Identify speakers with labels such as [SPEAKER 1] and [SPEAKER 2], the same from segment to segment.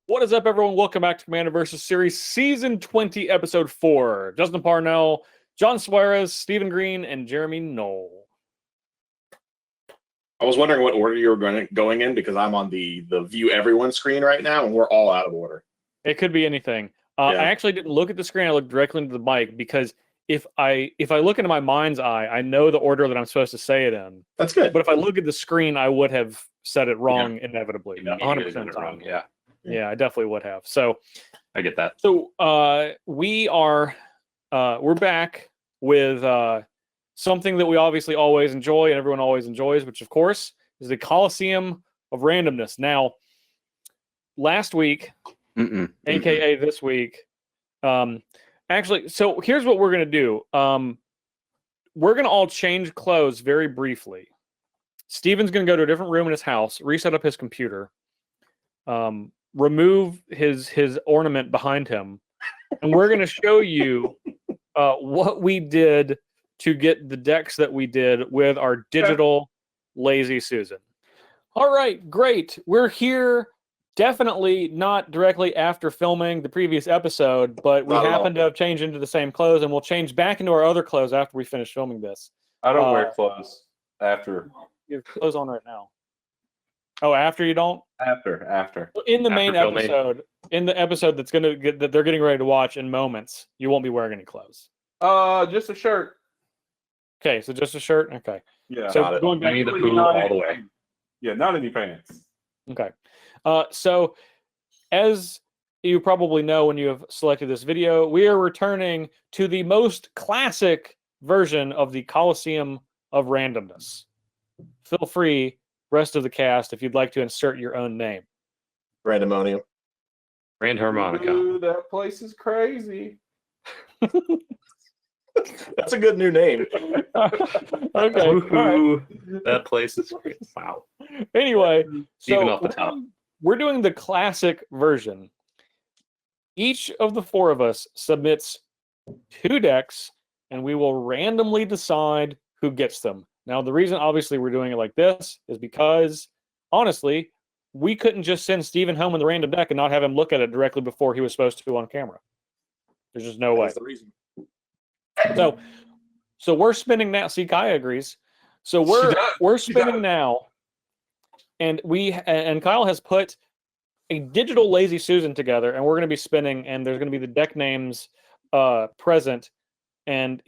[SPEAKER 1] What is up, everyone? Welcome back to Commander vs. Series Season 20, Episode 4. Justin Parnell, John Suarez, Stephen Green, and Jeremy Knoll.
[SPEAKER 2] I was wondering what order you were going in because I'm on the view everyone screen right now, and we're all out of order.
[SPEAKER 1] It could be anything. I actually didn't look at the screen. I looked directly into the mic because if I look into my mind's eye, I know the order that I'm supposed to say it in.
[SPEAKER 2] That's good.
[SPEAKER 1] But if I look at the screen, I would have said it wrong inevitably. 100%
[SPEAKER 3] wrong.
[SPEAKER 1] Yeah, I definitely would have. So
[SPEAKER 3] I get that.
[SPEAKER 1] So we're back with something that we obviously always enjoy and everyone always enjoys, which of course is the Coliseum of Randomness. Now, last week, aka this week, actually, so here's what we're gonna do. We're gonna all change clothes very briefly. Steven's gonna go to a different room in his house, reset up his computer, remove his ornament behind him, and we're going to show you what we did to get the decks that we did with our digital Lazy Susan. All right, great. We're here definitely not directly after filming the previous episode, but we happen to have changed into the same clothes, and we'll change back into our other clothes after we finish filming this.
[SPEAKER 3] I don't wear clothes after.
[SPEAKER 1] You have clothes on right now. Oh, after you don't?
[SPEAKER 3] After.
[SPEAKER 1] In the main episode, in the episode that they're getting ready to watch in moments, you won't be wearing any clothes.
[SPEAKER 3] Just a shirt.
[SPEAKER 1] Okay, so just a shirt? Okay.
[SPEAKER 3] Yeah.
[SPEAKER 1] So going back
[SPEAKER 3] to the pool all the way. Yeah, not any pants.
[SPEAKER 1] Okay. So as you probably know when you have selected this video, we are returning to the most classic version of the Coliseum of Randomness. Feel free, rest of the cast, if you'd like to insert your own name.
[SPEAKER 2] Randomonium.
[SPEAKER 3] Rand Harmonica.
[SPEAKER 4] Ooh, that place is crazy.
[SPEAKER 2] That's a good new name.
[SPEAKER 1] Okay. Right.
[SPEAKER 3] That place is crazy. Wow.
[SPEAKER 1] Anyway,
[SPEAKER 3] Even
[SPEAKER 1] so
[SPEAKER 3] off the top.
[SPEAKER 1] we're doing the classic version. Each of the four of us submits 2 decks, and we will randomly decide who gets them. Now, the reason, obviously, we're doing it like this is because, honestly, we couldn't just send Steven home with a random deck and not have him look at it directly before he was supposed to on camera. There's just no way.
[SPEAKER 2] That's the reason.
[SPEAKER 1] So we're spinning now. See, Kaya agrees. So we're spinning now, and Kyle has put a digital Lazy Susan together, and we're going to be spinning, and there's going to be the deck names present. And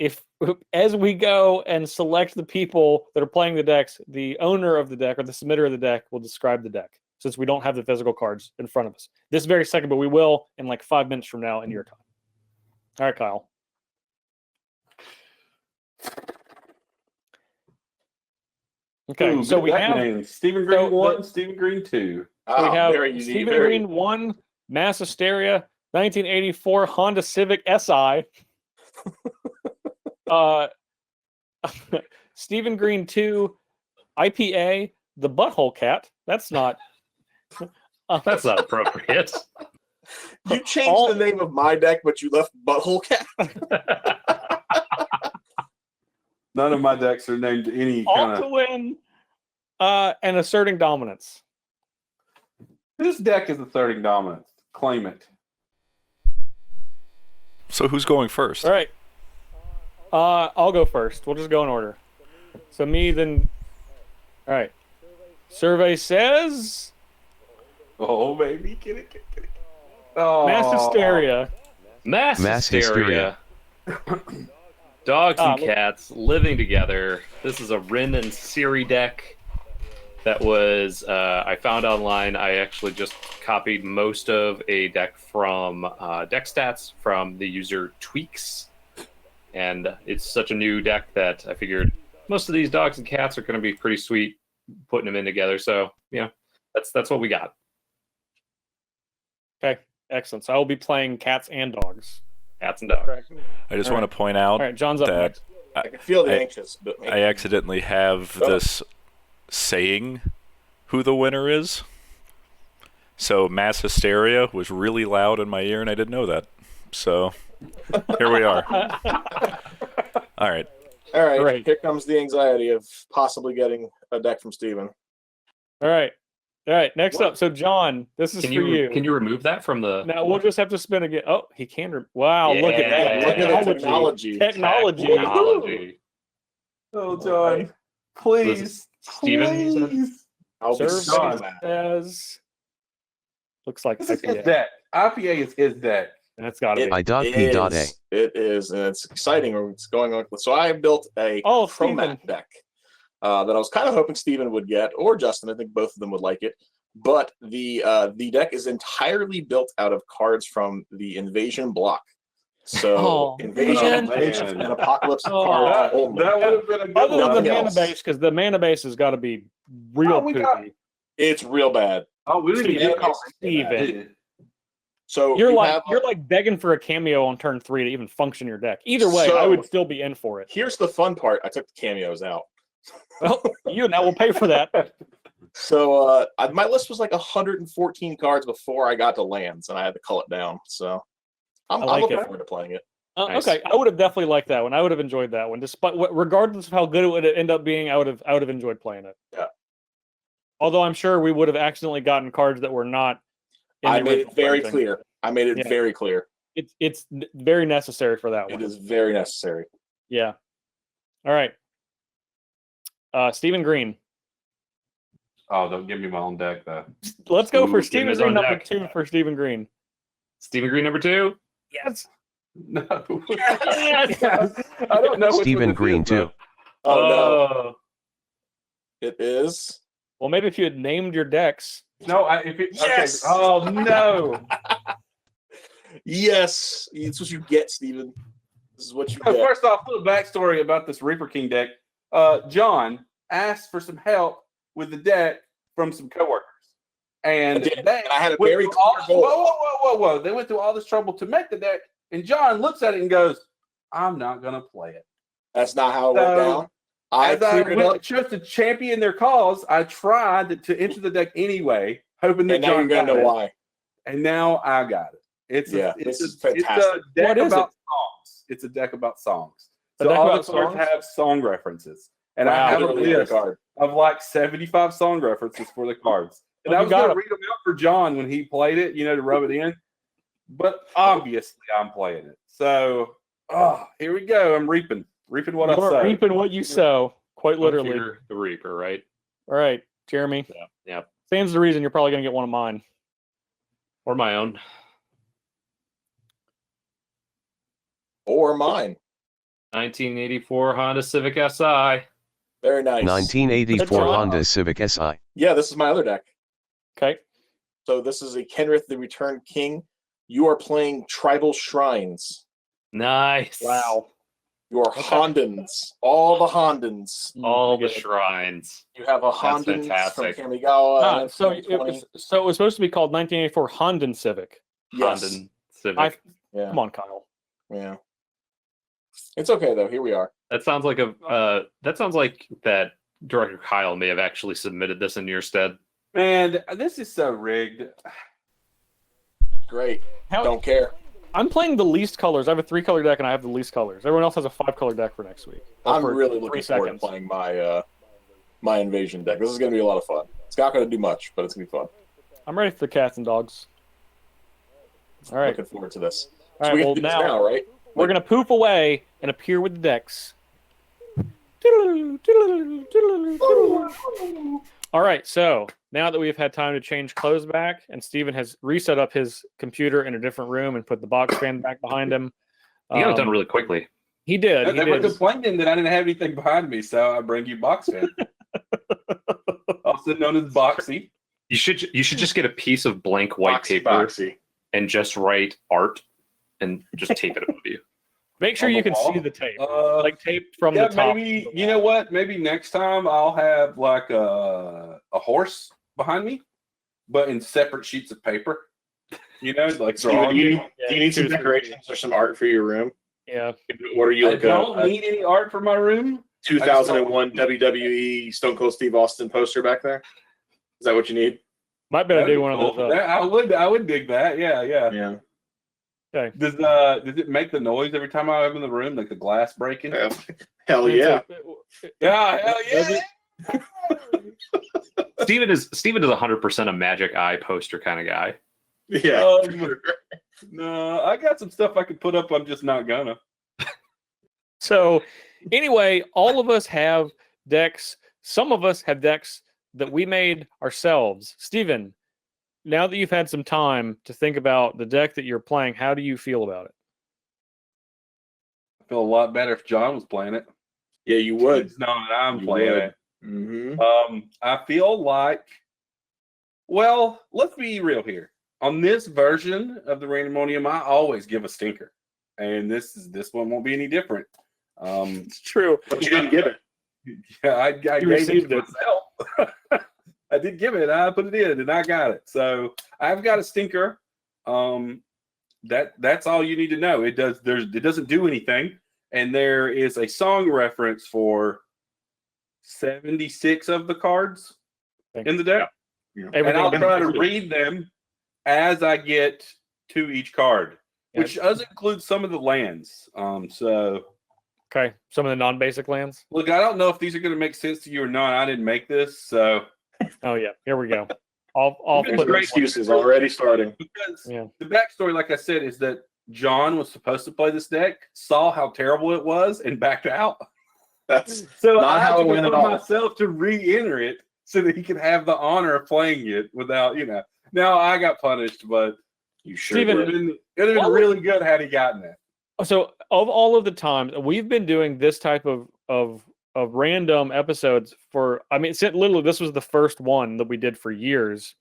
[SPEAKER 1] as we go and select the people that are playing the decks, the owner of the deck or the submitter of the deck will describe the deck, since we don't have the physical cards in front of us this very second, but we will in like 5 minutes from now in your time. All right, Kyle. Okay,
[SPEAKER 4] Ooh,
[SPEAKER 1] so we have
[SPEAKER 4] names. Stephen Green 1, Stephen Green 2.
[SPEAKER 1] we have
[SPEAKER 2] very easy,
[SPEAKER 1] Stephen Green 1, Mass Hysteria, 1984 Honda Civic SI. Stephen Green 2, IPA, the Butthole Cat. That's not
[SPEAKER 3] That's not appropriate.
[SPEAKER 2] You changed the name of my deck, but you left Butthole Cat.
[SPEAKER 4] None of my decks are named any
[SPEAKER 1] all
[SPEAKER 4] kind
[SPEAKER 1] to
[SPEAKER 4] of.
[SPEAKER 1] win and asserting dominance.
[SPEAKER 4] This deck is asserting dominance. Claim it.
[SPEAKER 5] So who's going first?
[SPEAKER 1] All right. I'll go first. We'll just go in order. So me, then. All right. Survey says
[SPEAKER 4] Oh, baby. Get it. Oh.
[SPEAKER 1] Mass Hysteria.
[SPEAKER 3] Mass hysteria. Dogs and cats living together. This is a Rin and Siri deck that was I found online. I actually just copied most of a deck from deck stats from the user Tweaks, and it's such a new deck that I figured most of these dogs and cats are going to be pretty sweet putting them in together. So yeah, that's what we got.
[SPEAKER 1] Okay, excellent. So I will be playing cats and dogs.
[SPEAKER 3] Cats and dogs.
[SPEAKER 1] Correct.
[SPEAKER 5] I just want to point out
[SPEAKER 1] All right, John's up
[SPEAKER 5] that
[SPEAKER 1] next.
[SPEAKER 2] I can feel the anxious. But
[SPEAKER 5] I accidentally have this saying who the winner is. So Mass Hysteria was really loud in my ear, and I didn't know that. So here we are. All right.
[SPEAKER 2] All right,
[SPEAKER 1] Great.
[SPEAKER 2] Here comes the anxiety of possibly getting a deck from Steven.
[SPEAKER 1] All right. All right, next up. So, John, this is
[SPEAKER 3] Can
[SPEAKER 1] for
[SPEAKER 3] you
[SPEAKER 1] you.
[SPEAKER 3] can you remove that from the
[SPEAKER 1] Now we'll just have to spin again. Oh, he can. Wow, look at that.
[SPEAKER 3] Yeah.
[SPEAKER 2] Look at the
[SPEAKER 1] Technology.
[SPEAKER 2] technology.
[SPEAKER 3] technology?
[SPEAKER 4] Oh, John, please,
[SPEAKER 3] This is Steven, you said?
[SPEAKER 4] please.
[SPEAKER 2] I'll be
[SPEAKER 1] Serve
[SPEAKER 2] so
[SPEAKER 4] John.
[SPEAKER 2] mad.
[SPEAKER 1] says. Looks like
[SPEAKER 4] This is his
[SPEAKER 1] IPA.
[SPEAKER 4] deck. IPA is his deck.
[SPEAKER 1] That's got to be.
[SPEAKER 2] It is, and it's exciting. It's going on. So I built a
[SPEAKER 1] Steven.
[SPEAKER 2] Chromat deck that I was kind of hoping Steven would get, or Justin. I think both of them would like it. But the deck is entirely built out of cards from the Invasion block. So Invasion,
[SPEAKER 4] man.
[SPEAKER 2] and Apocalypse
[SPEAKER 1] Oh,
[SPEAKER 2] cards only.
[SPEAKER 4] That would have been a good
[SPEAKER 1] Other than
[SPEAKER 4] one.
[SPEAKER 1] the
[SPEAKER 2] Nothing
[SPEAKER 1] mana
[SPEAKER 2] else.
[SPEAKER 1] base, because the mana base has got to be real
[SPEAKER 4] Oh, we got-
[SPEAKER 1] poopy.
[SPEAKER 2] It's real bad.
[SPEAKER 4] Oh, we didn't even call
[SPEAKER 1] Steven.
[SPEAKER 2] So
[SPEAKER 1] You're
[SPEAKER 2] you
[SPEAKER 1] like
[SPEAKER 2] have-
[SPEAKER 1] you're like begging for a cameo on turn 3 to even function your deck. Either way,
[SPEAKER 2] So-
[SPEAKER 1] I would still be in for it.
[SPEAKER 2] Here's the fun part. I took the cameos out.
[SPEAKER 1] Well, you and I will pay for that.
[SPEAKER 2] So my list was like 114 cards before I got to lands, and I had to cull it down. So I'm
[SPEAKER 1] like
[SPEAKER 2] looking
[SPEAKER 1] it.
[SPEAKER 2] forward to playing it.
[SPEAKER 3] Nice.
[SPEAKER 1] Okay, I would have definitely liked that one. I would have enjoyed that one, despite regardless of how good it would end up being. I would have enjoyed playing it.
[SPEAKER 2] Yeah.
[SPEAKER 1] Although I'm sure we would have accidentally gotten cards that were not. in
[SPEAKER 2] I
[SPEAKER 1] the
[SPEAKER 2] made
[SPEAKER 1] original
[SPEAKER 2] it very
[SPEAKER 1] printing.
[SPEAKER 2] clear. I made it
[SPEAKER 1] Yeah.
[SPEAKER 2] very clear.
[SPEAKER 1] It's very necessary for that
[SPEAKER 2] It
[SPEAKER 1] one.
[SPEAKER 2] is very necessary.
[SPEAKER 1] Yeah. All right. Stephen Green.
[SPEAKER 4] Oh, don't give me my own deck though.
[SPEAKER 1] Let's go
[SPEAKER 3] Ooh,
[SPEAKER 1] for
[SPEAKER 3] give him
[SPEAKER 1] Stephen
[SPEAKER 3] his
[SPEAKER 1] Green
[SPEAKER 3] own
[SPEAKER 1] number
[SPEAKER 3] deck.
[SPEAKER 1] 2 for Stephen Green.
[SPEAKER 3] Steven Green number 2?
[SPEAKER 1] Yes.
[SPEAKER 4] No.
[SPEAKER 1] Yes.
[SPEAKER 4] I don't know. which
[SPEAKER 6] Stephen
[SPEAKER 4] one this
[SPEAKER 6] Green,
[SPEAKER 4] is,
[SPEAKER 6] too.
[SPEAKER 4] though.
[SPEAKER 2] Oh no, it is.
[SPEAKER 1] Well, maybe if you had named your decks.
[SPEAKER 4] No, if it,
[SPEAKER 2] Yes!
[SPEAKER 4] Okay. Oh no.
[SPEAKER 2] Yes, it's what you get, Steven. This is what you
[SPEAKER 4] So
[SPEAKER 2] get.
[SPEAKER 4] first off, a little backstory about this Reaper King deck. John asked for some help with the deck from some coworkers, and
[SPEAKER 2] I did,
[SPEAKER 4] they
[SPEAKER 2] and I had a
[SPEAKER 4] went
[SPEAKER 2] very
[SPEAKER 4] through all-
[SPEAKER 2] clear goal.
[SPEAKER 4] Whoa! They went through all this trouble to make the deck, and John looks at it and goes, "I'm not gonna play it."
[SPEAKER 2] That's not how it went
[SPEAKER 4] So,
[SPEAKER 2] down. I
[SPEAKER 4] As I
[SPEAKER 2] cleared it up,
[SPEAKER 4] chose to champion their cause, I tried to enter the deck anyway, hoping that
[SPEAKER 2] and now
[SPEAKER 4] John
[SPEAKER 2] you're gonna
[SPEAKER 4] got
[SPEAKER 2] know
[SPEAKER 4] it.
[SPEAKER 2] why.
[SPEAKER 4] And now I got it. It's
[SPEAKER 2] Yeah,
[SPEAKER 4] a,
[SPEAKER 2] this
[SPEAKER 4] it's,
[SPEAKER 2] is
[SPEAKER 4] a, it's a
[SPEAKER 2] fantastic.
[SPEAKER 4] deck
[SPEAKER 1] What is
[SPEAKER 4] about
[SPEAKER 1] it?
[SPEAKER 4] songs. It's a deck about songs.
[SPEAKER 1] A
[SPEAKER 4] So
[SPEAKER 1] deck
[SPEAKER 4] all the
[SPEAKER 1] about
[SPEAKER 4] cards
[SPEAKER 1] songs?
[SPEAKER 4] have song references, and
[SPEAKER 1] Wow.
[SPEAKER 4] I have a
[SPEAKER 2] Literally every
[SPEAKER 4] list
[SPEAKER 2] card.
[SPEAKER 4] of like 75 song references for the cards. And
[SPEAKER 1] Oh,
[SPEAKER 4] I
[SPEAKER 1] you
[SPEAKER 4] was
[SPEAKER 1] got
[SPEAKER 4] going to
[SPEAKER 1] 'em.
[SPEAKER 4] read them out for John when he played it, to rub it in. But obviously, I'm playing it. So, here we go. I'm reaping what I
[SPEAKER 1] You're
[SPEAKER 4] sow.
[SPEAKER 1] reaping what you sow, quite literally.
[SPEAKER 3] Fear the Reaper, right?
[SPEAKER 1] All right, Jeremy.
[SPEAKER 3] Yeah.
[SPEAKER 1] Stands the reason you're probably going to get one of mine.
[SPEAKER 3] Or my own.
[SPEAKER 2] Or mine.
[SPEAKER 3] 1984 Honda Civic Si.
[SPEAKER 2] Very nice.
[SPEAKER 6] 1984
[SPEAKER 1] Good job.
[SPEAKER 6] Honda Civic Si.
[SPEAKER 2] Yeah, this is my other deck.
[SPEAKER 1] Okay.
[SPEAKER 2] So this is a Kenrith the Returned King. You are playing Tribal Shrines.
[SPEAKER 3] Nice.
[SPEAKER 1] Wow.
[SPEAKER 2] You are Hondans. All the Hondans.
[SPEAKER 3] All the
[SPEAKER 1] Good.
[SPEAKER 3] shrines.
[SPEAKER 2] You have a Hondans from
[SPEAKER 3] fantastic.
[SPEAKER 2] Kamigawa.
[SPEAKER 1] Ah,
[SPEAKER 2] and
[SPEAKER 1] so
[SPEAKER 2] from
[SPEAKER 1] it
[SPEAKER 2] 20.
[SPEAKER 1] was supposed to be called 1984 Honda Civic.
[SPEAKER 2] Yes.
[SPEAKER 3] Honda Civic.
[SPEAKER 1] I-
[SPEAKER 2] Yeah.
[SPEAKER 1] Come on, Kyle.
[SPEAKER 2] Yeah. It's okay though. Here we are.
[SPEAKER 3] That sounds like that Director Kyle may have actually submitted this in your stead.
[SPEAKER 4] Man, this is so rigged.
[SPEAKER 2] Great.
[SPEAKER 1] How,
[SPEAKER 2] Don't care.
[SPEAKER 1] I'm playing the least colors. I have a 3-color deck and I have the least colors. Everyone else has a 5-color deck for next week. Or
[SPEAKER 2] I'm
[SPEAKER 1] for
[SPEAKER 2] really
[SPEAKER 1] 3
[SPEAKER 2] looking forward to
[SPEAKER 1] seconds.
[SPEAKER 2] playing my my invasion deck. This is going to be a lot of fun. It's not going to do much, but it's going to be fun.
[SPEAKER 1] I'm ready for the cats and dogs. All right.
[SPEAKER 2] Looking forward to this.
[SPEAKER 1] All
[SPEAKER 2] So we
[SPEAKER 1] right.
[SPEAKER 2] can
[SPEAKER 1] Well,
[SPEAKER 2] do this now, right?
[SPEAKER 1] we're going to poof away and appear with the decks. All right, so now that we've had time to change clothes back, and Steven has reset up his computer in a different room and put the box fan back behind him.
[SPEAKER 3] You got it done really quickly.
[SPEAKER 1] He did.
[SPEAKER 4] They were
[SPEAKER 1] He did.
[SPEAKER 4] complaining that I didn't have anything behind me, so I bring you box fan. Also known as Boxy.
[SPEAKER 3] You should just get a piece of blank white
[SPEAKER 2] Boxy,
[SPEAKER 3] paper
[SPEAKER 2] boxy.
[SPEAKER 3] and just write art and just tape it above you.
[SPEAKER 1] Make sure
[SPEAKER 4] On
[SPEAKER 1] you
[SPEAKER 4] the
[SPEAKER 1] can
[SPEAKER 4] wall?
[SPEAKER 1] see the tape,
[SPEAKER 4] Like,
[SPEAKER 1] tape from
[SPEAKER 4] yeah,
[SPEAKER 1] the top.
[SPEAKER 4] maybe you know what? Maybe next time I'll have like a horse behind me, but in separate sheets of paper. Like
[SPEAKER 2] So
[SPEAKER 4] drawing.
[SPEAKER 2] do you
[SPEAKER 1] Yeah,
[SPEAKER 2] need some
[SPEAKER 1] choose-
[SPEAKER 2] decorations or some art for your room?
[SPEAKER 1] Yeah,
[SPEAKER 2] What are you
[SPEAKER 4] I
[SPEAKER 2] like
[SPEAKER 4] don't
[SPEAKER 2] a
[SPEAKER 4] need any art for my room.
[SPEAKER 2] 2001 WWE Stone Cold Steve Austin poster back there? Is that what you need?
[SPEAKER 1] might better
[SPEAKER 4] That'd
[SPEAKER 1] do
[SPEAKER 4] be
[SPEAKER 1] one of
[SPEAKER 4] cool.
[SPEAKER 1] those.
[SPEAKER 4] I would dig that. Yeah.
[SPEAKER 2] Yeah.
[SPEAKER 4] Does it make the noise every time I open the room, like the glass breaking?
[SPEAKER 2] Hell yeah.
[SPEAKER 4] Yeah, hell
[SPEAKER 1] Does
[SPEAKER 4] yeah.
[SPEAKER 1] it?
[SPEAKER 3] Steven is 100% a Magic Eye poster kind of guy.
[SPEAKER 2] Yeah.
[SPEAKER 4] No, I got some stuff I could put up. I'm just not gonna.
[SPEAKER 1] So, anyway, all of us have decks. Some of us have decks that we made ourselves. Steven, now that you've had some time to think about the deck that you're playing, how do you feel about it?
[SPEAKER 4] I feel a lot better if John was playing it.
[SPEAKER 2] Yeah, you would.
[SPEAKER 4] It's not that I'm
[SPEAKER 2] You
[SPEAKER 4] playing
[SPEAKER 2] would.
[SPEAKER 4] it.
[SPEAKER 2] Mm-hmm.
[SPEAKER 4] I feel like, well, let's be real here. On this version of the Randomonium, I always give a stinker, and this one won't be any different.
[SPEAKER 1] It's true.
[SPEAKER 2] But you didn't give it.
[SPEAKER 4] Yeah, I gave
[SPEAKER 1] received
[SPEAKER 4] it to
[SPEAKER 1] it.
[SPEAKER 4] myself. I did give it. I put it in, and I got it. So I've got a stinker. That's all you need to know. It doesn't do anything, and there is a song reference for 76 of the cards in the deck.
[SPEAKER 2] Yeah.
[SPEAKER 4] And I'll try to read them as I get to each card, which does include some of the lands. So
[SPEAKER 1] Okay, some of the non-basic lands.
[SPEAKER 4] look, I don't know if these are going to make sense to you or not. I didn't make this, so
[SPEAKER 1] Oh yeah, here we go. I'll
[SPEAKER 4] There's
[SPEAKER 1] put
[SPEAKER 2] Great excuses already starting.
[SPEAKER 4] because
[SPEAKER 1] Yeah.
[SPEAKER 4] the backstory, like I said, is that John was supposed to play this deck, saw how terrible it was, and backed out.
[SPEAKER 2] That's
[SPEAKER 4] So
[SPEAKER 2] Not
[SPEAKER 4] I
[SPEAKER 2] how
[SPEAKER 4] had
[SPEAKER 2] it
[SPEAKER 4] to
[SPEAKER 2] went
[SPEAKER 4] go
[SPEAKER 2] at all.
[SPEAKER 4] myself to re-enter it so that he could have the honor of playing it without, Now I got punished, but
[SPEAKER 2] you sure.
[SPEAKER 1] Steven,
[SPEAKER 2] did.
[SPEAKER 4] it would have been really good had he gotten it.
[SPEAKER 1] So of all of the times we've been doing this type of random episodes for, I mean, literally this was the first one that we did for years,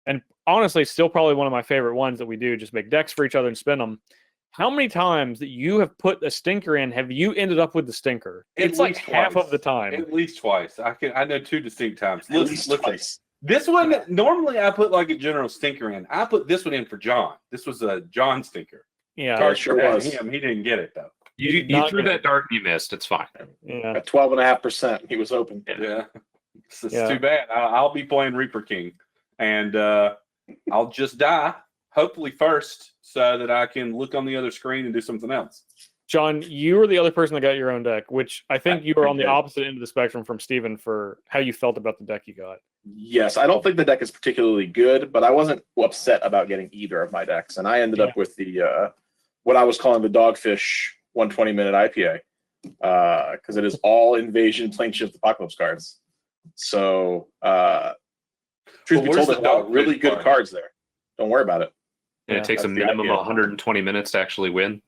[SPEAKER 1] and honestly, still probably one of my favorite ones that we do. Just make decks for each other and spin them. How many times that you have put a stinker in have you ended up with the stinker? It's like half of the time.
[SPEAKER 4] At least twice. I know two distinct times.
[SPEAKER 2] At least twice.
[SPEAKER 4] This one, normally I put like a general stinker in. I put this one in for John. This was a John stinker.
[SPEAKER 1] Yeah,
[SPEAKER 2] It sure was.
[SPEAKER 4] He didn't get it though.
[SPEAKER 3] You
[SPEAKER 1] Not
[SPEAKER 3] threw
[SPEAKER 1] good.
[SPEAKER 3] that dart and you missed. It's fine.
[SPEAKER 1] yeah.
[SPEAKER 2] At 12.5%, he was open.
[SPEAKER 4] Yeah. It's
[SPEAKER 1] Yeah.
[SPEAKER 4] too bad. I'll be playing Reaper King, and I'll just die, hopefully first, so that I can look on the other screen and do something else.
[SPEAKER 1] John, you were the other person that got your own deck, which I think you were on the
[SPEAKER 2] did.
[SPEAKER 1] opposite end of the spectrum from Steven for how you felt about the deck you got.
[SPEAKER 2] Yes, I don't think the deck is particularly good, but I wasn't upset about getting either of my decks, and I ended up with the what I was calling the Dogfish 120-minute IPA, because it is all Invasion, Planeshift, Apocalypse cards. So, truth be
[SPEAKER 4] where's
[SPEAKER 2] told,
[SPEAKER 4] the
[SPEAKER 2] there's a lot of
[SPEAKER 4] Dogfish
[SPEAKER 2] really good
[SPEAKER 4] part?
[SPEAKER 2] cards there. Don't worry about it.
[SPEAKER 3] And
[SPEAKER 1] Yeah,
[SPEAKER 3] it takes a
[SPEAKER 2] that's the
[SPEAKER 3] minimum
[SPEAKER 2] idea.
[SPEAKER 3] of 120 minutes to actually win.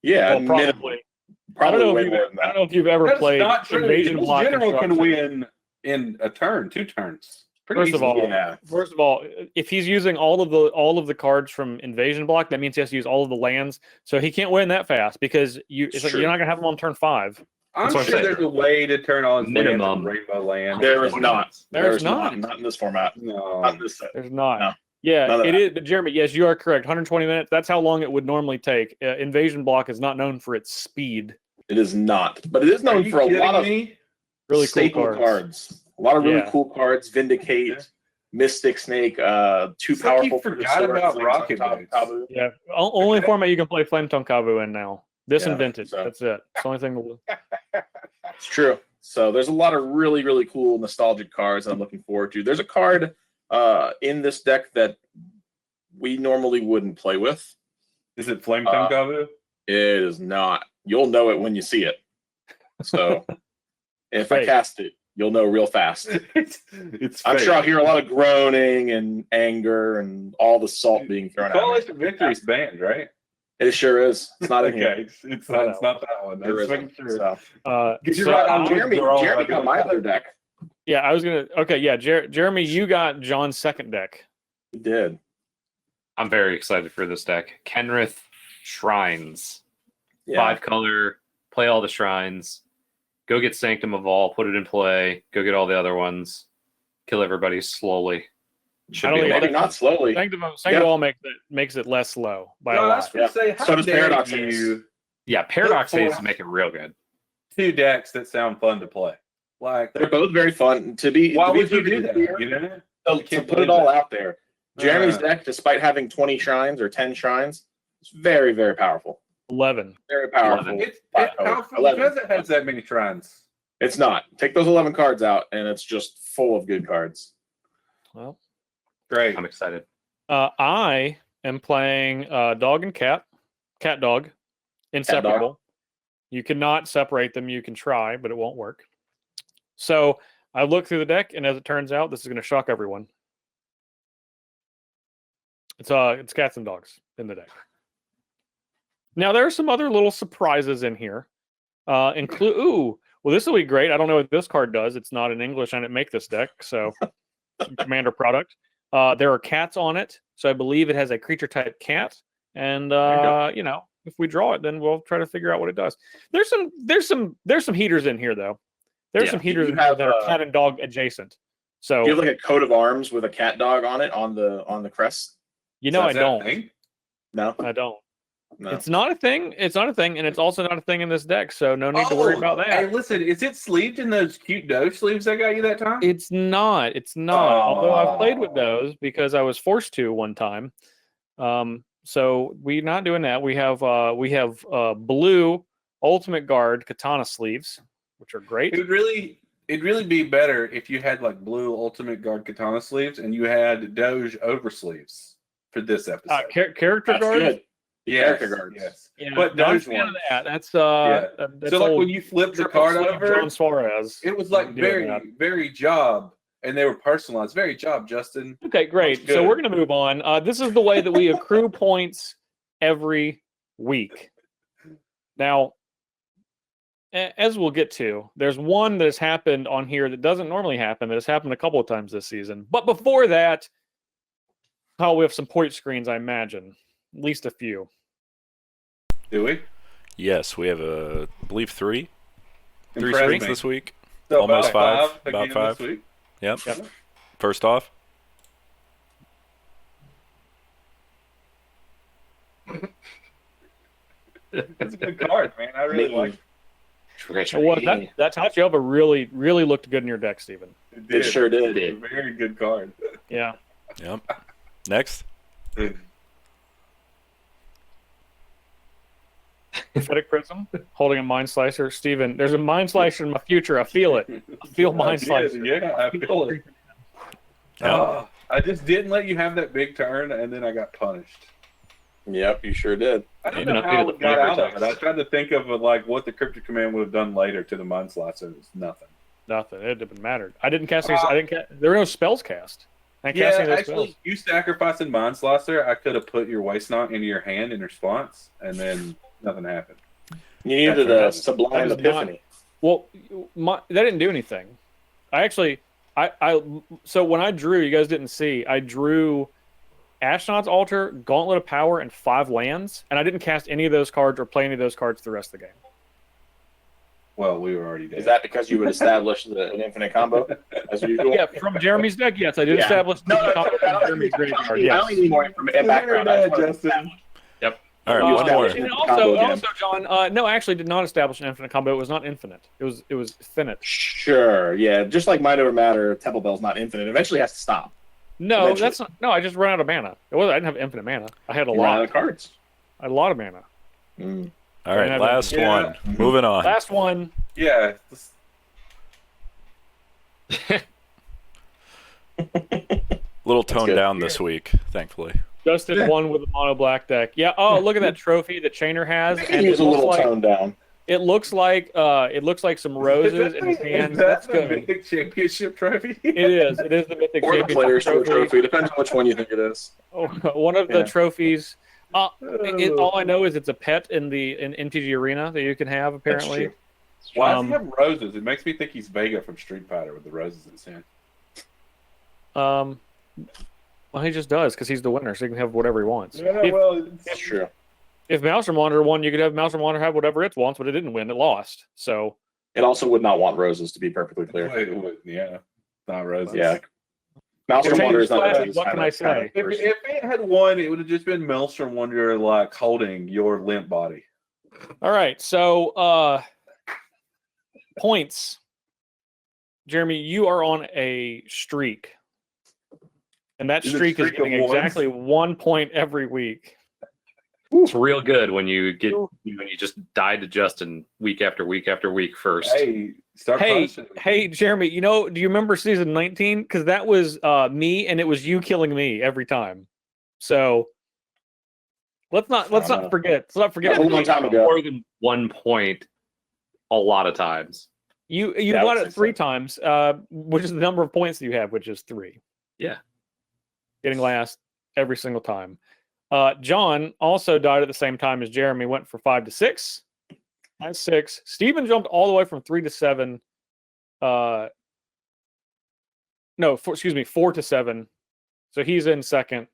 [SPEAKER 2] Yeah,
[SPEAKER 1] Well,
[SPEAKER 2] minimum-
[SPEAKER 1] probably. I
[SPEAKER 2] probably
[SPEAKER 1] don't know
[SPEAKER 2] way
[SPEAKER 1] if you've,
[SPEAKER 2] more than
[SPEAKER 1] I don't
[SPEAKER 2] that.
[SPEAKER 1] know if you've ever
[SPEAKER 4] That's
[SPEAKER 1] played
[SPEAKER 4] not true.
[SPEAKER 1] Invasion
[SPEAKER 4] Most
[SPEAKER 1] Block
[SPEAKER 4] general can
[SPEAKER 1] Construction.
[SPEAKER 4] win in a turn, 2 turns. Pretty
[SPEAKER 1] First of
[SPEAKER 4] easily.
[SPEAKER 1] all,
[SPEAKER 2] Yeah.
[SPEAKER 1] First of all, if he's using all of the cards from Invasion Block, that means he has to use all of the lands. So he can't win that fast because
[SPEAKER 2] It's
[SPEAKER 1] you're
[SPEAKER 2] true.
[SPEAKER 1] not gonna have him on turn 5.
[SPEAKER 4] I'm
[SPEAKER 3] That's what I'm
[SPEAKER 4] sure
[SPEAKER 3] saying.
[SPEAKER 4] there's a way to turn all his
[SPEAKER 3] Minimum.
[SPEAKER 4] lands into Rainbow Land.
[SPEAKER 2] There is not.
[SPEAKER 1] There's
[SPEAKER 2] not.
[SPEAKER 1] not.
[SPEAKER 2] Not in this format.
[SPEAKER 4] No.
[SPEAKER 2] Not in this set.
[SPEAKER 1] There's not.
[SPEAKER 2] No.
[SPEAKER 1] Yeah,
[SPEAKER 2] None of
[SPEAKER 1] it
[SPEAKER 2] that.
[SPEAKER 1] is. But Jeremy, yes, you are correct. 120 minutes. That's how long it would normally take. Invasion Block is not known for its speed.
[SPEAKER 2] It is not, but it is
[SPEAKER 4] Are
[SPEAKER 2] known
[SPEAKER 4] you
[SPEAKER 2] for a
[SPEAKER 4] kidding
[SPEAKER 2] lot of
[SPEAKER 4] me?
[SPEAKER 1] Really cool
[SPEAKER 2] staple
[SPEAKER 1] cards.
[SPEAKER 2] A lot of really
[SPEAKER 1] Yeah.
[SPEAKER 2] cool cards. Vindicate,
[SPEAKER 4] Yeah.
[SPEAKER 2] Mystic Snake, too
[SPEAKER 4] It's like you
[SPEAKER 2] powerful. for
[SPEAKER 4] forgot
[SPEAKER 2] the sword,
[SPEAKER 4] about
[SPEAKER 2] Flame
[SPEAKER 4] Rocket
[SPEAKER 2] Tongue
[SPEAKER 4] Boots.
[SPEAKER 2] Kabu.
[SPEAKER 1] Yeah, only format you can play Flame Tongue Kabu in now. This
[SPEAKER 2] Yeah,
[SPEAKER 1] and Vintage.
[SPEAKER 2] so-
[SPEAKER 1] That's it. It's the only thing.
[SPEAKER 2] It's true. So there's a lot of really, really cool nostalgic cards that I'm looking forward to. There's a card in this deck that we normally wouldn't play with.
[SPEAKER 4] Is it Flame Tongue Kavu?
[SPEAKER 2] It is not. You'll know it when you see it. So if I
[SPEAKER 1] Fake.
[SPEAKER 2] cast it, you'll know real fast.
[SPEAKER 4] It's
[SPEAKER 2] I'm
[SPEAKER 4] fake.
[SPEAKER 2] sure I'll hear a lot of groaning and anger and all the salt being thrown at me.
[SPEAKER 4] Coalition Victory's banned, right?
[SPEAKER 2] It sure is. It's not in here.
[SPEAKER 4] Okay, it's not that one.
[SPEAKER 2] There
[SPEAKER 4] That's
[SPEAKER 2] isn't.
[SPEAKER 4] making sure.
[SPEAKER 2] So.
[SPEAKER 4] Get your
[SPEAKER 1] so
[SPEAKER 4] right on
[SPEAKER 2] Jeremy
[SPEAKER 4] They're all
[SPEAKER 2] got
[SPEAKER 4] about
[SPEAKER 2] my
[SPEAKER 4] that.
[SPEAKER 2] other deck.
[SPEAKER 1] Yeah, I was gonna. Okay, yeah, Jeremy, you got John's second deck.
[SPEAKER 2] He did.
[SPEAKER 3] I'm very excited for this deck. Kenrith Shrines.
[SPEAKER 2] Yeah.
[SPEAKER 3] 5 color, play all the shrines, go get Sanctum of All, put it in play, go get all the other ones, kill everybody slowly. Should
[SPEAKER 1] I don't
[SPEAKER 3] be
[SPEAKER 1] think
[SPEAKER 3] a lot
[SPEAKER 2] Maybe
[SPEAKER 3] of fun.
[SPEAKER 2] not slowly.
[SPEAKER 1] Sanctum
[SPEAKER 2] Yeah.
[SPEAKER 1] All makes it less slow by
[SPEAKER 4] No,
[SPEAKER 1] a
[SPEAKER 4] I was
[SPEAKER 1] lot.
[SPEAKER 4] going to say, how
[SPEAKER 2] So does
[SPEAKER 4] dare
[SPEAKER 2] Paradox
[SPEAKER 4] you
[SPEAKER 3] Yeah, Paradox
[SPEAKER 4] Look for-
[SPEAKER 3] Phase make it real good.
[SPEAKER 4] 2 decks that sound fun to play? Like,
[SPEAKER 2] They're both very fun. To be
[SPEAKER 4] why
[SPEAKER 2] to be
[SPEAKER 4] would you do that?
[SPEAKER 2] clear,
[SPEAKER 4] You know?
[SPEAKER 2] to
[SPEAKER 4] can't
[SPEAKER 2] put it
[SPEAKER 4] believe
[SPEAKER 2] all
[SPEAKER 4] that.
[SPEAKER 2] out there, Jeremy's
[SPEAKER 4] Uh.
[SPEAKER 2] deck, despite having 20 shrines or 10 shrines, is very, very powerful.
[SPEAKER 1] 11.
[SPEAKER 2] Very powerful.
[SPEAKER 4] It's
[SPEAKER 2] Five
[SPEAKER 4] powerful
[SPEAKER 2] 11.
[SPEAKER 4] because it has that many shrines.
[SPEAKER 2] It's not. Take those 11 cards out, and it's just full of good cards.
[SPEAKER 1] Well,
[SPEAKER 4] Great.
[SPEAKER 3] I'm excited.
[SPEAKER 1] I am playing dog and cat dog, inseparable. You cannot separate them. You can try, but it won't work. So I look through the deck, and as it turns out, this is going to shock everyone. It's cats and dogs in the deck. Now there are some other little surprises in here. Well, this will be great. I don't know what this card does. It's not in English. I didn't make this deck, so Commander product. There are cats on it, so I believe it has a creature type cat. And if we draw it, then we'll try to figure out what it does. There's some heaters in here though. There's some heaters in here that are cat and dog adjacent. So
[SPEAKER 2] do you have like a coat of arms with a cat dog on it on the crest?
[SPEAKER 1] I don't.
[SPEAKER 2] No,
[SPEAKER 1] I don't.
[SPEAKER 2] No.
[SPEAKER 1] It's not a thing. It's not a thing, and it's also not a thing in this deck. So no need to worry about that.
[SPEAKER 4] Hey, listen, is it sleeved in those cute Doge sleeves I got you that time?
[SPEAKER 1] It's not. It's not. Although I've played with those because I was forced to one time. So we're not doing that. We have blue Ultimate Guard katana sleeves, which are great.
[SPEAKER 4] It'd really be better if you had like blue Ultimate Guard katana sleeves and you had Doge over sleeves for this episode.
[SPEAKER 1] Character guard.
[SPEAKER 4] Yes,
[SPEAKER 2] character guards.
[SPEAKER 4] yes.
[SPEAKER 1] Yeah,
[SPEAKER 4] But
[SPEAKER 1] not a
[SPEAKER 4] Doge
[SPEAKER 1] fan of
[SPEAKER 4] ones.
[SPEAKER 1] that. That's
[SPEAKER 4] So like
[SPEAKER 1] old
[SPEAKER 4] when you flip the
[SPEAKER 1] triple
[SPEAKER 4] card
[SPEAKER 1] sleeve
[SPEAKER 4] over,
[SPEAKER 1] John Suarez.
[SPEAKER 4] it was like
[SPEAKER 1] doing that.
[SPEAKER 4] very job, and they were personalized. Very job, Justin.
[SPEAKER 1] Okay, great.
[SPEAKER 4] That's good.
[SPEAKER 1] So we're going to move on. This is the way that we accrue points every week. Now, as we'll get to, there's one that has happened on here that doesn't normally happen, that has happened a couple of times this season. But before that, we have some point screens, I imagine. At least a few.
[SPEAKER 4] Do we?
[SPEAKER 5] Yes, we have I believe three
[SPEAKER 4] Impress
[SPEAKER 5] screens
[SPEAKER 4] me.
[SPEAKER 5] this week.
[SPEAKER 4] So
[SPEAKER 5] Almost
[SPEAKER 4] about
[SPEAKER 5] five. About
[SPEAKER 4] again
[SPEAKER 5] five.
[SPEAKER 4] this week.
[SPEAKER 5] Yep. First off,
[SPEAKER 4] That's a good card, man. I really like it.
[SPEAKER 1] Well, that Tachiova really, really looked good in your deck, Steven.
[SPEAKER 2] It sure did.
[SPEAKER 4] It's a very good card.
[SPEAKER 1] Yeah.
[SPEAKER 5] yep. Next,
[SPEAKER 1] Prophetic Prism, holding a Mind Slicer. Steven, there's a Mind Slicer in my future. I feel it. I feel Mind Slicer.
[SPEAKER 4] Yeah, I feel it. I just didn't let you have that big turn, and then I got punished.
[SPEAKER 2] Yep, you sure did.
[SPEAKER 4] I don't
[SPEAKER 3] Even
[SPEAKER 4] know
[SPEAKER 3] up
[SPEAKER 4] how
[SPEAKER 3] to
[SPEAKER 4] it
[SPEAKER 3] the
[SPEAKER 4] got out
[SPEAKER 3] flavor
[SPEAKER 4] of it. I tried to think of like what the cryptic command would have done later to the Mind Slicer. It was nothing.
[SPEAKER 1] Nothing. It didn't matter. I didn't cast any. There were no spells cast. I didn't cast any of those
[SPEAKER 4] actually,
[SPEAKER 1] spells.
[SPEAKER 4] you sacrificing Mind Slicer, I could have put your Waste Knot into your hand in response, and then nothing happened.
[SPEAKER 2] You needed a Sublime
[SPEAKER 1] That is not-
[SPEAKER 2] Epiphany.
[SPEAKER 1] Well, that didn't do anything. So when I drew, you guys didn't see. I drew Astronaut's Altar, Gauntlet of Power, and 5 lands, and I didn't cast any of those cards or play any of those cards the rest of the game.
[SPEAKER 4] Well, we were already dead.
[SPEAKER 2] Is that because you would establish an infinite combo as usual?
[SPEAKER 1] Yeah, from Jeremy's deck, yes, I did
[SPEAKER 2] Yeah.
[SPEAKER 1] establish
[SPEAKER 2] No,
[SPEAKER 1] the combo from Jeremy's graveyard.
[SPEAKER 2] I
[SPEAKER 1] Yes.
[SPEAKER 2] don't need more background. I just wanted to
[SPEAKER 4] Justin.
[SPEAKER 5] all right, one more.
[SPEAKER 1] And
[SPEAKER 2] Combo again.
[SPEAKER 1] also, John, no, I actually did not establish an infinite combo. It was not infinite. It was finite.
[SPEAKER 2] Sure, yeah. Just like Mind Over Matter, Temple Bell's not infinite. Eventually has to stop.
[SPEAKER 1] No,
[SPEAKER 2] Eventually.
[SPEAKER 1] that's not. No, I just ran out of mana. I didn't have infinite mana. I had a
[SPEAKER 2] You ran out
[SPEAKER 1] lot.
[SPEAKER 2] of cards.
[SPEAKER 1] I had a lot of mana.
[SPEAKER 2] Mm.
[SPEAKER 5] All right, last
[SPEAKER 4] Yeah.
[SPEAKER 5] one. Moving on.
[SPEAKER 1] Last one.
[SPEAKER 4] Yeah.
[SPEAKER 5] Little toned
[SPEAKER 2] good.
[SPEAKER 5] down this week, thankfully.
[SPEAKER 1] Justin won with a mono black deck. Yeah. Oh, look at that trophy that Chainer has, and
[SPEAKER 2] He was
[SPEAKER 1] it
[SPEAKER 2] a
[SPEAKER 1] looks
[SPEAKER 2] little
[SPEAKER 1] like
[SPEAKER 2] toned down.
[SPEAKER 1] it looks like some roses in his hand. That's
[SPEAKER 4] the
[SPEAKER 1] good.
[SPEAKER 4] Mythic Championship trophy.
[SPEAKER 1] It is. It is the Mythic
[SPEAKER 2] Or the
[SPEAKER 1] Championship
[SPEAKER 2] Player's Tour
[SPEAKER 1] trophy.
[SPEAKER 2] trophy. Depends on which one you think it is.
[SPEAKER 1] Oh, one of the
[SPEAKER 2] Yeah.
[SPEAKER 1] trophies. All I know is it's a pet in MTG Arena that you can have apparently.
[SPEAKER 2] That's
[SPEAKER 4] Why does he have roses? It makes me think he's Vega from Street Fighter with the roses in his hand.
[SPEAKER 1] Well, he just does because he's the winner, so he can have whatever he wants.
[SPEAKER 2] That's true.
[SPEAKER 1] If Maelstrom Wanderer won, you could have Maelstrom Wanderer have whatever it wants, but it didn't win; it lost. So
[SPEAKER 2] It also would not want roses, to be perfectly clear.
[SPEAKER 4] Yeah, not roses.
[SPEAKER 2] Yeah. Maelstrom
[SPEAKER 1] Change
[SPEAKER 2] Wanderer is not
[SPEAKER 1] flag,
[SPEAKER 2] roses.
[SPEAKER 1] what can I say?
[SPEAKER 4] If it had won, it would have just been Maelstrom Wanderer like holding your limp body.
[SPEAKER 1] all right, so points. Jeremy, you are on a streak, and that
[SPEAKER 4] Is it
[SPEAKER 1] streak is
[SPEAKER 4] streak of
[SPEAKER 1] getting
[SPEAKER 4] ones?
[SPEAKER 1] exactly 1 point every week.
[SPEAKER 3] It's real good when you just die to Justin week after week after week first.
[SPEAKER 4] Hey, Start
[SPEAKER 1] Hey,
[SPEAKER 4] punishing me.
[SPEAKER 1] hey, Jeremy. You know, do you remember season 19? Because that was me, and it was you killing me every time. So let's not
[SPEAKER 2] know.
[SPEAKER 1] forget. Let's not forget.
[SPEAKER 2] That was a long time ago.
[SPEAKER 3] More than 1 point a lot of times.
[SPEAKER 1] You
[SPEAKER 2] Yeah, I
[SPEAKER 1] won
[SPEAKER 2] would
[SPEAKER 1] it
[SPEAKER 2] say
[SPEAKER 1] 3
[SPEAKER 2] so.
[SPEAKER 1] times, which is the number of points that you have, which is 3.
[SPEAKER 3] Yeah.
[SPEAKER 1] Getting last every single time. John also died at the same time as Jeremy. Went for 5 to 6. That's 6. Steven jumped all the way from 3 to 7. 4 to 7. So he's in second.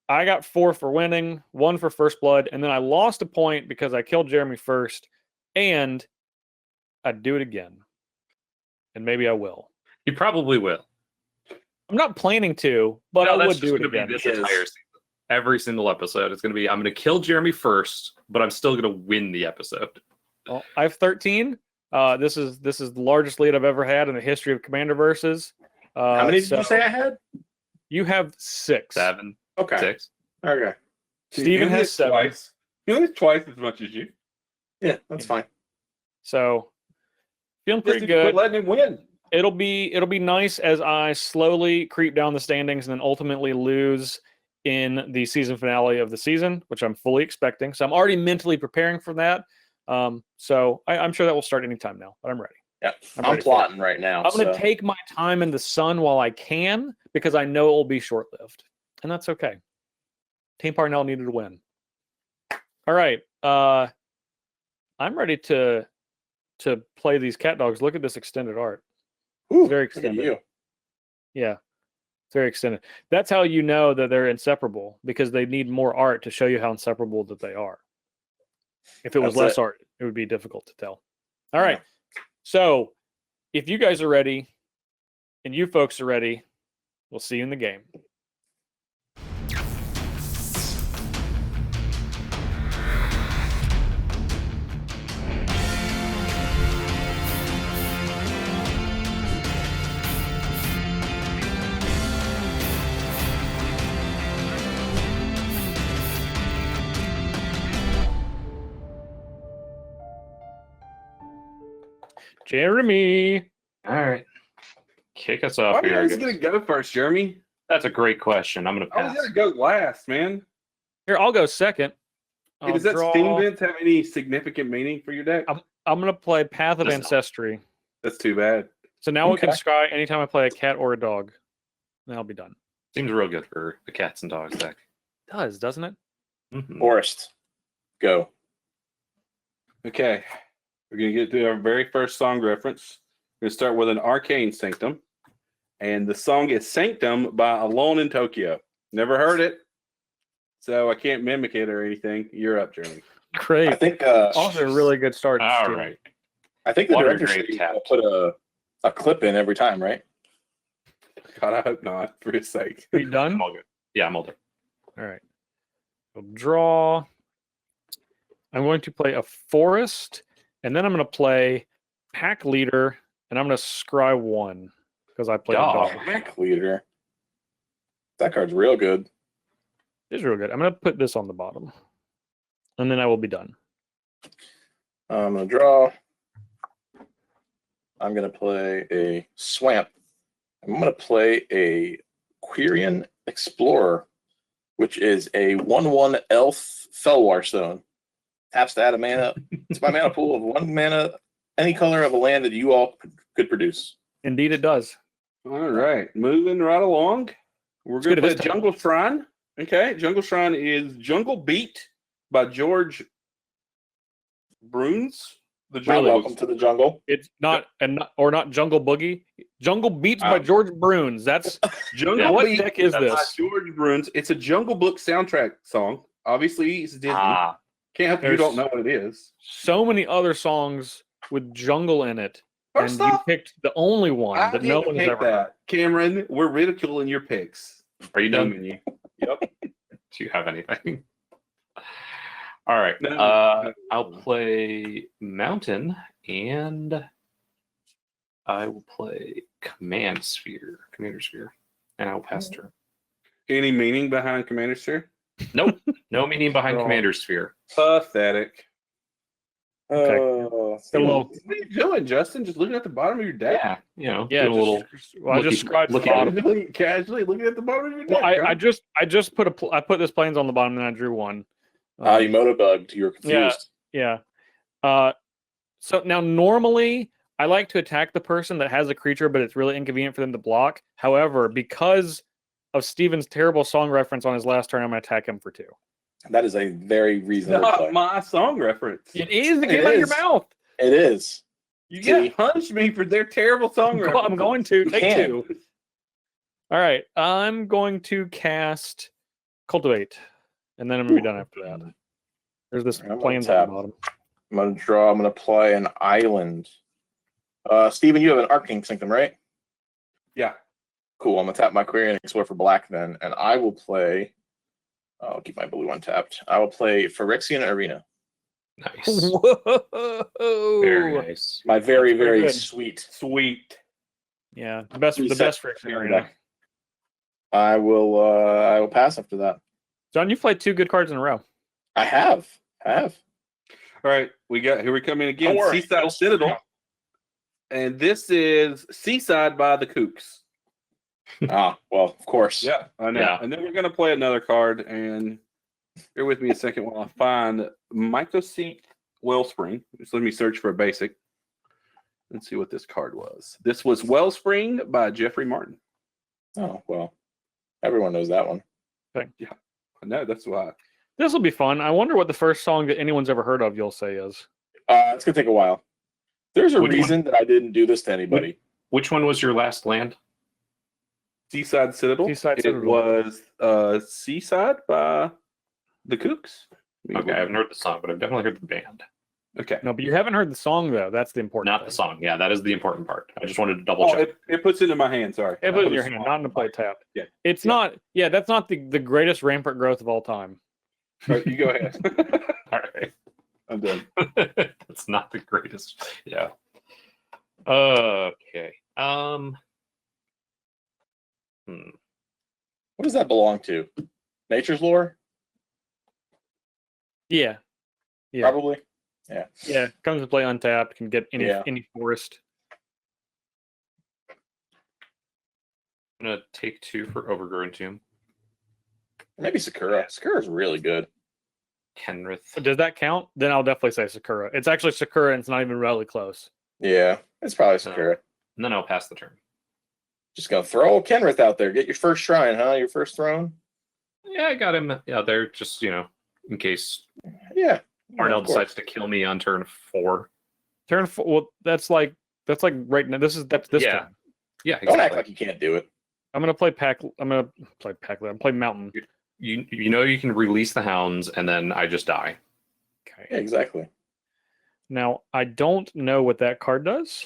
[SPEAKER 1] I got 4 for winning, 1 for first blood, and then I lost a point because I killed Jeremy first, and I'd do it again. And maybe I will.
[SPEAKER 3] You probably will.
[SPEAKER 1] I'm not planning to, but
[SPEAKER 3] No,
[SPEAKER 1] I
[SPEAKER 3] that's
[SPEAKER 1] would do
[SPEAKER 3] just
[SPEAKER 1] it
[SPEAKER 3] gonna be
[SPEAKER 1] again.
[SPEAKER 3] this entire season. Every single episode, it's going to be, I'm going to kill Jeremy first, but I'm still going to win the episode.
[SPEAKER 1] Well, I have 13. This is the largest lead I've ever had in the history of Commander Versus.
[SPEAKER 2] How many did you say I had?
[SPEAKER 1] You have 6.
[SPEAKER 3] 7,
[SPEAKER 2] Okay.
[SPEAKER 3] 6.
[SPEAKER 2] Okay.
[SPEAKER 1] Steven
[SPEAKER 4] He
[SPEAKER 1] has
[SPEAKER 4] has
[SPEAKER 1] 7.
[SPEAKER 4] twice. He only has twice as much as you.
[SPEAKER 2] Yeah, that's fine.
[SPEAKER 1] So feeling
[SPEAKER 4] Just
[SPEAKER 1] pretty
[SPEAKER 4] need to quit
[SPEAKER 1] good.
[SPEAKER 4] letting him win.
[SPEAKER 1] It'll be nice as I slowly creep down the standings and then ultimately lose in the season finale of the season, which I'm fully expecting. So I'm already mentally preparing for that. So I'm sure that will start anytime now, but I'm ready.
[SPEAKER 2] Yeah,
[SPEAKER 1] I'm
[SPEAKER 2] I'm
[SPEAKER 1] ready for it.
[SPEAKER 2] plotting right now.
[SPEAKER 1] I'm going to
[SPEAKER 2] so-
[SPEAKER 1] take my time in the sun while I can because I know it will be short-lived, and that's okay. Team Parnell needed to win. All right, I'm ready to play these cat dogs. Look at this extended art.
[SPEAKER 2] Ooh,
[SPEAKER 1] Very
[SPEAKER 2] look at
[SPEAKER 1] extended.
[SPEAKER 2] you.
[SPEAKER 1] Yeah, it's very extended. That's how you know that they're inseparable because they need more art to show you how inseparable that they are. If it was
[SPEAKER 2] That's
[SPEAKER 1] less
[SPEAKER 2] it.
[SPEAKER 1] art, it would be difficult to tell. All right. So if you guys are ready and you folks are ready, we'll see you in the game. Jeremy.
[SPEAKER 3] All right. Kick us
[SPEAKER 4] Why
[SPEAKER 3] off
[SPEAKER 4] are you
[SPEAKER 3] here.
[SPEAKER 4] always going to go first, Jeremy?
[SPEAKER 3] That's a great question. I'm going to
[SPEAKER 4] I was
[SPEAKER 3] pass.
[SPEAKER 4] going to go last, man.
[SPEAKER 1] Here, I'll go second.
[SPEAKER 4] Hey, does that Steam Vents have any significant meaning for your deck?
[SPEAKER 1] I'm going to play Path of
[SPEAKER 3] Does not.
[SPEAKER 1] Ancestry.
[SPEAKER 4] That's too bad.
[SPEAKER 1] So now we can
[SPEAKER 2] Okay.
[SPEAKER 1] scry anytime I play a cat or a dog. Then I'll be done.
[SPEAKER 3] Seems real good for the cats and dogs deck.
[SPEAKER 1] It does, doesn't it?
[SPEAKER 3] Mhm.
[SPEAKER 2] Forest, go.
[SPEAKER 4] Okay. We're going to get to our very first song reference. We're going to start with an Arcane Sanctum. And the song is Sanctum by Alone in Tokyo. Never heard it, so I can't mimic it or anything. You're up, Jeremy.
[SPEAKER 1] Great.
[SPEAKER 2] I think.
[SPEAKER 1] Also, a really good start.
[SPEAKER 3] All
[SPEAKER 1] Steven.
[SPEAKER 3] right.
[SPEAKER 2] I think the
[SPEAKER 3] Water
[SPEAKER 2] director
[SPEAKER 3] grade
[SPEAKER 2] should
[SPEAKER 3] tap.
[SPEAKER 2] put a clip in every time, right?
[SPEAKER 4] God, I hope not, for his sake.
[SPEAKER 1] Are you done?
[SPEAKER 3] I'm all good. Yeah, I'm all done.
[SPEAKER 1] All right. We'll draw. I'm going to play a forest, and then I'm going to play pack leader, and I'm going to scry 1 because I played a
[SPEAKER 3] Dog.
[SPEAKER 1] dog.
[SPEAKER 2] Pack leader. That card's real good.
[SPEAKER 1] It's real good. I'm going to put this on the bottom, and then I will be done.
[SPEAKER 2] I'm gonna draw. I'm gonna play a swamp. I'm gonna play a Quirion Explorer, which is a 1/1 elf Felwar stone. Taps to add a mana. It's my mana pool of 1 mana, any color of a land that you all could produce.
[SPEAKER 1] Indeed, it does.
[SPEAKER 4] All right, moving right along. We're
[SPEAKER 1] Let's
[SPEAKER 4] going to
[SPEAKER 1] go
[SPEAKER 4] play
[SPEAKER 1] to this
[SPEAKER 4] Jungle Shrine. Okay, Jungle Shrine is Jungle Beat by George Bruns. The
[SPEAKER 2] Not
[SPEAKER 4] Jungle.
[SPEAKER 2] welcome to the jungle.
[SPEAKER 1] It's not not Jungle Boogie. Jungle Beats by
[SPEAKER 2] Oh.
[SPEAKER 1] George Bruns. That's
[SPEAKER 4] Jungle
[SPEAKER 3] Yeah,
[SPEAKER 1] what
[SPEAKER 4] Beat
[SPEAKER 1] deck is
[SPEAKER 4] by
[SPEAKER 1] this?
[SPEAKER 4] George Bruns. It's a Jungle Book soundtrack song. Obviously, it's Disney.
[SPEAKER 3] Ah,
[SPEAKER 4] Can't help if you
[SPEAKER 1] There's-
[SPEAKER 4] don't know what it is.
[SPEAKER 1] So many other songs with jungle in it,
[SPEAKER 4] First
[SPEAKER 1] and you
[SPEAKER 4] off,
[SPEAKER 1] picked the only one
[SPEAKER 4] I
[SPEAKER 1] that no
[SPEAKER 4] didn't
[SPEAKER 1] one has
[SPEAKER 4] pick
[SPEAKER 1] ever heard.
[SPEAKER 4] that. Cameron, we're ridiculing your picks.
[SPEAKER 3] are you done?
[SPEAKER 4] Naming you. Yep.
[SPEAKER 3] Do you have anything? All right.
[SPEAKER 4] No.
[SPEAKER 3] I'll play Mountain and I will play Commander Sphere, and I'll pass turn.
[SPEAKER 4] Any meaning behind Commander Sphere?
[SPEAKER 3] Nope, no meaning behind
[SPEAKER 4] Oh.
[SPEAKER 3] Commander Sphere.
[SPEAKER 4] Pathetic.
[SPEAKER 1] Okay. little-
[SPEAKER 4] What are you doing, Justin? Just looking at the bottom of your deck?
[SPEAKER 3] Yeah, you know,
[SPEAKER 1] Yeah,
[SPEAKER 3] do a little.
[SPEAKER 1] I just scratched the bottom.
[SPEAKER 4] Casually looking at the bottom of your deck.
[SPEAKER 1] Well, I just put I put this plains on the bottom and I drew one.
[SPEAKER 2] You motobugged. You were confused.
[SPEAKER 1] Yeah. So now normally I like to attack the person that has a creature, but it's really inconvenient for them to block. However, because of Steven's terrible song reference on his last turn, I'm going to attack him for 2.
[SPEAKER 2] That is a very reasonable
[SPEAKER 4] Not
[SPEAKER 2] play.
[SPEAKER 4] my song reference.
[SPEAKER 1] It is. It
[SPEAKER 2] It
[SPEAKER 1] came out of your
[SPEAKER 2] is.
[SPEAKER 1] mouth.
[SPEAKER 2] It is.
[SPEAKER 4] You
[SPEAKER 2] See?
[SPEAKER 4] can't punish me for their terrible song reference.
[SPEAKER 1] I'm going to take
[SPEAKER 2] can.
[SPEAKER 1] 2. All right. I'm going to cast Cultivate, and then I'm going to be done after that. There's this
[SPEAKER 2] I'm gonna
[SPEAKER 1] plains on
[SPEAKER 2] tap.
[SPEAKER 1] the bottom.
[SPEAKER 2] I'm going to draw. I'm going to play an island. Steven, you have an Arcane Sanctum, right?
[SPEAKER 4] Yeah.
[SPEAKER 2] Cool. I'm going to tap my Query and explore for black then, and I will play. I'll keep my blue untapped. I will play Phyrexian Arena.
[SPEAKER 3] Nice.
[SPEAKER 1] Whoa!
[SPEAKER 3] Very nice.
[SPEAKER 2] My very,
[SPEAKER 1] Very
[SPEAKER 2] very
[SPEAKER 1] good.
[SPEAKER 2] sweet.
[SPEAKER 4] Sweet.
[SPEAKER 1] Yeah, the best for
[SPEAKER 2] Arena.
[SPEAKER 1] Arena.
[SPEAKER 2] I will pass after that.
[SPEAKER 1] John, you've played 2 good cards in a row.
[SPEAKER 2] I have.
[SPEAKER 4] All right, here we come in again.
[SPEAKER 2] Don't worry.
[SPEAKER 4] Seaside Citadel. And this is Seaside by the Kooks.
[SPEAKER 2] Well, of course.
[SPEAKER 4] Yeah, I know.
[SPEAKER 3] Yeah.
[SPEAKER 4] And then we're going to play another card. And bear with me a second while I find Mycoseat Wellspring. Just let me search for a basic. Let's see what this card was. This was Wellspring by Jeffrey Martin.
[SPEAKER 2] Oh, well. Everyone knows that one.
[SPEAKER 4] Yeah, I know. That's why.
[SPEAKER 1] This will be fun. I wonder what the first song that anyone's ever heard of you'll say is.
[SPEAKER 2] It's going to take a while. There's a
[SPEAKER 3] Which
[SPEAKER 2] reason that I didn't do this to anybody.
[SPEAKER 3] Which one was your last land?
[SPEAKER 4] Seaside Citadel.
[SPEAKER 1] Seaside
[SPEAKER 4] It
[SPEAKER 1] Citadel.
[SPEAKER 4] was Seaside by the Kooks.
[SPEAKER 3] Okay, I haven't heard the song, but I've definitely heard the band.
[SPEAKER 4] Okay.
[SPEAKER 1] No, but you haven't heard the song though. That's the important.
[SPEAKER 3] Not
[SPEAKER 1] thing.
[SPEAKER 3] the song. Yeah, that is the important part. I just wanted to double
[SPEAKER 4] Oh,
[SPEAKER 3] check.
[SPEAKER 4] it puts it in my hand. Sorry.
[SPEAKER 1] It was in your hand, not in the play tap.
[SPEAKER 4] Yeah.
[SPEAKER 1] It's not. Yeah, that's not the greatest rampart growth of all time.
[SPEAKER 4] All right, you go ahead.
[SPEAKER 3] All right.
[SPEAKER 4] I'm done.
[SPEAKER 3] That's not the greatest. Yeah. Okay.
[SPEAKER 2] What does that belong to? Nature's Lore?
[SPEAKER 1] Yeah. Yeah.
[SPEAKER 2] Probably.
[SPEAKER 1] Yeah. Comes to play untapped. Can get
[SPEAKER 2] Yeah.
[SPEAKER 1] any forest.
[SPEAKER 3] I'm gonna take 2 for Overgrown Tomb.
[SPEAKER 2] Maybe Sakura. Sakura's really good.
[SPEAKER 3] Kenrith.
[SPEAKER 1] Does that count? Then I'll definitely say Sakura. It's actually Sakura, and it's not even really close.
[SPEAKER 2] Yeah, it's probably Sakura.
[SPEAKER 3] And then I'll pass the turn.
[SPEAKER 2] Just gonna throw Kenrith out there. Get your first shrine, huh? Your first throne?
[SPEAKER 3] Yeah, I got him. Yeah, they're just, in case
[SPEAKER 2] Yeah.
[SPEAKER 3] Arnell
[SPEAKER 2] of course.
[SPEAKER 3] decides to kill me on turn 4.
[SPEAKER 1] Turn. Well, that's like right now. That's this
[SPEAKER 3] Yeah.
[SPEAKER 1] turn.
[SPEAKER 3] Yeah,
[SPEAKER 2] Don't act
[SPEAKER 3] exactly.
[SPEAKER 2] like you can't do it.
[SPEAKER 1] I'm gonna play pack. I'm gonna play Mountain.
[SPEAKER 3] You can release the hounds and then I just die.
[SPEAKER 1] Okay.
[SPEAKER 2] Yeah, exactly.
[SPEAKER 1] Now I don't know what that card does,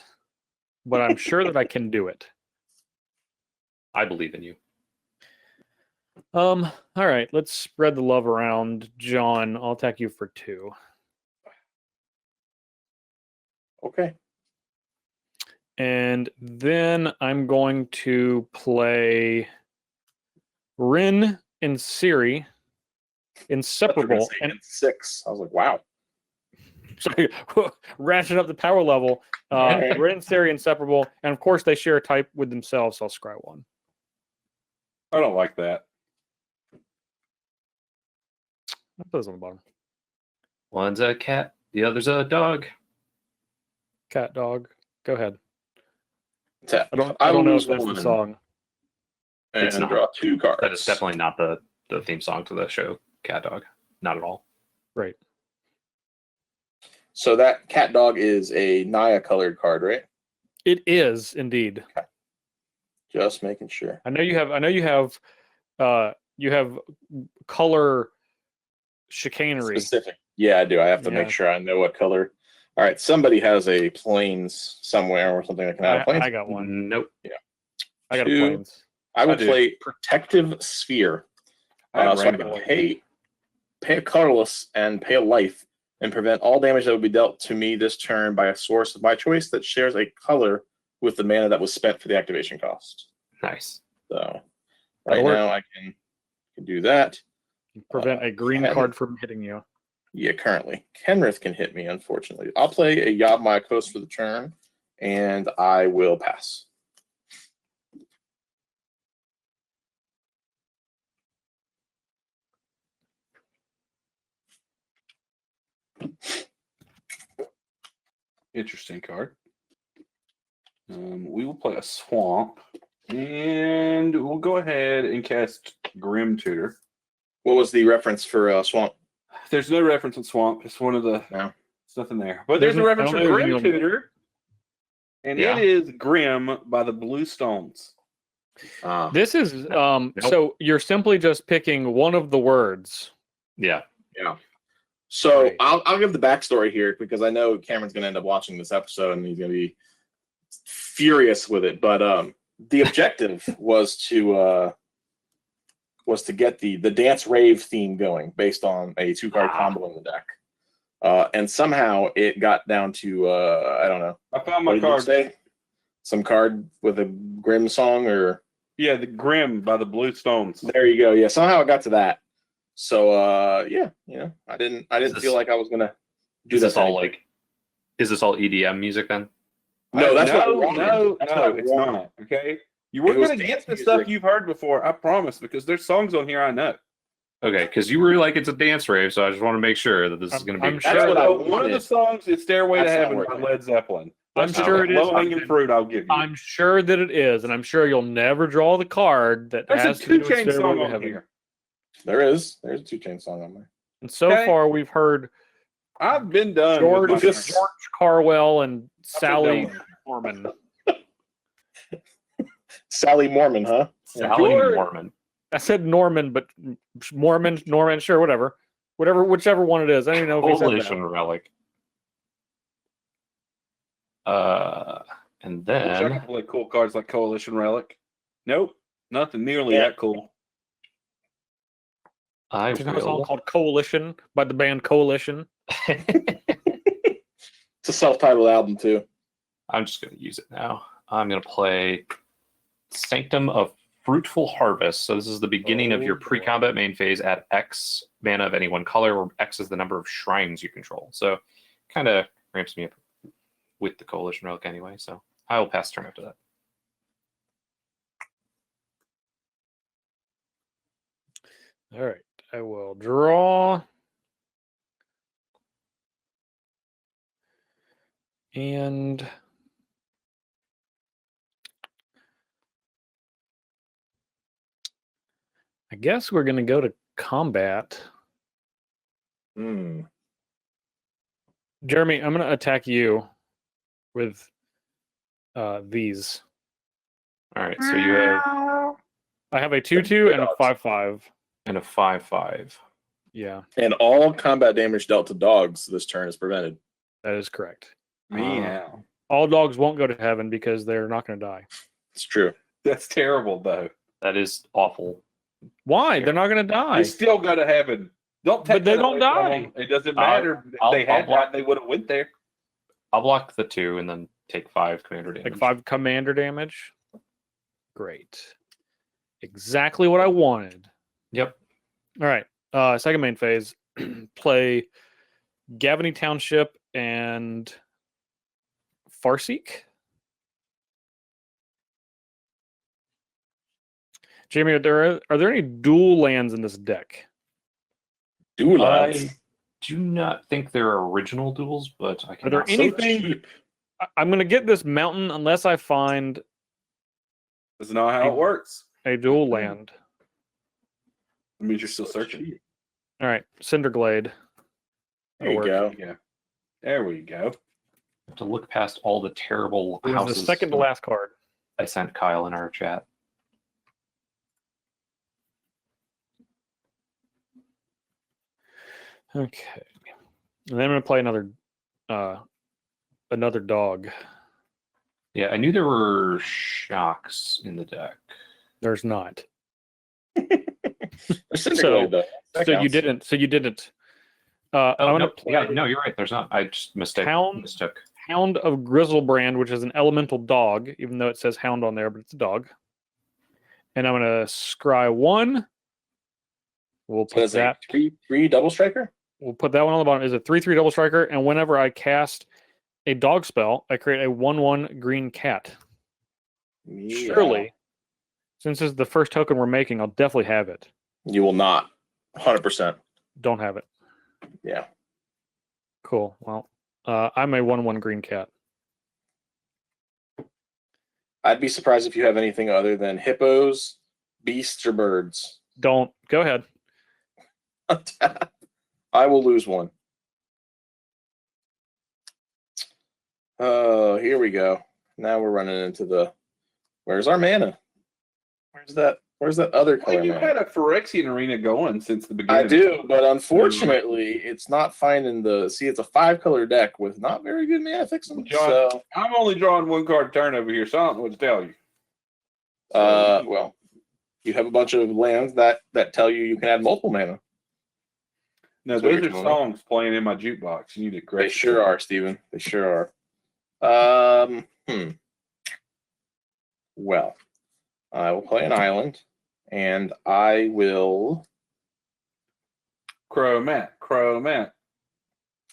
[SPEAKER 1] but I'm sure that I can do it.
[SPEAKER 3] I believe in you.
[SPEAKER 1] All right, let's spread the love around. John, I'll attack you for 2.
[SPEAKER 2] Okay.
[SPEAKER 1] And then I'm going to play Rin and Siri, Inseparable. And
[SPEAKER 2] 6. I was like, wow.
[SPEAKER 1] sorry, ratchet up the power level. Rin and Siri, Inseparable. And of course, they share a type with themselves, so I'll scry 1.
[SPEAKER 4] I don't like that.
[SPEAKER 1] I'll put this on the bottom.
[SPEAKER 3] One's a cat, the other's a dog.
[SPEAKER 1] Cat, dog. Go ahead.
[SPEAKER 2] Tap.
[SPEAKER 1] I don't
[SPEAKER 2] will
[SPEAKER 1] know if
[SPEAKER 2] lose
[SPEAKER 1] that's
[SPEAKER 2] one
[SPEAKER 1] the song.
[SPEAKER 2] and
[SPEAKER 3] It's not.
[SPEAKER 2] draw 2 cards.
[SPEAKER 3] That is definitely not the theme song to the show, Cat Dog. Not at all.
[SPEAKER 1] Right.
[SPEAKER 2] So that cat dog is a Naya colored card, right?
[SPEAKER 1] It is indeed.
[SPEAKER 2] Just making sure.
[SPEAKER 1] I know you have color chicanery.
[SPEAKER 2] Specific. Yeah, I do. I have to
[SPEAKER 1] Yeah.
[SPEAKER 2] make sure I know what color. All right, somebody has a plains somewhere or something that can add a plains.
[SPEAKER 1] I got one.
[SPEAKER 3] Nope.
[SPEAKER 1] I got a
[SPEAKER 2] 2.
[SPEAKER 1] plains.
[SPEAKER 2] I will
[SPEAKER 4] I do.
[SPEAKER 2] play Protective Sphere.
[SPEAKER 4] I have
[SPEAKER 2] So I
[SPEAKER 4] rainbow.
[SPEAKER 2] can pay a colorless and pay a life and prevent all damage that would be dealt to me this turn by a source of my choice that shares a color with the mana that was spent for the activation cost.
[SPEAKER 3] Nice.
[SPEAKER 2] So
[SPEAKER 1] That'll
[SPEAKER 2] right
[SPEAKER 1] work.
[SPEAKER 2] now I can do that.
[SPEAKER 1] Prevent a green
[SPEAKER 2] Ken.
[SPEAKER 1] card from hitting you.
[SPEAKER 2] Yeah, currently. Kenrith can hit me, unfortunately. I'll play a Yavimaya Coast for the turn, and I will pass.
[SPEAKER 4] Interesting card. We will play a Swamp, and we'll go ahead and cast Grim Tutor.
[SPEAKER 2] What was the reference for Swamp?
[SPEAKER 4] There's no reference in Swamp. It's one of the.
[SPEAKER 2] No.
[SPEAKER 4] It's nothing there. But there's a reference for Grim Tutor, and it is Grim by the Blue Stones.
[SPEAKER 1] This is so you're simply just picking one of the words.
[SPEAKER 3] Yeah.
[SPEAKER 2] So
[SPEAKER 1] Right.
[SPEAKER 2] I'll give the backstory here because I know Cameron's going to end up watching this episode and he's going to be furious with it. But the objective was to get the dance rave theme going based on a 2-card combo in the deck. And somehow it got down to I don't know.
[SPEAKER 4] I found my card.
[SPEAKER 2] Some card with a Grim song or
[SPEAKER 4] Yeah, the Grim by the Blue Stones.
[SPEAKER 2] there you go. Yeah, somehow it got to that. So yeah, I didn't feel like I was gonna do
[SPEAKER 3] Is
[SPEAKER 2] this.
[SPEAKER 3] Is this all EDM music then?
[SPEAKER 2] No, that's what I
[SPEAKER 4] no,
[SPEAKER 2] wanted. That's what I
[SPEAKER 4] it's
[SPEAKER 2] wanted.
[SPEAKER 4] not. Okay, you weren't
[SPEAKER 2] It was
[SPEAKER 4] going to
[SPEAKER 2] dance
[SPEAKER 4] get the stuff
[SPEAKER 2] music.
[SPEAKER 4] you've heard before. I promise, because there's songs on here I know.
[SPEAKER 3] Okay, because you were like, it's a dance rave, so I just want to make sure that this is going to be.
[SPEAKER 1] I'm
[SPEAKER 2] That's
[SPEAKER 1] sure
[SPEAKER 2] what I
[SPEAKER 4] One of
[SPEAKER 2] wanted.
[SPEAKER 4] the songs is "Stairway to
[SPEAKER 2] That's not
[SPEAKER 4] Heaven" by
[SPEAKER 2] working.
[SPEAKER 4] Led Zeppelin.
[SPEAKER 1] I'm
[SPEAKER 4] That's
[SPEAKER 1] sure it is.
[SPEAKER 4] low-hanging fruit. I'll give you.
[SPEAKER 1] I'm sure that it is, and I'm sure you'll never draw the card that
[SPEAKER 4] There's a
[SPEAKER 1] has to do with
[SPEAKER 4] 2 Chain
[SPEAKER 1] Stairway
[SPEAKER 4] song
[SPEAKER 1] to
[SPEAKER 4] on
[SPEAKER 1] Heaven.
[SPEAKER 4] here.
[SPEAKER 2] There's a 2 Chain song on there.
[SPEAKER 1] And so
[SPEAKER 4] Okay.
[SPEAKER 1] far, we've heard
[SPEAKER 4] I've been done.
[SPEAKER 1] George,
[SPEAKER 4] with my
[SPEAKER 1] George Carwell and Sally
[SPEAKER 4] done.
[SPEAKER 1] Norman.
[SPEAKER 2] Sally Mormon, huh?
[SPEAKER 3] Sally
[SPEAKER 4] George-
[SPEAKER 3] Mormon.
[SPEAKER 1] I said Norman, but Norman, sure, whichever one it is. I don't even know if he said
[SPEAKER 3] Coalition
[SPEAKER 1] that.
[SPEAKER 3] Relic. And
[SPEAKER 4] I wish I
[SPEAKER 3] then
[SPEAKER 4] could play cool cards like Coalition Relic. Nope, nothing nearly
[SPEAKER 2] Yeah.
[SPEAKER 4] that cool.
[SPEAKER 3] I
[SPEAKER 1] There's a song
[SPEAKER 3] will.
[SPEAKER 1] called Coalition by the band Coalition.
[SPEAKER 2] It's a self-titled album too.
[SPEAKER 3] I'm just going to use it now. I'm going to play Sanctum of Fruitful Harvest. So this is the beginning of your
[SPEAKER 4] boy.
[SPEAKER 3] pre-combat main phase at X mana of any one color, where X is the number of shrines you control. So kind of ramps me up with the Coalition Relic anyway. So I will pass turn after that.
[SPEAKER 1] All right, I will draw. And I guess we're going to go to combat. Jeremy, I'm going to attack you with these.
[SPEAKER 3] All right. So you have
[SPEAKER 1] I have a 2/2 and a 5/5.
[SPEAKER 3] and a 5/5.
[SPEAKER 1] Yeah,
[SPEAKER 2] And all combat damage dealt to dogs this turn is prevented.
[SPEAKER 1] that is correct.
[SPEAKER 4] Meow.
[SPEAKER 1] All dogs won't go to heaven because they're not going to die.
[SPEAKER 2] It's true.
[SPEAKER 4] That's terrible, though.
[SPEAKER 3] That is awful.
[SPEAKER 1] Why? They're not going to die.
[SPEAKER 4] They still go to heaven. Don't take
[SPEAKER 1] But they
[SPEAKER 4] that
[SPEAKER 1] don't
[SPEAKER 4] away from
[SPEAKER 1] die.
[SPEAKER 4] them. It doesn't
[SPEAKER 3] I'll-
[SPEAKER 4] matter. If
[SPEAKER 3] I'll-
[SPEAKER 4] they had
[SPEAKER 3] I'll block-
[SPEAKER 4] that, they would have went there.
[SPEAKER 3] I'll block the 2 and then take 5 commander damage.
[SPEAKER 1] Like 5 commander damage. Great. Exactly what I wanted.
[SPEAKER 3] Yep.
[SPEAKER 1] All right. Second main phase. Play Gavany Township and Farseek. Jamie, are there any dual lands in this deck?
[SPEAKER 2] Duelites.
[SPEAKER 3] I do not think they're original duels, but I can.
[SPEAKER 1] Are there anything? I'm going to get this mountain unless I find
[SPEAKER 4] That's not how it works.
[SPEAKER 1] a dual land.
[SPEAKER 4] It means you're still searching.
[SPEAKER 1] All right, Cinderglade.
[SPEAKER 2] There you
[SPEAKER 1] work.
[SPEAKER 2] go.
[SPEAKER 4] Yeah. There we go.
[SPEAKER 3] to look past all the terrible
[SPEAKER 1] It was
[SPEAKER 3] houses.
[SPEAKER 1] the second to last card.
[SPEAKER 3] I sent Kyle in our chat.
[SPEAKER 1] Okay, and then I'm going to play another dog.
[SPEAKER 3] Yeah, I knew there were shocks in the deck.
[SPEAKER 1] There's not.
[SPEAKER 2] So,
[SPEAKER 1] So you didn't. So you didn't.
[SPEAKER 3] Oh,
[SPEAKER 1] I'm
[SPEAKER 3] no,
[SPEAKER 1] going to play
[SPEAKER 3] yeah, no, you're right. There's not. I just mistook.
[SPEAKER 1] Hound of Grizzlebrand, which is an elemental dog, even though it says hound on there, but it's a dog. And I'm going to scry one. We'll
[SPEAKER 2] So
[SPEAKER 1] put
[SPEAKER 2] that's
[SPEAKER 1] that.
[SPEAKER 2] a three double striker.
[SPEAKER 1] we'll put that one on the bottom. Is a 3/3 double striker, and whenever I cast a dog spell, I create a 1/1 green cat.
[SPEAKER 2] Yeah.
[SPEAKER 1] Surely, since this is the first token we're making, I'll definitely have it.
[SPEAKER 2] You will not. 100%.
[SPEAKER 1] Don't have it.
[SPEAKER 2] Yeah.
[SPEAKER 1] Cool. Well, I'm a 1/1 green cat.
[SPEAKER 2] I'd be surprised if you have anything other than hippos, beasts, or birds.
[SPEAKER 1] Don't. Go ahead.
[SPEAKER 2] I will lose one. Oh, here we go. Now we're running into the. Where's our mana? Where's that other color?
[SPEAKER 4] Well, you've
[SPEAKER 2] mana?
[SPEAKER 4] had a Phyrexian arena going since the beginning.
[SPEAKER 2] I do, but unfortunately, it's not finding the. See, it's a 5-color deck with not very good mana fixing.
[SPEAKER 4] John,
[SPEAKER 2] So,
[SPEAKER 4] I'm only drawing 1 card a turn over here, so I don't know what to tell you.
[SPEAKER 2] well, you have a bunch of lands that tell you can add multiple mana.
[SPEAKER 4] No,
[SPEAKER 2] So
[SPEAKER 4] those
[SPEAKER 2] you're
[SPEAKER 4] are
[SPEAKER 2] telling
[SPEAKER 4] songs playing in my jukebox. You need to correct.
[SPEAKER 2] They sure are, Steven. They sure are. Well, I will play an island, and I will.
[SPEAKER 4] Chromat.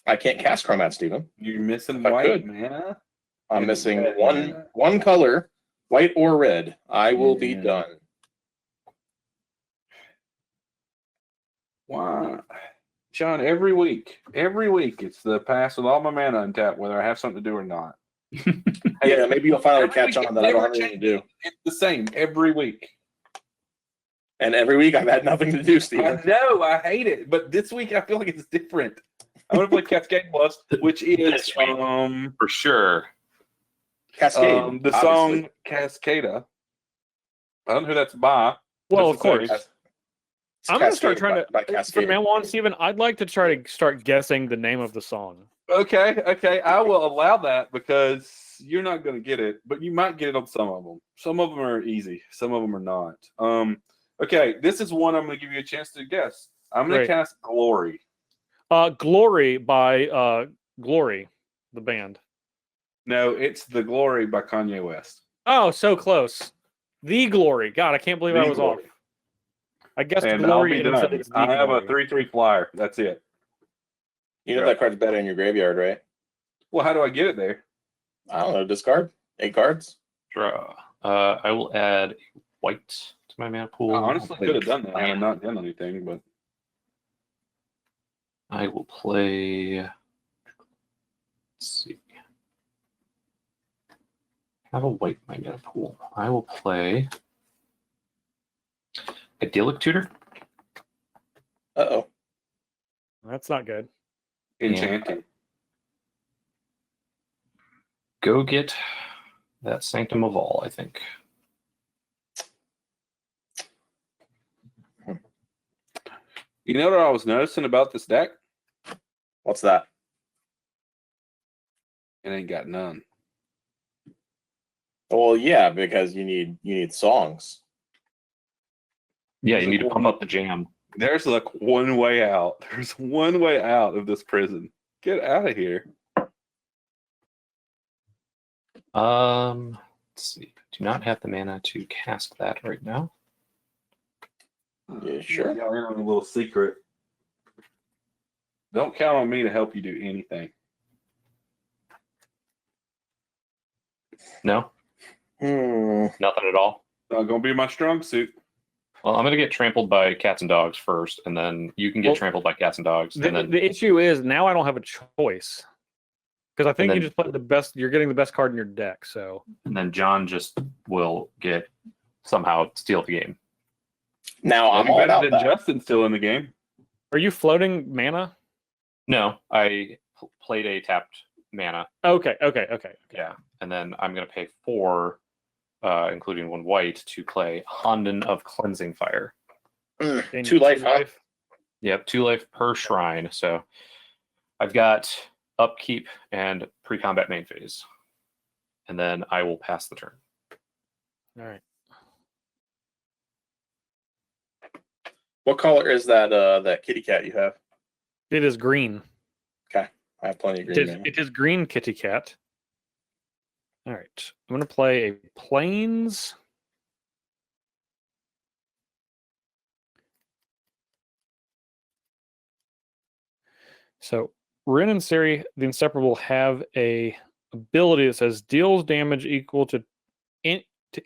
[SPEAKER 2] I can't cast Chromat, Steven.
[SPEAKER 4] You're missing
[SPEAKER 2] I
[SPEAKER 4] white
[SPEAKER 2] could.
[SPEAKER 4] mana.
[SPEAKER 2] I'm
[SPEAKER 4] And
[SPEAKER 2] missing
[SPEAKER 4] red
[SPEAKER 2] one
[SPEAKER 4] mana.
[SPEAKER 2] one color, white or red. I will be
[SPEAKER 4] Yeah.
[SPEAKER 2] done.
[SPEAKER 4] Why? John, every week, it's the pass with all my mana untapped, whether I have something to do or not.
[SPEAKER 2] Yeah, maybe you'll finally
[SPEAKER 4] Every
[SPEAKER 2] catch
[SPEAKER 4] week
[SPEAKER 2] on
[SPEAKER 4] it
[SPEAKER 2] that I don't
[SPEAKER 4] never
[SPEAKER 2] have anything to do.
[SPEAKER 4] It's the same every week.
[SPEAKER 2] And every week I've had nothing to do,
[SPEAKER 4] I
[SPEAKER 2] Steven.
[SPEAKER 4] know, I hate it, but this week I feel like it's different. I'm gonna play Cascade Plus, which is
[SPEAKER 3] This week. For sure.
[SPEAKER 2] Cascade.
[SPEAKER 4] the song Cascada. I don't know who that's by.
[SPEAKER 1] Well,
[SPEAKER 4] Doesn't
[SPEAKER 1] of course.
[SPEAKER 4] say.
[SPEAKER 2] It's
[SPEAKER 1] I'm going to start
[SPEAKER 2] Cascade
[SPEAKER 1] trying
[SPEAKER 2] by
[SPEAKER 1] to.
[SPEAKER 2] Cascade.
[SPEAKER 1] From now on, Steven, I'd like to try to start guessing the name of the song.
[SPEAKER 4] Okay, I will allow that because you're not going to get it, but you might get it on some of them. Some of them are easy, some of them are not. Okay, this is one I'm going to give you a chance to guess. I'm going to
[SPEAKER 1] Great.
[SPEAKER 4] cast Glory.
[SPEAKER 1] Glory by Glory, the band.
[SPEAKER 4] No, it's The Glory by Kanye West.
[SPEAKER 1] Oh, so close. The Glory. God, I can't believe I
[SPEAKER 4] The
[SPEAKER 1] was
[SPEAKER 4] Glory.
[SPEAKER 1] off. I guessed
[SPEAKER 4] And I'll
[SPEAKER 1] Glory
[SPEAKER 4] be
[SPEAKER 1] and instead
[SPEAKER 4] done.
[SPEAKER 1] it's the
[SPEAKER 4] I have a
[SPEAKER 1] Glory.
[SPEAKER 4] 3/3 flyer. That's it.
[SPEAKER 2] You know
[SPEAKER 4] Yeah.
[SPEAKER 2] that card's better in your graveyard, right?
[SPEAKER 4] Well, how do I get it there?
[SPEAKER 2] I don't know. Discard 8 cards.
[SPEAKER 3] Draw. I will add a white to my mana pool.
[SPEAKER 4] I honestly
[SPEAKER 3] I'll play
[SPEAKER 4] could have done that had I
[SPEAKER 3] land.
[SPEAKER 4] not done anything, but
[SPEAKER 3] I will play. Let's see. Have a white in my mana pool. I will play Idyllic Tutor.
[SPEAKER 2] Uh-oh.
[SPEAKER 1] That's not good.
[SPEAKER 4] enchanting.
[SPEAKER 3] Go get that Sanctum of All, I think.
[SPEAKER 4] You know what I was noticing about this deck?
[SPEAKER 2] What's that?
[SPEAKER 4] It ain't got none.
[SPEAKER 2] Well, yeah, because you need songs.
[SPEAKER 3] Yeah, you need to pump up the jam.
[SPEAKER 4] There's like one way out. There's one way out of this prison. Get out of here.
[SPEAKER 3] Let's see. Do not have the mana to cast that right now.
[SPEAKER 2] Yeah, sure.
[SPEAKER 4] Y'all in on a little secret. Don't count on me to help you do anything.
[SPEAKER 3] No, nothing at all.
[SPEAKER 4] Not gonna be my strong suit.
[SPEAKER 3] Well, I'm going to get trampled by cats and dogs first, and then you can get
[SPEAKER 1] Well,
[SPEAKER 3] trampled by cats and dogs. And then
[SPEAKER 1] The issue is now I don't have a choice because I think
[SPEAKER 3] then-
[SPEAKER 1] you just played the best. You're getting the best card in your deck. So
[SPEAKER 3] John just will get somehow steal the game.
[SPEAKER 2] Now I'm all
[SPEAKER 4] better
[SPEAKER 2] about
[SPEAKER 4] than
[SPEAKER 2] that.
[SPEAKER 4] Justin still in the game.
[SPEAKER 1] are you floating mana?
[SPEAKER 3] No, I played a tapped mana.
[SPEAKER 1] Okay.
[SPEAKER 3] Yeah, and then I'm going to pay 4, including 1 white, to play Honden of Cleansing Fire.
[SPEAKER 1] Gain
[SPEAKER 2] 2 life, huh?
[SPEAKER 3] Yep, 2 life per shrine. So I've got upkeep and pre-combat main phase, and then I will pass the turn.
[SPEAKER 1] All right.
[SPEAKER 2] What color is that kitty cat you have?
[SPEAKER 1] It is green.
[SPEAKER 2] I have plenty of green. mana.
[SPEAKER 1] It is green kitty cat. All right. I'm going to play a plains. So Rin and Siri, the Inseparable, have a ability that says deals damage equal to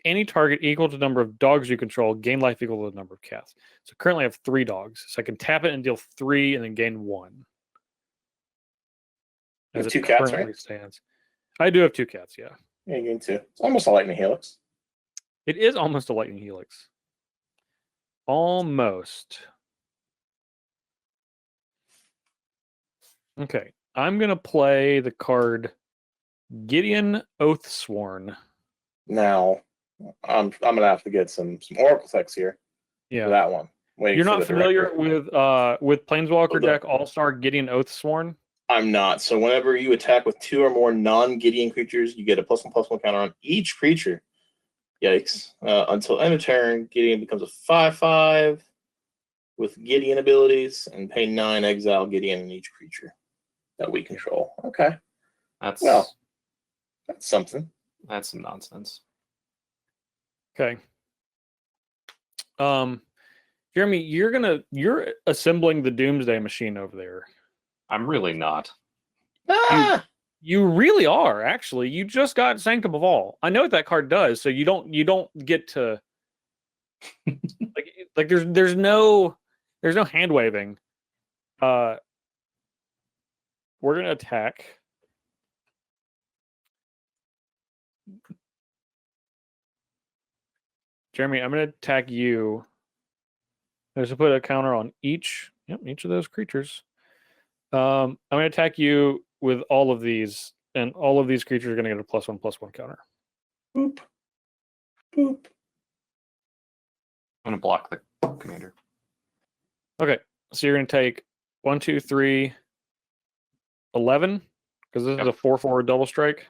[SPEAKER 1] any target equal to the number of dogs you control, gain life equal to the number of cats. So currently I have 3 dogs. So I can tap it and deal 3 and then gain 1.
[SPEAKER 2] You have
[SPEAKER 1] As
[SPEAKER 2] 2
[SPEAKER 1] it
[SPEAKER 2] cats,
[SPEAKER 1] currently
[SPEAKER 2] right?
[SPEAKER 1] stands. I do have 2 cats, yeah.
[SPEAKER 2] Yeah, you gain 2. It's almost a lightning helix.
[SPEAKER 1] It is almost a lightning helix. Almost. Okay. I'm gonna play the card Gideon Oathsworn.
[SPEAKER 2] Now, I'm gonna have to get some Oracle text here
[SPEAKER 1] Yeah.
[SPEAKER 2] for that one. Waiting
[SPEAKER 1] You're
[SPEAKER 2] for
[SPEAKER 1] not
[SPEAKER 2] the
[SPEAKER 1] familiar
[SPEAKER 2] director.
[SPEAKER 1] with Planeswalker
[SPEAKER 2] Hold
[SPEAKER 1] deck All-Star Gideon Oathsworn?
[SPEAKER 2] I'm not. So whenever you attack with 2 or more non-Gideon creatures, you get a +1/+1 counter on each creature. Yikes. Until end of turn, Gideon becomes a 5/5 with Gideon abilities and pay 9 exile Gideon in each creature that we control. Okay.
[SPEAKER 3] That's
[SPEAKER 2] That's something.
[SPEAKER 3] that's some nonsense.
[SPEAKER 1] Okay. Jeremy, you're assembling the Doomsday Machine over there.
[SPEAKER 3] I'm really not.
[SPEAKER 2] Ah!
[SPEAKER 1] You really are, actually. You just got Sanctum of All. I know what that card does, so you don't get to like there's no hand waving. We're gonna attack. Jeremy, I'm gonna attack you. There's to put a counter on each of those creatures. I'm gonna attack you with all of these, and all of these creatures are gonna get a +1/+1 counter.
[SPEAKER 2] Boop. Boop.
[SPEAKER 3] I'm gonna block the commander.
[SPEAKER 1] Okay, so you're gonna take 1, 2, 3, 11, because this is a 4/4 double strike.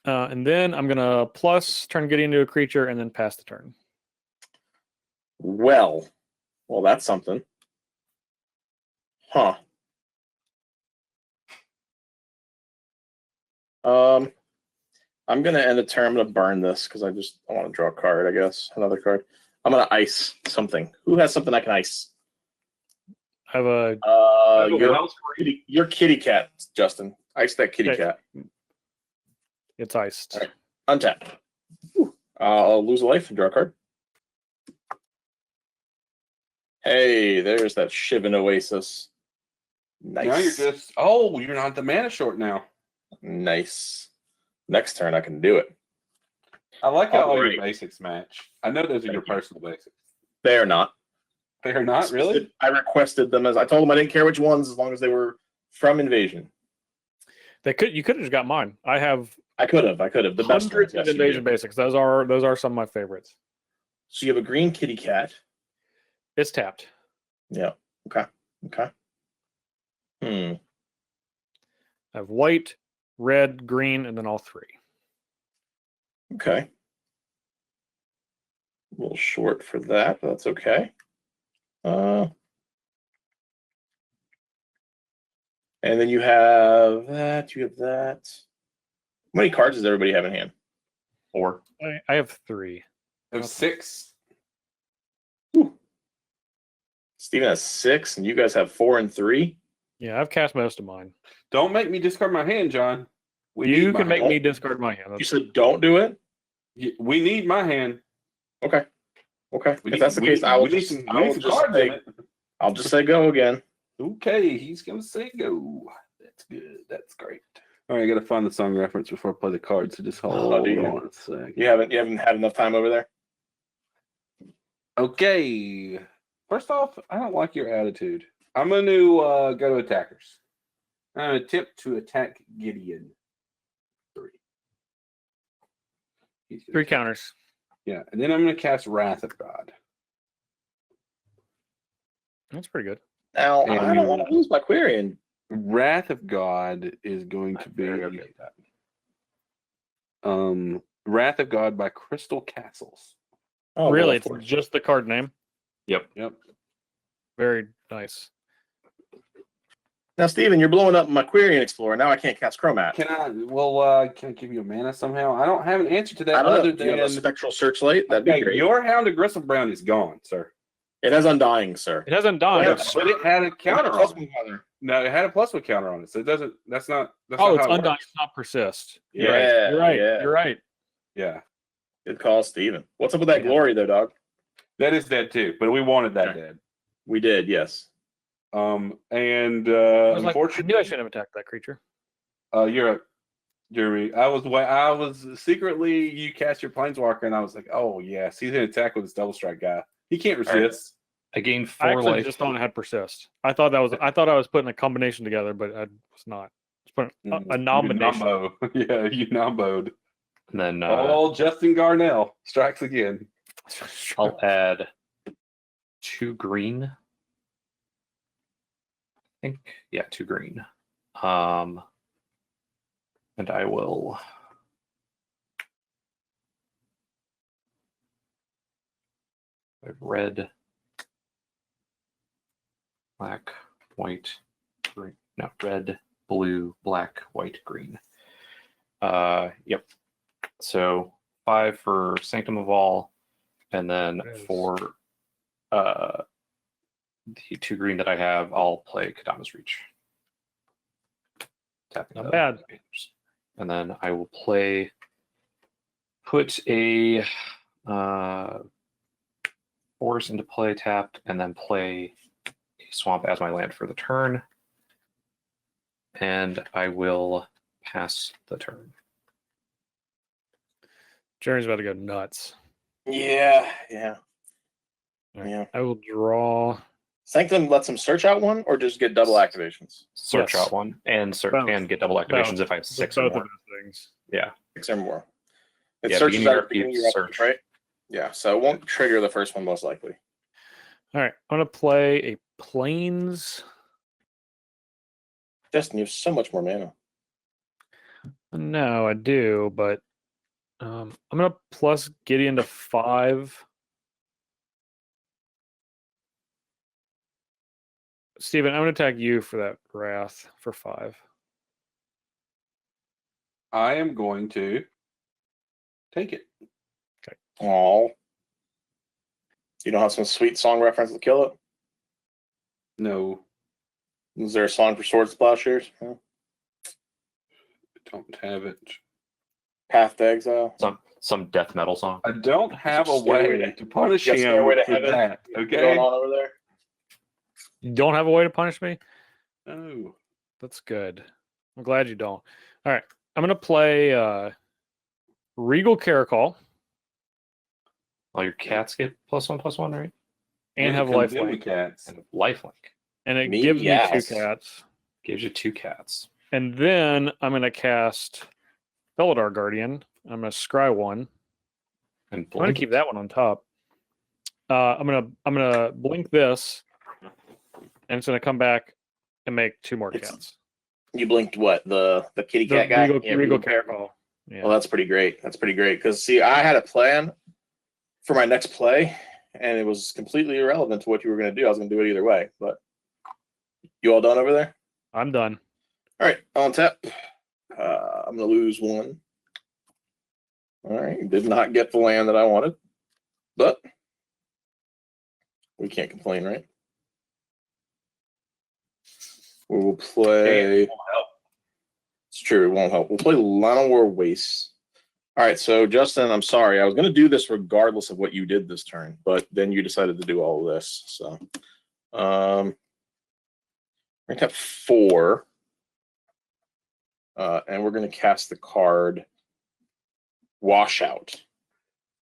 [SPEAKER 1] And then I'm gonna plus turn Gideon into a creature and then pass the turn.
[SPEAKER 2] Well, that's something. Huh. I'm gonna end the turn. I'm gonna burn this because I want to draw a card. I guess another card. I'm gonna ice something. Who has something I can ice?
[SPEAKER 1] I have a
[SPEAKER 2] your kitty cat, Justin. Ice that kitty
[SPEAKER 1] Okay.
[SPEAKER 2] cat.
[SPEAKER 1] It's iced.
[SPEAKER 2] All right. Untap. I'll lose a life and draw a card. Hey, there's that Shivan Oasis. Nice.
[SPEAKER 4] Now you're not the mana short now.
[SPEAKER 2] Nice. Next turn I can do it.
[SPEAKER 4] I like how all
[SPEAKER 2] Alright.
[SPEAKER 4] your basics match. I know those are your personal basics.
[SPEAKER 2] They are not.
[SPEAKER 4] They are not really.
[SPEAKER 2] I requested them as I told them I didn't care which ones as long as they were from Invasion.
[SPEAKER 1] You could have just got mine. I could have.
[SPEAKER 2] The best
[SPEAKER 1] hundreds
[SPEAKER 2] ones,
[SPEAKER 1] of
[SPEAKER 2] yes, you
[SPEAKER 1] Invasion
[SPEAKER 2] do.
[SPEAKER 1] basics. Those are some of my favorites.
[SPEAKER 2] So you have a green kitty cat.
[SPEAKER 1] It's tapped.
[SPEAKER 2] Yeah. Okay.
[SPEAKER 1] I have white, red, green, and then all 3.
[SPEAKER 2] Okay. A little short for that, but that's okay. And then you have that. How many cards does everybody have in hand?
[SPEAKER 3] 4.
[SPEAKER 1] I have 3.
[SPEAKER 4] I have 6.
[SPEAKER 2] Steven has 6, and you guys have 4 and 3.
[SPEAKER 1] Yeah, I've cast most of mine.
[SPEAKER 4] Don't make me discard my hand, John.
[SPEAKER 1] You can make me discard my hand.
[SPEAKER 2] You said don't do it?
[SPEAKER 4] We need my hand.
[SPEAKER 2] Okay. If that's the case, I'll just say go again.
[SPEAKER 4] Okay, he's gonna say go. That's good. That's great. All right, I gotta find the song reference before I play the card. So just hold on a sec.
[SPEAKER 2] You haven't had enough time over there?
[SPEAKER 4] Okay. First off, I don't like your attitude. I'm going to go to attackers. I'm going to attempt to attack Gideon. 3.
[SPEAKER 1] 3 counters.
[SPEAKER 4] Yeah, and then I'm going to cast Wrath of God.
[SPEAKER 1] That's pretty good.
[SPEAKER 2] Now, I don't want to lose my Quarian.
[SPEAKER 4] Wrath of God is going to be Wrath of God by Crystal Castles.
[SPEAKER 2] Oh,
[SPEAKER 1] really? It's just the card name?
[SPEAKER 3] Yep.
[SPEAKER 1] Very nice.
[SPEAKER 2] Now, Steven, you're blowing up my Quarian Explorer. Now I can't cast Chromat.
[SPEAKER 4] Can I give you a mana somehow? I don't have an answer to that other
[SPEAKER 2] Do you have a
[SPEAKER 4] than
[SPEAKER 2] Spectral Searchlight? That'd be great.
[SPEAKER 4] Your Hound of Gristle Brown is gone, sir.
[SPEAKER 2] It has Undying, sir.
[SPEAKER 1] It has Undying.
[SPEAKER 4] Yeah, but it had a counter
[SPEAKER 2] Plus
[SPEAKER 4] on
[SPEAKER 2] one
[SPEAKER 4] it.
[SPEAKER 2] counter.
[SPEAKER 4] No, it had a plus one counter on it. So it doesn't. That's not. That's
[SPEAKER 1] Oh,
[SPEAKER 4] not
[SPEAKER 1] it's
[SPEAKER 4] how it
[SPEAKER 1] Undying.
[SPEAKER 4] works.
[SPEAKER 1] It's not persist.
[SPEAKER 2] Yeah,
[SPEAKER 1] You're right.
[SPEAKER 2] yeah.
[SPEAKER 1] You're right.
[SPEAKER 4] Yeah,
[SPEAKER 2] Good call, Steven. What's up with that
[SPEAKER 1] Yeah.
[SPEAKER 2] glory, though, dog?
[SPEAKER 4] that is dead too. But we wanted that
[SPEAKER 2] Okay.
[SPEAKER 4] dead.
[SPEAKER 2] We did, yes.
[SPEAKER 4] And
[SPEAKER 1] I was like, I
[SPEAKER 4] unfortunately,
[SPEAKER 1] knew I shouldn't have attacked that creature.
[SPEAKER 4] you're up, Jeremy. I was secretly you cast your planeswalker, and I was like, oh yes, he's gonna attack with this double strike guy. He can't
[SPEAKER 3] All right.
[SPEAKER 4] resist.
[SPEAKER 3] I gained
[SPEAKER 1] I
[SPEAKER 3] 4
[SPEAKER 1] actually
[SPEAKER 3] life.
[SPEAKER 1] just thought it had persist. I thought I was putting a combination together, but I was not. It's putting a nomination.
[SPEAKER 4] You nombo. Yeah, you nomboed.
[SPEAKER 3] And then
[SPEAKER 4] Oh, Justin Garnell strikes again.
[SPEAKER 3] I'll add 2 green. I think, yeah, 2 green. And I will red, black, white, green. No, red, blue, black, white, green. Yep. So 5 for Sanctum of All, and then
[SPEAKER 1] Yes.
[SPEAKER 3] for the 2 green that I have, I'll play Kadama's Reach. Tapping
[SPEAKER 1] Not
[SPEAKER 3] the
[SPEAKER 1] bad.
[SPEAKER 3] banners. And then I will put a force into play tapped, and then play a swamp as my land for the turn. And I will pass the turn.
[SPEAKER 1] Jerry's about to go nuts.
[SPEAKER 2] Yeah.
[SPEAKER 1] All right.
[SPEAKER 2] Yeah.
[SPEAKER 1] I will draw.
[SPEAKER 2] Sanctum lets him search out one or just get double activations?
[SPEAKER 3] Search
[SPEAKER 1] Yes.
[SPEAKER 3] out one and
[SPEAKER 1] Both.
[SPEAKER 3] and get double activations
[SPEAKER 1] Both.
[SPEAKER 3] if I have 6 or
[SPEAKER 1] Both
[SPEAKER 3] more.
[SPEAKER 1] of those things.
[SPEAKER 3] Yeah.
[SPEAKER 2] 6 or more. It
[SPEAKER 3] Yeah,
[SPEAKER 2] searches
[SPEAKER 3] beginning
[SPEAKER 2] out
[SPEAKER 3] of
[SPEAKER 2] the beginning
[SPEAKER 3] your
[SPEAKER 2] of your
[SPEAKER 3] search.
[SPEAKER 2] right? Yeah, so it won't trigger the first one most likely.
[SPEAKER 1] All right. I'm going to play a Plains.
[SPEAKER 2] Justin, you have so much more mana.
[SPEAKER 1] No, I do, but I'm going to plus Gideon to 5. Steven, I'm going to attack you for that Wrath for 5.
[SPEAKER 4] I am going to take it.
[SPEAKER 2] Oh. You don't have some sweet song reference to kill it?
[SPEAKER 4] No,
[SPEAKER 2] Is there a song for Swords to Plowshares? Huh?
[SPEAKER 4] don't have it.
[SPEAKER 2] Path to Exile?
[SPEAKER 3] Some death metal song.
[SPEAKER 4] I don't have a
[SPEAKER 2] Stairway
[SPEAKER 4] way to punish
[SPEAKER 2] Yeah,
[SPEAKER 4] him
[SPEAKER 2] Stairway to
[SPEAKER 4] for
[SPEAKER 2] Heaven.
[SPEAKER 4] that.
[SPEAKER 2] What's
[SPEAKER 4] Okay.
[SPEAKER 2] going on over there?
[SPEAKER 1] You don't have a way to punish me?
[SPEAKER 4] No.
[SPEAKER 1] That's good. I'm glad you don't. All right. I'm going to play Regal Caracol
[SPEAKER 3] All your cats get +1/+1, right?
[SPEAKER 1] and have
[SPEAKER 4] Condemn the
[SPEAKER 1] lifelink.
[SPEAKER 4] cats.
[SPEAKER 3] And lifelink
[SPEAKER 1] And it
[SPEAKER 2] Me,
[SPEAKER 1] gives
[SPEAKER 2] yes.
[SPEAKER 1] me 2 cats.
[SPEAKER 3] gives you 2 cats.
[SPEAKER 1] And then I'm going to cast Felidar Guardian. I'm going to scry 1.
[SPEAKER 3] And
[SPEAKER 1] I'm going to keep that one on top. I'm gonna blink this, and it's going to come back and make 2 more
[SPEAKER 2] It's-
[SPEAKER 1] cats.
[SPEAKER 2] You blinked what? The kitty
[SPEAKER 1] The
[SPEAKER 2] cat guy?
[SPEAKER 1] Regal Caracol. Yeah.
[SPEAKER 2] Well, that's pretty great. That's pretty great. Because, see, I had a plan for my next play, and it was completely irrelevant to what you were going to do. I was going to do it either way. But you all done over there?
[SPEAKER 1] I'm done.
[SPEAKER 2] All right, on tap. I'm going to lose 1. All right, did not get the land that I wanted. But we can't complain, right? We will play. It's true, it won't help. We'll play Llanowar Waste. All right, so Justin, I'm sorry. I was going to do this regardless of what you did this turn, but then you decided to do all of this. So we're going to have 4. And we're going to cast the card Washout.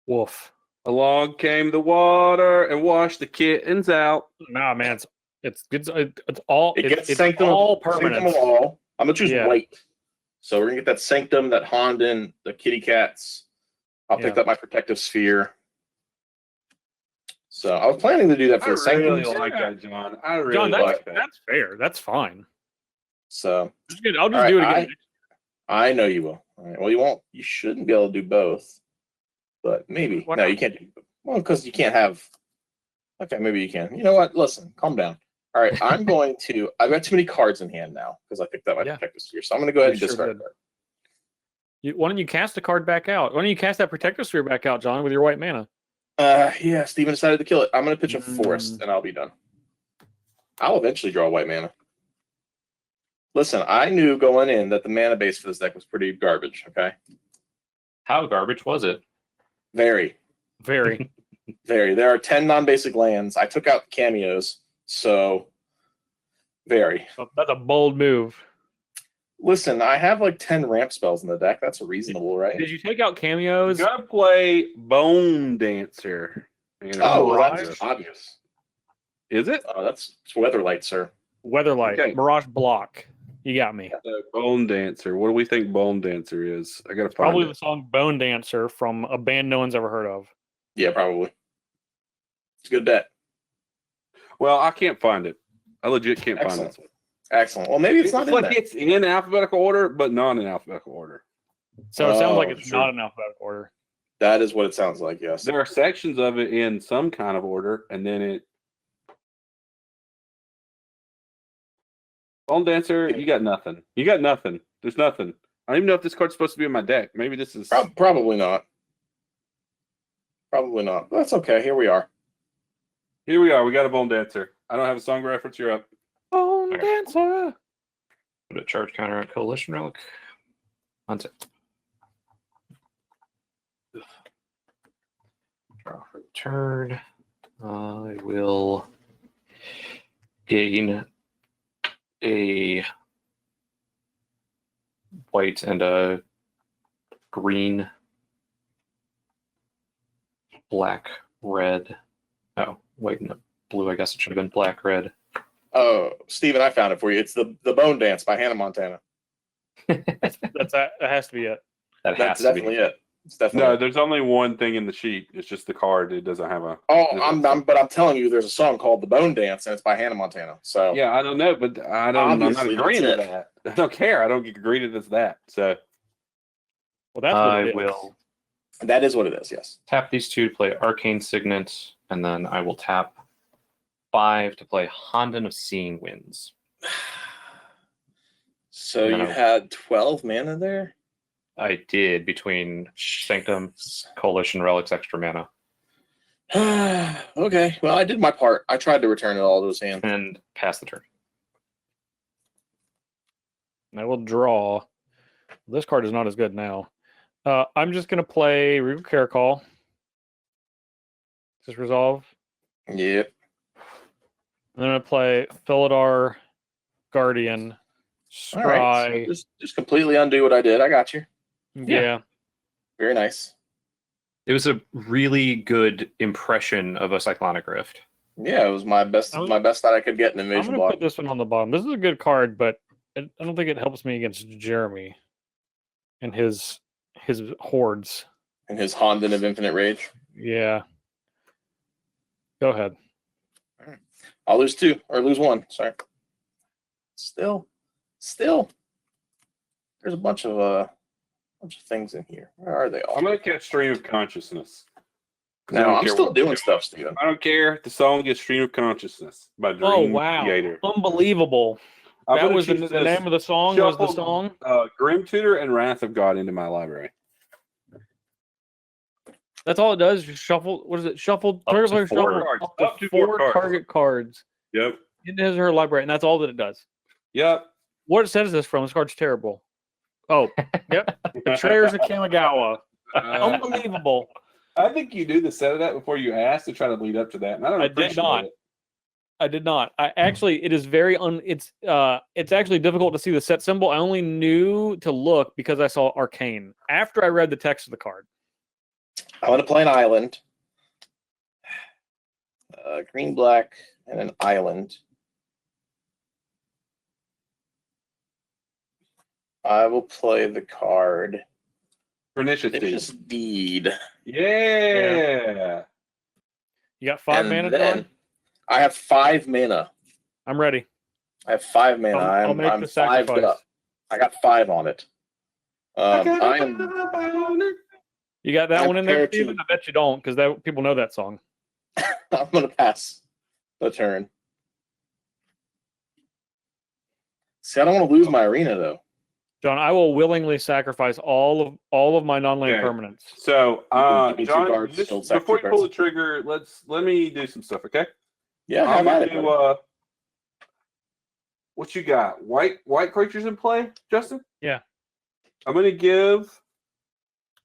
[SPEAKER 1] Woof.
[SPEAKER 4] Along came the water and washed the kittens out.
[SPEAKER 1] Nah, man, it's all
[SPEAKER 2] It gets
[SPEAKER 1] it's
[SPEAKER 2] Sanctum,
[SPEAKER 1] all
[SPEAKER 2] Sanctum
[SPEAKER 1] permanent.
[SPEAKER 2] of All. I'm going to choose
[SPEAKER 1] Yeah.
[SPEAKER 2] white. So we're going to get that Sanctum, that Honden, the kitty cats. I'll pick
[SPEAKER 1] Yeah.
[SPEAKER 2] up my Protective Sphere. So I was planning to do that for
[SPEAKER 4] I
[SPEAKER 2] the Sanctum.
[SPEAKER 4] really like that, John. I really
[SPEAKER 1] John,
[SPEAKER 4] like that.
[SPEAKER 1] that's fair. That's fine.
[SPEAKER 2] So
[SPEAKER 1] I'll just
[SPEAKER 2] All
[SPEAKER 1] do it
[SPEAKER 2] right,
[SPEAKER 1] again.
[SPEAKER 2] I know you will. All right. Well, you won't. You shouldn't be able to do both. But maybe.
[SPEAKER 1] Why
[SPEAKER 2] No,
[SPEAKER 1] not?
[SPEAKER 2] you can't do. Well, because you can't have. Okay, maybe you can. You know what? Listen, calm down. All right, I'm going to. I've got too many cards in hand now because I picked up my
[SPEAKER 1] Yeah.
[SPEAKER 2] Protective Sphere. So I'm going to go ahead and
[SPEAKER 1] You sure
[SPEAKER 2] discard
[SPEAKER 1] did.
[SPEAKER 2] that.
[SPEAKER 1] Why don't you cast a card back out? Why don't you cast that Protective Sphere back out, John, with your white mana?
[SPEAKER 2] Yeah, Steven decided to kill it. I'm going to pitch a forest, and I'll be done. I'll eventually draw white mana. Listen, I knew going in that the mana base for this deck was pretty garbage, okay?
[SPEAKER 3] How garbage was it?
[SPEAKER 2] Very.
[SPEAKER 1] Very.
[SPEAKER 2] Very. There are 10 non-basic lands. I took out cameos, so very.
[SPEAKER 1] That's a bold move.
[SPEAKER 2] Listen, I have like 10 ramp spells in the deck. That's reasonable, right?
[SPEAKER 1] Did you take out
[SPEAKER 4] You
[SPEAKER 1] cameos?
[SPEAKER 4] gotta play Bone Dancer.
[SPEAKER 2] Oh, well,
[SPEAKER 1] Mirage?
[SPEAKER 2] that's obvious.
[SPEAKER 4] Is it?
[SPEAKER 2] That's Weatherlight, sir.
[SPEAKER 1] Weatherlight,
[SPEAKER 4] Okay.
[SPEAKER 1] Mirage Block. You got me.
[SPEAKER 4] Bone Dancer. What do we think Bone Dancer is? I gotta find
[SPEAKER 1] Probably
[SPEAKER 4] it.
[SPEAKER 1] the song Bone Dancer from a band no one's ever heard of.
[SPEAKER 2] Yeah, probably. It's a good bet.
[SPEAKER 4] Well, I can't find it. I legit can't find
[SPEAKER 2] Excellent.
[SPEAKER 4] this one.
[SPEAKER 2] Excellent. Well, maybe it's not in
[SPEAKER 4] like
[SPEAKER 2] there.
[SPEAKER 4] it's in alphabetical order, but not in alphabetical order.
[SPEAKER 1] So it sounds like
[SPEAKER 2] Oh,
[SPEAKER 1] it's
[SPEAKER 2] sure.
[SPEAKER 1] not in alphabetical order.
[SPEAKER 2] That is what it sounds like, yes.
[SPEAKER 4] There are sections of it in some kind of order, and then it. Bone Dancer, you got nothing. You got nothing. There's nothing. I don't even know if this card's supposed to be in my deck. Maybe this is.
[SPEAKER 2] Probably not. Probably not. That's okay. Here we are.
[SPEAKER 4] Here we are. We got a Bone Dancer. I don't have a song reference. You're up.
[SPEAKER 1] Bone
[SPEAKER 3] Okay.
[SPEAKER 1] Dancer.
[SPEAKER 3] Put a charge counter on Coalition Relic. On it. Draw for the turn. I will gain a white and a green, black, red. Oh, white and a blue. I guess it should have been black, red.
[SPEAKER 2] Oh, Steven, I found it for you. It's the Bone Dance by Hannah Montana.
[SPEAKER 1] That has to be it.
[SPEAKER 3] That
[SPEAKER 2] That's
[SPEAKER 3] has to be.
[SPEAKER 2] definitely it. It's definitely
[SPEAKER 4] No,
[SPEAKER 2] it.
[SPEAKER 4] there's only one thing in the sheet. It's just the card. It doesn't have a.
[SPEAKER 2] Oh, but I'm telling you, there's a song called "The Bone Dance" and it's by Hannah Montana. So
[SPEAKER 4] Yeah, I don't know, but I don't. I'm not
[SPEAKER 2] Obviously,
[SPEAKER 4] agreeing
[SPEAKER 2] that's
[SPEAKER 4] to that. I don't care. I don't agree to this. That so.
[SPEAKER 1] Well, that's what
[SPEAKER 3] I
[SPEAKER 1] it is.
[SPEAKER 3] will
[SPEAKER 2] that is what it is. Yes.
[SPEAKER 3] tap these two to play Arcane Signet, and then I will tap 5 to play Honden of Seeing Winds.
[SPEAKER 2] So
[SPEAKER 3] No.
[SPEAKER 2] you had 12 mana there.
[SPEAKER 3] I did between Sanctum, Coalition Relics, extra mana,
[SPEAKER 2] Okay. Well, I did my part. I tried to return it all to his hand.
[SPEAKER 3] and pass the turn.
[SPEAKER 1] I will draw. This card is not as good now. I'm just going to play Regal Caracol. Just resolve.
[SPEAKER 2] Yep.
[SPEAKER 1] And then I'm going to play Philidar Guardian.
[SPEAKER 2] All right.
[SPEAKER 1] Scry.
[SPEAKER 2] So just completely undo what I did. I got you.
[SPEAKER 1] Yeah.
[SPEAKER 2] Very nice.
[SPEAKER 3] It was a really good impression of a Cyclonic Rift.
[SPEAKER 2] Yeah, it was my best.
[SPEAKER 1] I'm-
[SPEAKER 2] My best that I could get in
[SPEAKER 1] I'm
[SPEAKER 2] Invasion
[SPEAKER 1] going to
[SPEAKER 2] block.
[SPEAKER 1] put this one on the bottom. This is a good card, but I don't think it helps me against Jeremy and his hordes.
[SPEAKER 2] And his Honden of Infinite Rage.
[SPEAKER 1] Yeah. Go ahead.
[SPEAKER 2] I'll lose 2 or lose 1. Sorry. Still, there's a bunch of things in here. Where are they all?
[SPEAKER 4] I'm gonna catch Stream of Consciousness. 'Cause I
[SPEAKER 2] No,
[SPEAKER 4] don't
[SPEAKER 2] I'm
[SPEAKER 4] care
[SPEAKER 2] still
[SPEAKER 4] what-
[SPEAKER 2] doing stuff, Steven.
[SPEAKER 4] I don't care. The song is Stream of Consciousness by Dream
[SPEAKER 1] Oh, wow.
[SPEAKER 4] Theater.
[SPEAKER 1] Unbelievable.
[SPEAKER 4] I'm
[SPEAKER 1] That
[SPEAKER 4] gonna
[SPEAKER 1] was the
[SPEAKER 4] choose
[SPEAKER 1] name of the song. Was the
[SPEAKER 4] Shuffle,
[SPEAKER 1] song?
[SPEAKER 4] Grim Tutor and Wrath of God into my library.
[SPEAKER 1] That's all it does. Just shuffle. What is it? Shuffle.
[SPEAKER 3] Up
[SPEAKER 1] Target
[SPEAKER 3] to
[SPEAKER 1] player
[SPEAKER 3] 4
[SPEAKER 1] shuffle
[SPEAKER 4] cards.
[SPEAKER 1] up to 4
[SPEAKER 4] cards.
[SPEAKER 1] target cards
[SPEAKER 4] Yep.
[SPEAKER 1] into his or her library, and that's all that it does.
[SPEAKER 4] Yep.
[SPEAKER 1] What it says this from? This card's terrible. Oh, yep. Betrayers of Kamigawa. Unbelievable.
[SPEAKER 4] I think you do the set of that before you ask to try to lead up to that. And I don't
[SPEAKER 1] I did
[SPEAKER 4] appreciate
[SPEAKER 1] not.
[SPEAKER 4] it.
[SPEAKER 1] I did not. I actually, it is very it's actually difficult to see the set symbol. I only knew to look because I saw Arcane after I read the text of the card.
[SPEAKER 2] I'm going to play an island. Green, black, and an island. I will play the card.
[SPEAKER 4] Pernicious
[SPEAKER 2] Vicious
[SPEAKER 4] Deed.
[SPEAKER 2] Deed.
[SPEAKER 4] Yeah.
[SPEAKER 1] You got 5
[SPEAKER 2] And
[SPEAKER 1] mana,
[SPEAKER 2] then
[SPEAKER 1] John?
[SPEAKER 2] I have 5 mana.
[SPEAKER 1] I'm ready.
[SPEAKER 2] I have 5 mana.
[SPEAKER 1] I'll make
[SPEAKER 2] I'm
[SPEAKER 1] the
[SPEAKER 2] 5
[SPEAKER 1] sacrifice.
[SPEAKER 2] up. I got 5 on it. I am.
[SPEAKER 1] You got that
[SPEAKER 2] I'm
[SPEAKER 1] one in there,
[SPEAKER 2] prepared to-
[SPEAKER 1] Steven? I bet you don't, because that people know that song.
[SPEAKER 2] I'm going to pass the turn. See, I don't want to lose my arena though.
[SPEAKER 1] John, I will willingly sacrifice all of my non-land
[SPEAKER 4] Okay.
[SPEAKER 1] permanents.
[SPEAKER 4] So,
[SPEAKER 2] Give me 2
[SPEAKER 4] John,
[SPEAKER 2] cards,
[SPEAKER 4] just
[SPEAKER 2] don't sack
[SPEAKER 4] before
[SPEAKER 2] 2
[SPEAKER 4] you pull the
[SPEAKER 2] cards.
[SPEAKER 4] trigger, let me do some stuff, okay?
[SPEAKER 2] Yeah,
[SPEAKER 4] I'm
[SPEAKER 2] have
[SPEAKER 4] gonna
[SPEAKER 2] at it.
[SPEAKER 4] do
[SPEAKER 2] buddy.
[SPEAKER 4] what you got? White creatures in play, Justin?
[SPEAKER 1] Yeah.
[SPEAKER 4] I'm gonna give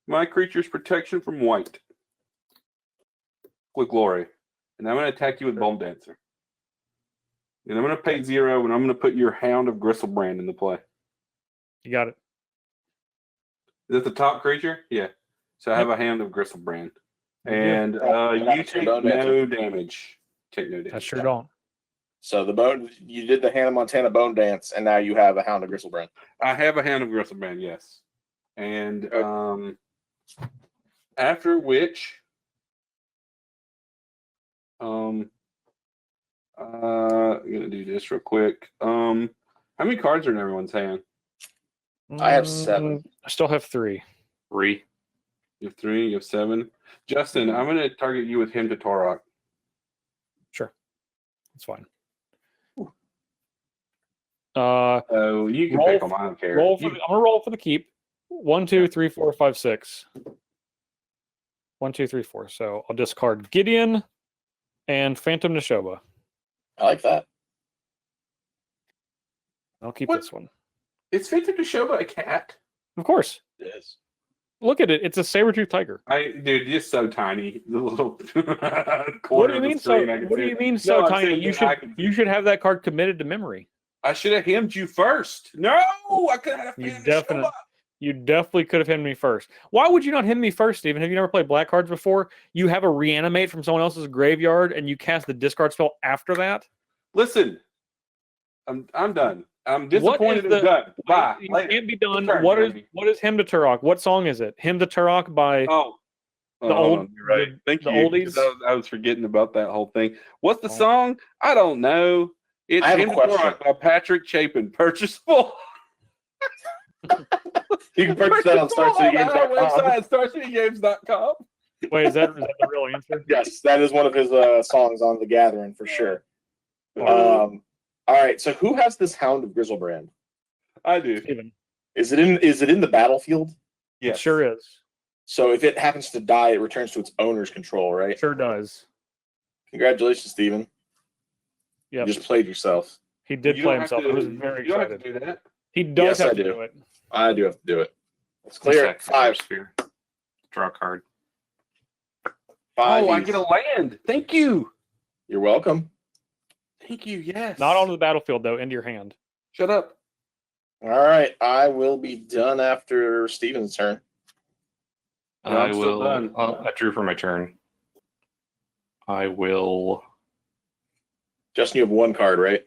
[SPEAKER 4] my creatures protection from white with glory. And I'm gonna attack you with Bone Dancer. And I'm gonna pay 0 and I'm gonna put your Hound of Gristlebrand into play.
[SPEAKER 1] You got it.
[SPEAKER 4] Is that the top creature? Yeah. So I have a Hound of Gristlebrand.
[SPEAKER 1] You do.
[SPEAKER 4] And you
[SPEAKER 2] That's your
[SPEAKER 4] take
[SPEAKER 2] Bone
[SPEAKER 4] no
[SPEAKER 2] Dancer.
[SPEAKER 4] damage. Take no damage.
[SPEAKER 1] I sure don't.
[SPEAKER 2] So you did the Hannah Montana Bone Dance, and now you have a Hound of Gristlebrand.
[SPEAKER 4] I have a Hound of Gristlebrand, yes. And after which, I'm gonna do this real quick. How many cards are in everyone's hand?
[SPEAKER 2] I have 7.
[SPEAKER 1] I still have 3.
[SPEAKER 3] 3.
[SPEAKER 4] You have 3. You have 7. Justin, I'm gonna target you with Hymn to Torok.
[SPEAKER 1] Sure, that's fine.
[SPEAKER 4] So you can
[SPEAKER 1] Roll
[SPEAKER 4] pick them. I don't care.
[SPEAKER 1] I'm gonna roll for the keep. 1, 2, 3, 4, 5, 6. 1, 2, 3, 4. So I'll discard Gideon and Phantom Neshoba.
[SPEAKER 2] I like that.
[SPEAKER 1] I'll keep
[SPEAKER 4] What?
[SPEAKER 1] this one.
[SPEAKER 4] It's Phantom Neshoba a cat?
[SPEAKER 1] Of course.
[SPEAKER 2] It is.
[SPEAKER 1] Look at it. It's a saber-tooth tiger.
[SPEAKER 4] Dude, you're so tiny. The little
[SPEAKER 1] What do you mean so? What do you mean so tiny? You should have that card committed to memory.
[SPEAKER 4] I should have hemmed you first. No, I could have.
[SPEAKER 1] You definitely could have hemmed me first. Why would you not hem me first, Steven? Have you never played black cards before? You have a reanimate from someone else's graveyard, and you cast the discard spell after that.
[SPEAKER 4] Listen, I'm done. I'm disappointed. I'm done. Bye.
[SPEAKER 1] You
[SPEAKER 4] Later.
[SPEAKER 1] can't be done.
[SPEAKER 4] Turn,
[SPEAKER 1] What is
[SPEAKER 4] Jeremy.
[SPEAKER 1] Hymn to Turok? What song is it? Hymn to Turok by
[SPEAKER 4] The
[SPEAKER 1] old-
[SPEAKER 4] you're right. Thank
[SPEAKER 1] the
[SPEAKER 4] you.
[SPEAKER 1] oldies?
[SPEAKER 4] I was forgetting about that whole thing. What's the song? I don't know. It's
[SPEAKER 2] I have a
[SPEAKER 4] Hymn to
[SPEAKER 2] question.
[SPEAKER 4] Torok by Patrick Chapin. Purchasable.
[SPEAKER 2] You can purchase that on
[SPEAKER 4] our
[SPEAKER 2] StarCityGames.com.
[SPEAKER 4] website, StarCityGames.com.
[SPEAKER 1] Wait, is that the real answer?
[SPEAKER 2] Yes, that is one of his songs on The Gathering for sure. All right, so who has this Hound of Grizzlebrand?
[SPEAKER 4] I do.
[SPEAKER 1] Steven.
[SPEAKER 2] Is it in the battlefield?
[SPEAKER 4] Yes.
[SPEAKER 1] It sure is.
[SPEAKER 2] So if it happens to die, it returns to its owner's control, right?
[SPEAKER 1] Sure does.
[SPEAKER 2] Congratulations, Steven.
[SPEAKER 1] Yep.
[SPEAKER 2] You just played yourself.
[SPEAKER 1] He did
[SPEAKER 4] You
[SPEAKER 1] play
[SPEAKER 4] don't have
[SPEAKER 1] himself.
[SPEAKER 4] to-
[SPEAKER 1] I was very
[SPEAKER 4] You don't have
[SPEAKER 1] excited.
[SPEAKER 4] to do that.
[SPEAKER 1] He does
[SPEAKER 2] Yes,
[SPEAKER 1] have
[SPEAKER 2] I
[SPEAKER 1] to
[SPEAKER 2] do.
[SPEAKER 1] do it.
[SPEAKER 2] I do have to do it. Let's clear it. 5.
[SPEAKER 3] Sphere. Draw a card.
[SPEAKER 2] 5.
[SPEAKER 4] Oh, I get a land. Thank you.
[SPEAKER 2] You're welcome.
[SPEAKER 4] Thank you. Yes.
[SPEAKER 1] Not onto the battlefield, though, into your hand.
[SPEAKER 4] Shut up.
[SPEAKER 2] All right, I will be done after Steven's turn.
[SPEAKER 4] No, I'm still done.
[SPEAKER 3] I drew for my turn. I will.
[SPEAKER 2] Justin, you have 1 card, right?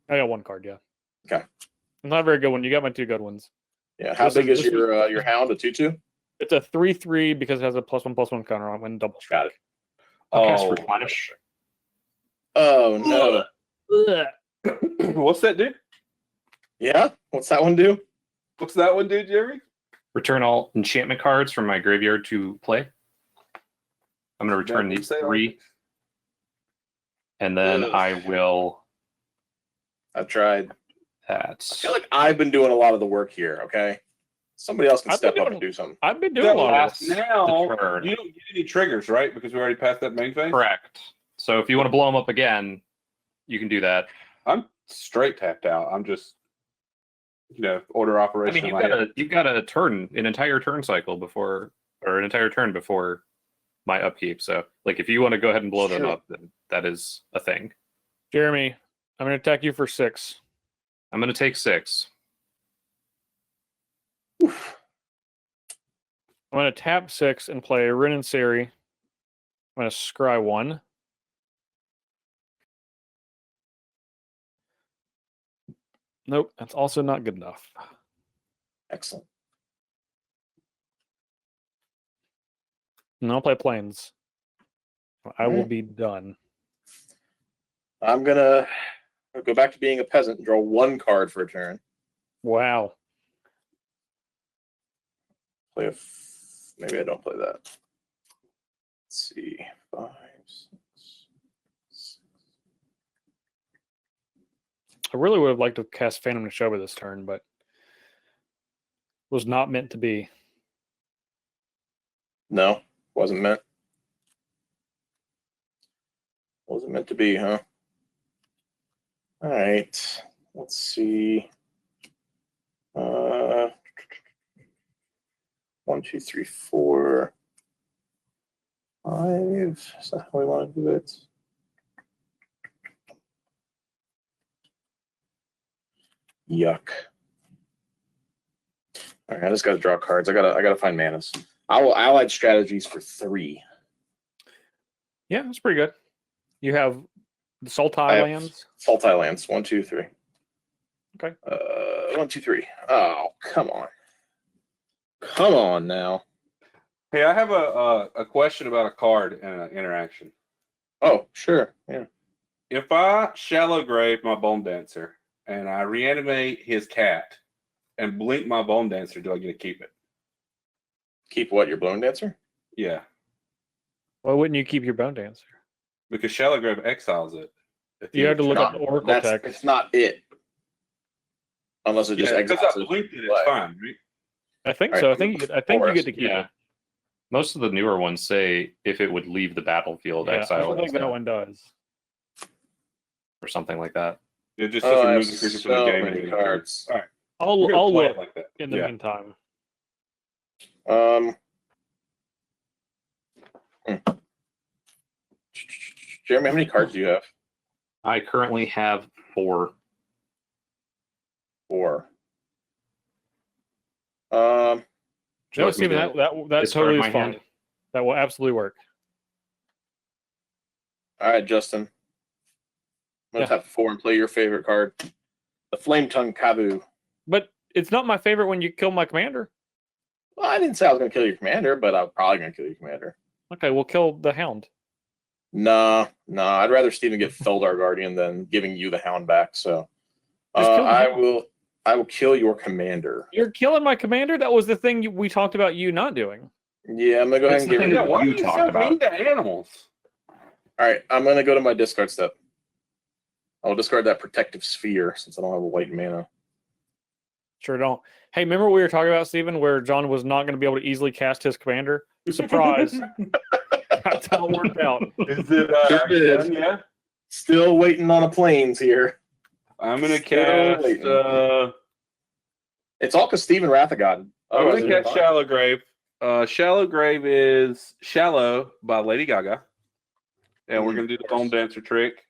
[SPEAKER 1] I got 1 card, yeah.
[SPEAKER 2] Okay.
[SPEAKER 1] Not a very good one. You got my 2 good ones.
[SPEAKER 2] Yeah. How
[SPEAKER 1] This
[SPEAKER 2] big
[SPEAKER 1] is-
[SPEAKER 2] is
[SPEAKER 1] this
[SPEAKER 2] your Hound? A 2/2?
[SPEAKER 1] It's a 3/3 because it has a +1/+1 counter on when double strike.
[SPEAKER 2] Got it.
[SPEAKER 3] I'll cast
[SPEAKER 4] Oh.
[SPEAKER 3] Replenish.
[SPEAKER 2] Oh no.
[SPEAKER 1] Ugh.
[SPEAKER 4] What's that do?
[SPEAKER 2] Yeah. What's that one do?
[SPEAKER 4] What's that one do, Jerry?
[SPEAKER 3] Return all enchantment cards from my graveyard to play. I'm going to return
[SPEAKER 4] That
[SPEAKER 3] these
[SPEAKER 4] say
[SPEAKER 3] 3, and then
[SPEAKER 2] Ugh.
[SPEAKER 3] I will.
[SPEAKER 2] I've tried.
[SPEAKER 3] That.
[SPEAKER 2] I feel like I've been doing a lot of the work here. Okay. Somebody else can
[SPEAKER 1] I've
[SPEAKER 2] step
[SPEAKER 1] been
[SPEAKER 2] up
[SPEAKER 1] doing-
[SPEAKER 2] and do something.
[SPEAKER 1] I've been doing
[SPEAKER 4] So
[SPEAKER 1] a lot of this.
[SPEAKER 4] now
[SPEAKER 3] The turn.
[SPEAKER 4] you don't get any triggers, right? Because we already passed that main phase.
[SPEAKER 3] Correct. So if you want to blow them up again, you can do that.
[SPEAKER 4] I'm straight tapped out. I'm just, order
[SPEAKER 3] I
[SPEAKER 4] operation.
[SPEAKER 3] mean, you've got a turn, an entire turn cycle before, or an entire turn before my upkeep. So, like, if you want to go ahead and blow them
[SPEAKER 2] Sure.
[SPEAKER 3] up, then that is a thing.
[SPEAKER 1] Jeremy, I'm going to attack you for 6.
[SPEAKER 3] I'm going to take 6.
[SPEAKER 1] I'm going to tap 6 and play Rin and Seri. I'm going to scry 1. Nope, that's also not good enough.
[SPEAKER 2] Excellent.
[SPEAKER 1] And I'll play Plains. I will
[SPEAKER 2] Alright.
[SPEAKER 1] be done.
[SPEAKER 2] I'm gonna go back to being a peasant and draw 1 card for a turn.
[SPEAKER 1] Wow.
[SPEAKER 2] Maybe I don't play that. Let's see. 5, 6.
[SPEAKER 1] I really would have liked to cast Phantom Neshoba this turn, but was not meant to be.
[SPEAKER 2] No, wasn't meant. Wasn't meant to be, huh? All right. Let's see. 1, 2, 3, 4, 5. Is that how we want to do it? Yuck. All right, I just got to draw cards. I gotta find manas. I will allied strategies for 3.
[SPEAKER 1] Yeah, that's pretty good. You have the Sultai
[SPEAKER 2] I have
[SPEAKER 1] lands.
[SPEAKER 2] Sultai lands. 1, 2, 3.
[SPEAKER 1] Okay.
[SPEAKER 2] 1, 2, 3. Oh, come on. Come on now.
[SPEAKER 4] Hey, I have a question about a card and an interaction.
[SPEAKER 2] Oh, sure. Yeah.
[SPEAKER 4] If I shallow grave my Bone Dancer and I reanimate his cat and blink my Bone Dancer, do I get to keep it?
[SPEAKER 2] Keep what? Your Blown Dancer?
[SPEAKER 4] Yeah,
[SPEAKER 1] Why wouldn't you keep your Bone Dancer?
[SPEAKER 4] because shallow grave exiles it. at the
[SPEAKER 1] You
[SPEAKER 4] end
[SPEAKER 1] have to
[SPEAKER 4] of
[SPEAKER 1] look
[SPEAKER 4] turn.
[SPEAKER 1] up the Oracle
[SPEAKER 2] That's
[SPEAKER 1] text.
[SPEAKER 2] it's not it. Unless it just
[SPEAKER 4] Yeah, because
[SPEAKER 2] exiles
[SPEAKER 4] I
[SPEAKER 2] it.
[SPEAKER 4] blinked it,
[SPEAKER 2] But-
[SPEAKER 4] it's fine, right?
[SPEAKER 1] I think
[SPEAKER 2] All
[SPEAKER 1] so.
[SPEAKER 2] right,
[SPEAKER 1] I think you get to keep
[SPEAKER 3] Yeah.
[SPEAKER 1] it.
[SPEAKER 3] Most of the newer ones say if it would leave the battlefield,
[SPEAKER 1] Yeah, I
[SPEAKER 3] exile
[SPEAKER 1] don't
[SPEAKER 3] it
[SPEAKER 1] think that
[SPEAKER 3] instead,
[SPEAKER 1] one does.
[SPEAKER 3] or something like that.
[SPEAKER 4] It just
[SPEAKER 2] Oh,
[SPEAKER 4] says
[SPEAKER 2] I have
[SPEAKER 4] remove the creature from the
[SPEAKER 2] so
[SPEAKER 4] game.
[SPEAKER 2] many
[SPEAKER 4] and
[SPEAKER 2] cards.
[SPEAKER 4] All right,
[SPEAKER 1] I'll
[SPEAKER 4] we're gonna play
[SPEAKER 1] look
[SPEAKER 4] it like that.
[SPEAKER 1] in the
[SPEAKER 4] Yeah.
[SPEAKER 1] meantime.
[SPEAKER 2] Jeremy, how many cards do you have?
[SPEAKER 3] I currently have 4.
[SPEAKER 2] 4.
[SPEAKER 3] Would you
[SPEAKER 1] No,
[SPEAKER 3] like me
[SPEAKER 1] Steven,
[SPEAKER 3] to
[SPEAKER 1] that
[SPEAKER 3] discard
[SPEAKER 1] totally
[SPEAKER 3] my
[SPEAKER 1] is fine.
[SPEAKER 3] hand?
[SPEAKER 1] That will absolutely work.
[SPEAKER 2] All right, Justin. I'm gonna
[SPEAKER 1] Yeah.
[SPEAKER 2] tap 4 and play your favorite card, the Flame Tongue Kabu.
[SPEAKER 1] But it's not my favorite when you kill my commander.
[SPEAKER 2] Well, I didn't say I was gonna kill your commander, but I'm probably gonna kill your commander.
[SPEAKER 1] Okay, we'll kill the Hound.
[SPEAKER 2] No, I'd rather Steven get Feldar Guardian than giving you the Hound back. So
[SPEAKER 1] Just kill the Hound.
[SPEAKER 2] I will kill your commander.
[SPEAKER 1] You're killing my commander? That was the thing we talked about you not doing.
[SPEAKER 2] Yeah, I'm gonna go ahead
[SPEAKER 3] It's
[SPEAKER 2] and get rid
[SPEAKER 3] nothing
[SPEAKER 2] of
[SPEAKER 4] Yeah,
[SPEAKER 2] it.
[SPEAKER 4] why
[SPEAKER 3] You
[SPEAKER 4] are you
[SPEAKER 3] talked
[SPEAKER 4] so
[SPEAKER 3] about.
[SPEAKER 4] mean to animals?
[SPEAKER 2] All right, I'm gonna go to my discard step. I'll discard that Protective Sphere since I don't have a white mana.
[SPEAKER 1] Sure don't. Hey, remember we were talking about, Steven, where John was not going to be able to easily cast his commander? Surprise. That's how it worked out.
[SPEAKER 4] Is it?
[SPEAKER 2] Sure is.
[SPEAKER 4] Yeah.
[SPEAKER 2] Still waiting on a planes here.
[SPEAKER 4] I'm gonna
[SPEAKER 2] Still
[SPEAKER 4] cast.
[SPEAKER 2] waiting. It's all because Steven Wrathagod.
[SPEAKER 4] I'm
[SPEAKER 2] Otherwise,
[SPEAKER 4] gonna
[SPEAKER 2] it'd be
[SPEAKER 4] cast
[SPEAKER 2] fine.
[SPEAKER 4] Shallow Grave. Shallow Grave is Shallow by Lady Gaga, and we're gonna do the Bone Dancer trick.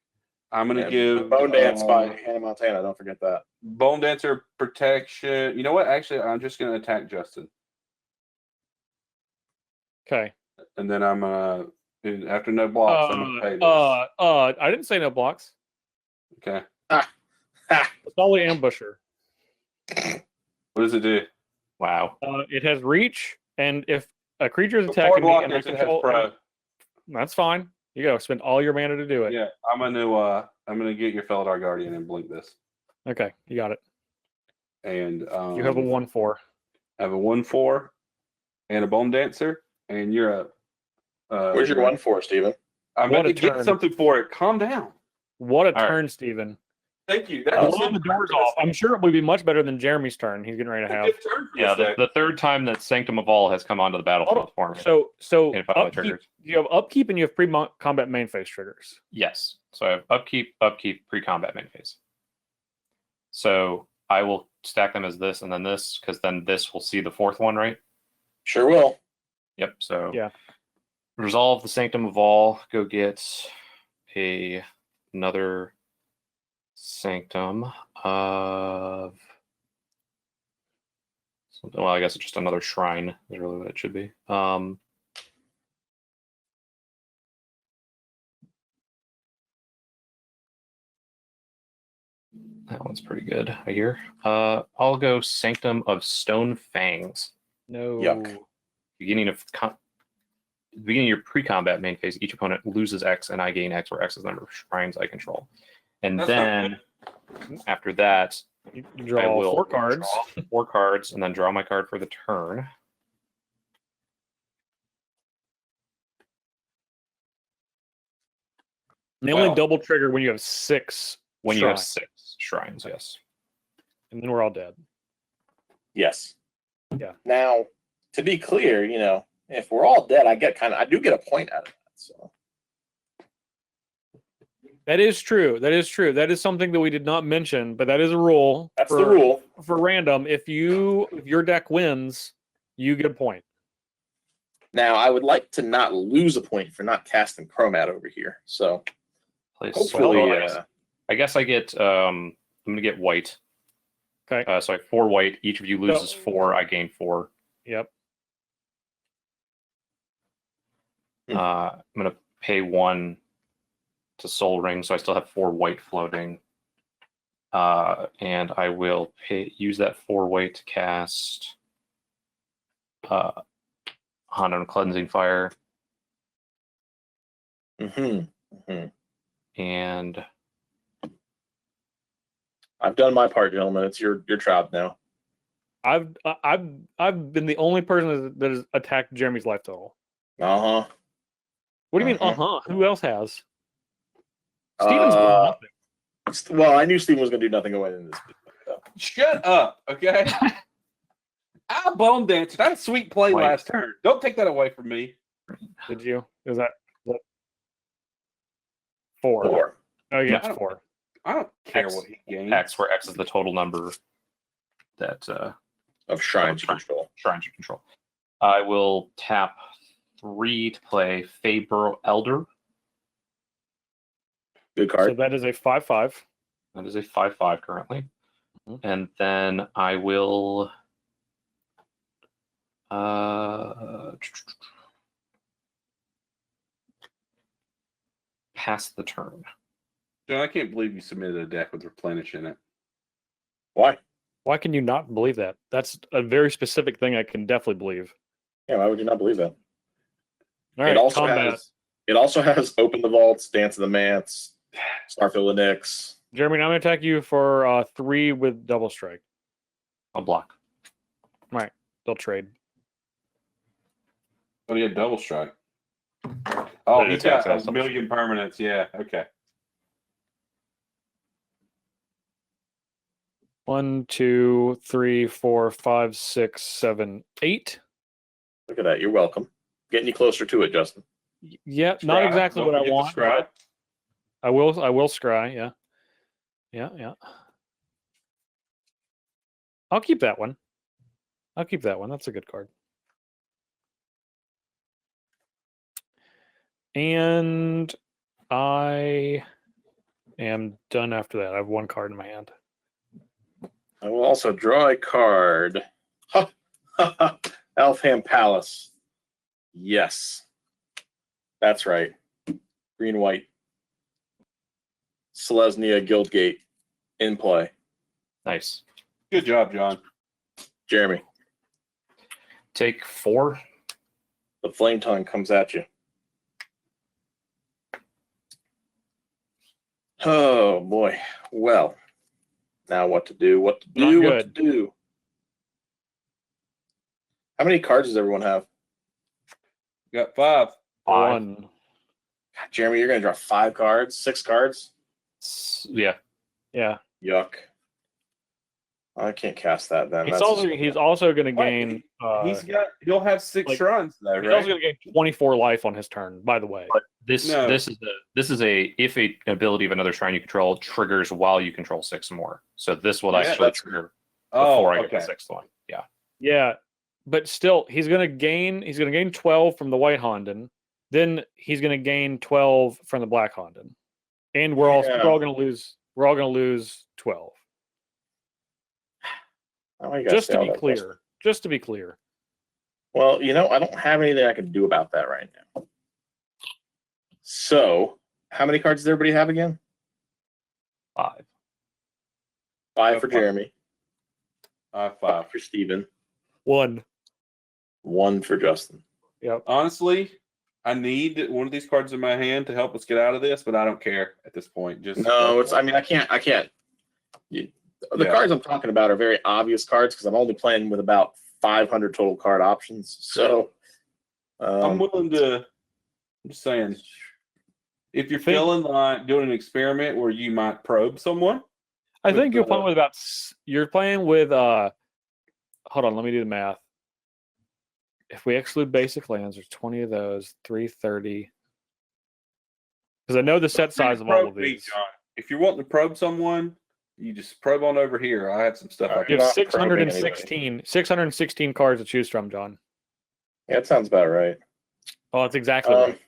[SPEAKER 4] I'm gonna
[SPEAKER 2] And
[SPEAKER 4] give
[SPEAKER 2] Bone Dance by Hannah Montana. Don't forget that.
[SPEAKER 4] Bone Dancer protection. You know what? Actually, I'm just gonna attack Justin,
[SPEAKER 1] Okay.
[SPEAKER 4] and then I'm after no blocks. I'm gonna pay this.
[SPEAKER 1] I didn't say no blocks.
[SPEAKER 4] Okay.
[SPEAKER 1] Solid ambusher.
[SPEAKER 4] What does it do?
[SPEAKER 3] Wow.
[SPEAKER 1] It has reach, and if a creature is
[SPEAKER 4] Before
[SPEAKER 1] attacking me and I
[SPEAKER 4] blockers, it has
[SPEAKER 1] control,
[SPEAKER 4] pro.
[SPEAKER 1] that's fine. You go spend all your mana to do it.
[SPEAKER 4] Yeah, I'm gonna get your Feldar Guardian and blink this,
[SPEAKER 1] Okay, you got it.
[SPEAKER 4] and
[SPEAKER 1] You have a 1/4.
[SPEAKER 4] I have a 1/4 and a Bone Dancer, and you're a.
[SPEAKER 2] Where's your 1/4, Steven?
[SPEAKER 4] I'm
[SPEAKER 1] What
[SPEAKER 4] going
[SPEAKER 1] a
[SPEAKER 4] to get
[SPEAKER 1] turn.
[SPEAKER 4] something for it. Calm down.
[SPEAKER 1] What a
[SPEAKER 3] All right.
[SPEAKER 1] turn, Steven.
[SPEAKER 4] Thank you.
[SPEAKER 1] Blow the doors off. I'm sure it would be much better than Jeremy's turn. He's getting ready to have.
[SPEAKER 3] Yeah, the third time that Sanctum of All has come onto the battlefield for me.
[SPEAKER 1] So
[SPEAKER 3] And if I have
[SPEAKER 1] upkeep,
[SPEAKER 3] triggers.
[SPEAKER 1] you have upkeep and you have pre-combat main phase triggers.
[SPEAKER 3] Yes. So I have upkeep, pre-combat main phase. So I will stack them as this and then this, because then this will see the fourth one, right?
[SPEAKER 2] Sure will.
[SPEAKER 3] Yep. So
[SPEAKER 1] Yeah.
[SPEAKER 3] resolve the Sanctum of All. Go get another Sanctum of something. Well, I guess it's just another shrine is really what it should be. That one's pretty good, I hear. I'll go Sanctum of Stone Fangs.
[SPEAKER 1] No.
[SPEAKER 2] Yuck.
[SPEAKER 3] Beginning of your pre-combat main phase, each opponent loses X, and I gain X, where X is the number of shrines I control. And then after that,
[SPEAKER 1] You
[SPEAKER 3] I
[SPEAKER 1] draw
[SPEAKER 3] will
[SPEAKER 1] 4 cards.
[SPEAKER 3] draw 4 cards, and then draw my card for the turn.
[SPEAKER 1] And they only double trigger when you have 6.
[SPEAKER 3] When you have
[SPEAKER 1] shrines.
[SPEAKER 3] 6 shrines, yes.
[SPEAKER 1] And then we're all dead.
[SPEAKER 2] Yes.
[SPEAKER 1] Yeah.
[SPEAKER 2] Now, to be clear, if we're all dead, I do get a point out of that. So
[SPEAKER 1] That is true. That is true. That is something that we did not mention, but that is a rule.
[SPEAKER 2] that's the rule.
[SPEAKER 1] For random. If your deck wins, you get a point.
[SPEAKER 2] Now, I would like to not lose a point for not casting Chromat over here. So hopefully,
[SPEAKER 3] I guess I get. I'm gonna get white.
[SPEAKER 1] Okay.
[SPEAKER 3] So I have 4 white. Each of you loses 4. I gain 4.
[SPEAKER 1] Yep.
[SPEAKER 3] I'm gonna pay 1 to Soul Ring, so I still have 4 white floating. And I will use that 4 white to cast Hondo Cleansing Fire. And
[SPEAKER 2] I've done my part, gentlemen. It's your job now.
[SPEAKER 1] I've been the only person that has attacked Jeremy's life total.
[SPEAKER 2] What
[SPEAKER 1] do you mean? Who else has? Steven's doing nothing.
[SPEAKER 2] Well, I knew Steven was going to do nothing away in this.
[SPEAKER 4] Shut up, okay? I bone danced. I had a sweet play last turn. Don't take that away from me.
[SPEAKER 1] Did you? Is that 4? Oh, yeah, it's 4.
[SPEAKER 4] I don't care what he gains.
[SPEAKER 3] X, where X is the total number that
[SPEAKER 2] of shrines you control.
[SPEAKER 3] Shrines you control. I will tap 3 to play Fabro Elder.
[SPEAKER 2] Good card.
[SPEAKER 1] So that is a 5/5.
[SPEAKER 3] That is a 5/5 currently. And then I will pass the turn.
[SPEAKER 4] John, I can't believe you submitted a deck with Replenish in it.
[SPEAKER 2] Why?
[SPEAKER 1] Why can you not believe that? That's a very specific thing I can definitely believe.
[SPEAKER 2] Yeah, why would you not believe that?
[SPEAKER 1] All right,
[SPEAKER 2] it also has Open the Vaults, Dance of the Manse, Starfield the Nyx.
[SPEAKER 1] Jeremy, I'm going to attack you for 3 with Double Strike.
[SPEAKER 3] I'll block.
[SPEAKER 1] Right, they'll trade.
[SPEAKER 4] Oh, he had Double Strike. Oh, he's got a million permanents. Yeah, okay.
[SPEAKER 1] 1, 2, 3, 4, 5, 6, 7, 8.
[SPEAKER 2] Look at that. You're welcome. Getting you closer to it, Justin.
[SPEAKER 1] Yeah, not exactly what I want. I will scry, yeah. Yeah. I'll keep that one. That's a good card. And I am done after that. I have 1 card in my hand.
[SPEAKER 2] I will also draw a card. Elfham Palace. Yes. That's right. Green-white. Selesnya Guildgate in play.
[SPEAKER 3] Nice.
[SPEAKER 4] Good job, John.
[SPEAKER 2] Jeremy.
[SPEAKER 3] Take 4.
[SPEAKER 2] The Flame Tongue comes at you. Oh, boy. Well, now what to do? What to do? How many cards does everyone have?
[SPEAKER 4] Got 5.
[SPEAKER 1] 1.
[SPEAKER 2] God, Jeremy, you're going to draw 5 cards? 6 cards?
[SPEAKER 3] Yeah.
[SPEAKER 2] Yuck. I can't cast that then.
[SPEAKER 1] He's also going to gain.
[SPEAKER 4] He'll have 6 shrines though, right?
[SPEAKER 1] He's also going to gain 24 life on his turn. By the way,
[SPEAKER 3] but this is if an ability of another shrine you control triggers while you control 6 more. So this will actually trigger before I get the 6th one. Yeah.
[SPEAKER 1] Yeah, but still, he's going to gain 12 from the White Honden. Then he's going to gain 12 from the Black Honden, and we're all going to lose. We're all going to lose 12. Just to be clear.
[SPEAKER 2] Well, I don't have anything I can do about that right now. So, how many cards does everybody have again?
[SPEAKER 3] 5.
[SPEAKER 2] 5 for Jeremy.
[SPEAKER 4] 5
[SPEAKER 2] for Steven.
[SPEAKER 1] 1
[SPEAKER 2] for Justin.
[SPEAKER 1] Yep.
[SPEAKER 4] Honestly, I need one of these cards in my hand to help us get out of this, but I don't care at this point. I can't. The cards I'm talking about are very obvious cards because I'm only playing with about 500 total card options. So I'm willing to. I'm just saying, if you're feeling like doing an experiment where you might probe someone,
[SPEAKER 1] I think you're playing with hold on, let me do the math. If we exclude basic lands, there's 20 of those, 330. Because I know the set size of all of these.
[SPEAKER 4] John. If you want to probe someone, you just probe on over here. I have some stuff I
[SPEAKER 1] You
[SPEAKER 4] can.
[SPEAKER 1] have 616 cards to choose from, John.
[SPEAKER 2] Yeah, that sounds about right.
[SPEAKER 1] Oh, that's exactly right.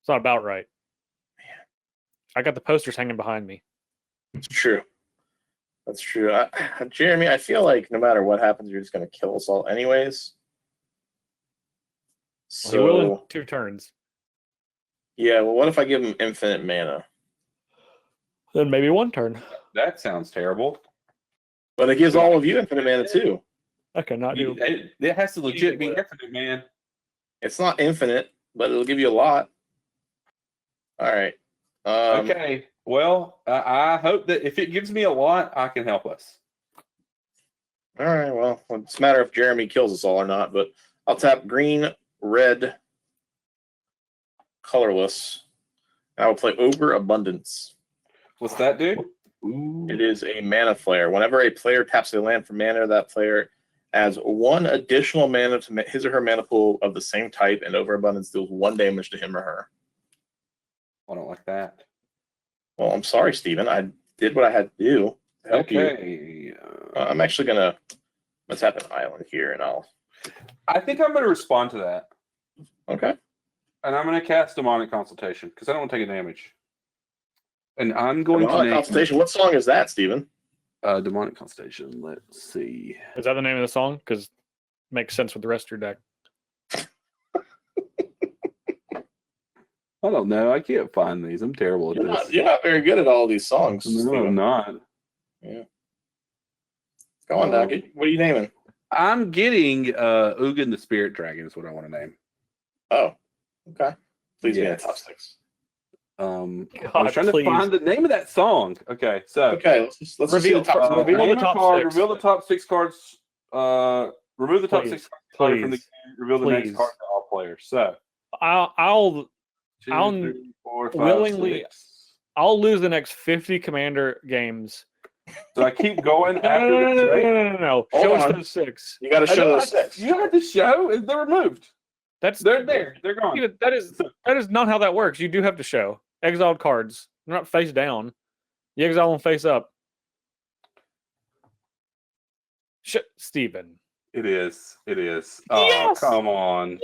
[SPEAKER 1] It's not about right. I got the posters hanging behind me.
[SPEAKER 2] It's true. That's true. Jeremy, I feel like no matter what happens, you're just going to kill us all anyways. So,
[SPEAKER 1] You will in 2 turns.
[SPEAKER 2] Yeah, well, what if I give him infinite mana?
[SPEAKER 1] Then maybe 1 turn.
[SPEAKER 4] That sounds terrible.
[SPEAKER 2] But it gives all of you infinite mana too.
[SPEAKER 1] I cannot do.
[SPEAKER 4] It has to legit be infinite, man.
[SPEAKER 2] It's not infinite, but it'll give you a lot. All right.
[SPEAKER 4] Okay. Well, I hope that if it gives me a lot, I can help us.
[SPEAKER 2] All right. Well, it's a matter if Jeremy kills us all or not. But I'll tap green, red, colorless. And I will play Overabundance.
[SPEAKER 4] What's that do?
[SPEAKER 2] It is a mana flare. Whenever a player taps a land for mana, that player adds 1 additional mana to his or her mana pool of the same type, and Overabundance deals 1 damage to him or her.
[SPEAKER 4] I don't like that.
[SPEAKER 2] Well, I'm sorry, Steven. I did what I had to do to help you.
[SPEAKER 4] Okay.
[SPEAKER 2] I'm actually going to tap an island here, and
[SPEAKER 4] I think I'm going to respond to that.
[SPEAKER 2] Okay.
[SPEAKER 4] And I'm going to cast Demonic Consultation because I don't want to take a damage. And I'm going to name
[SPEAKER 2] Consultation. What song is that, Steven?
[SPEAKER 4] Demonic Consultation. Let's see.
[SPEAKER 1] Is that the name of the song? Because it makes sense with the rest of your deck.
[SPEAKER 4] I don't know. I can't find these. I'm terrible at this.
[SPEAKER 2] You're not very good at all these songs.
[SPEAKER 4] No,
[SPEAKER 2] Steven.
[SPEAKER 4] I'm not.
[SPEAKER 2] Yeah. Go on, now. What are you naming?
[SPEAKER 4] I'm getting Ugin the Spirit Dragon is what I want to name.
[SPEAKER 2] Oh, okay. Please be in the
[SPEAKER 4] Yes.
[SPEAKER 2] top 6.
[SPEAKER 4] I was trying to find the name of that song. Okay, so
[SPEAKER 2] Okay, let's
[SPEAKER 1] Reveal
[SPEAKER 2] see the top.
[SPEAKER 1] reveal
[SPEAKER 4] name
[SPEAKER 1] the
[SPEAKER 4] a
[SPEAKER 1] top
[SPEAKER 4] card,
[SPEAKER 1] 6.
[SPEAKER 4] reveal the top 6 cards. Remove the top
[SPEAKER 1] Please.
[SPEAKER 4] 6 cards from the
[SPEAKER 1] Please.
[SPEAKER 4] game. Reveal the next
[SPEAKER 1] Please.
[SPEAKER 4] card to all players. So
[SPEAKER 1] I'll
[SPEAKER 4] 2,
[SPEAKER 1] I'll
[SPEAKER 4] 3, 4, 5,
[SPEAKER 1] willingly-
[SPEAKER 4] 6.
[SPEAKER 1] I'll lose the next 50 Commander games.
[SPEAKER 4] So I keep going
[SPEAKER 1] No,
[SPEAKER 4] after
[SPEAKER 1] no, no,
[SPEAKER 4] this,
[SPEAKER 1] no,
[SPEAKER 4] right?
[SPEAKER 1] no, no.
[SPEAKER 2] Hold
[SPEAKER 1] Show us
[SPEAKER 2] on.
[SPEAKER 1] those 6.
[SPEAKER 2] You got to
[SPEAKER 4] I
[SPEAKER 2] show
[SPEAKER 4] don't
[SPEAKER 2] those 6.
[SPEAKER 4] You don't have to show. They're removed. They're there. They're gone.
[SPEAKER 1] That is not how that works. You do have to show exiled cards. They're not face down. You exile them face up. Steven.
[SPEAKER 4] It is. It is. Oh,
[SPEAKER 1] Yes!
[SPEAKER 4] come on.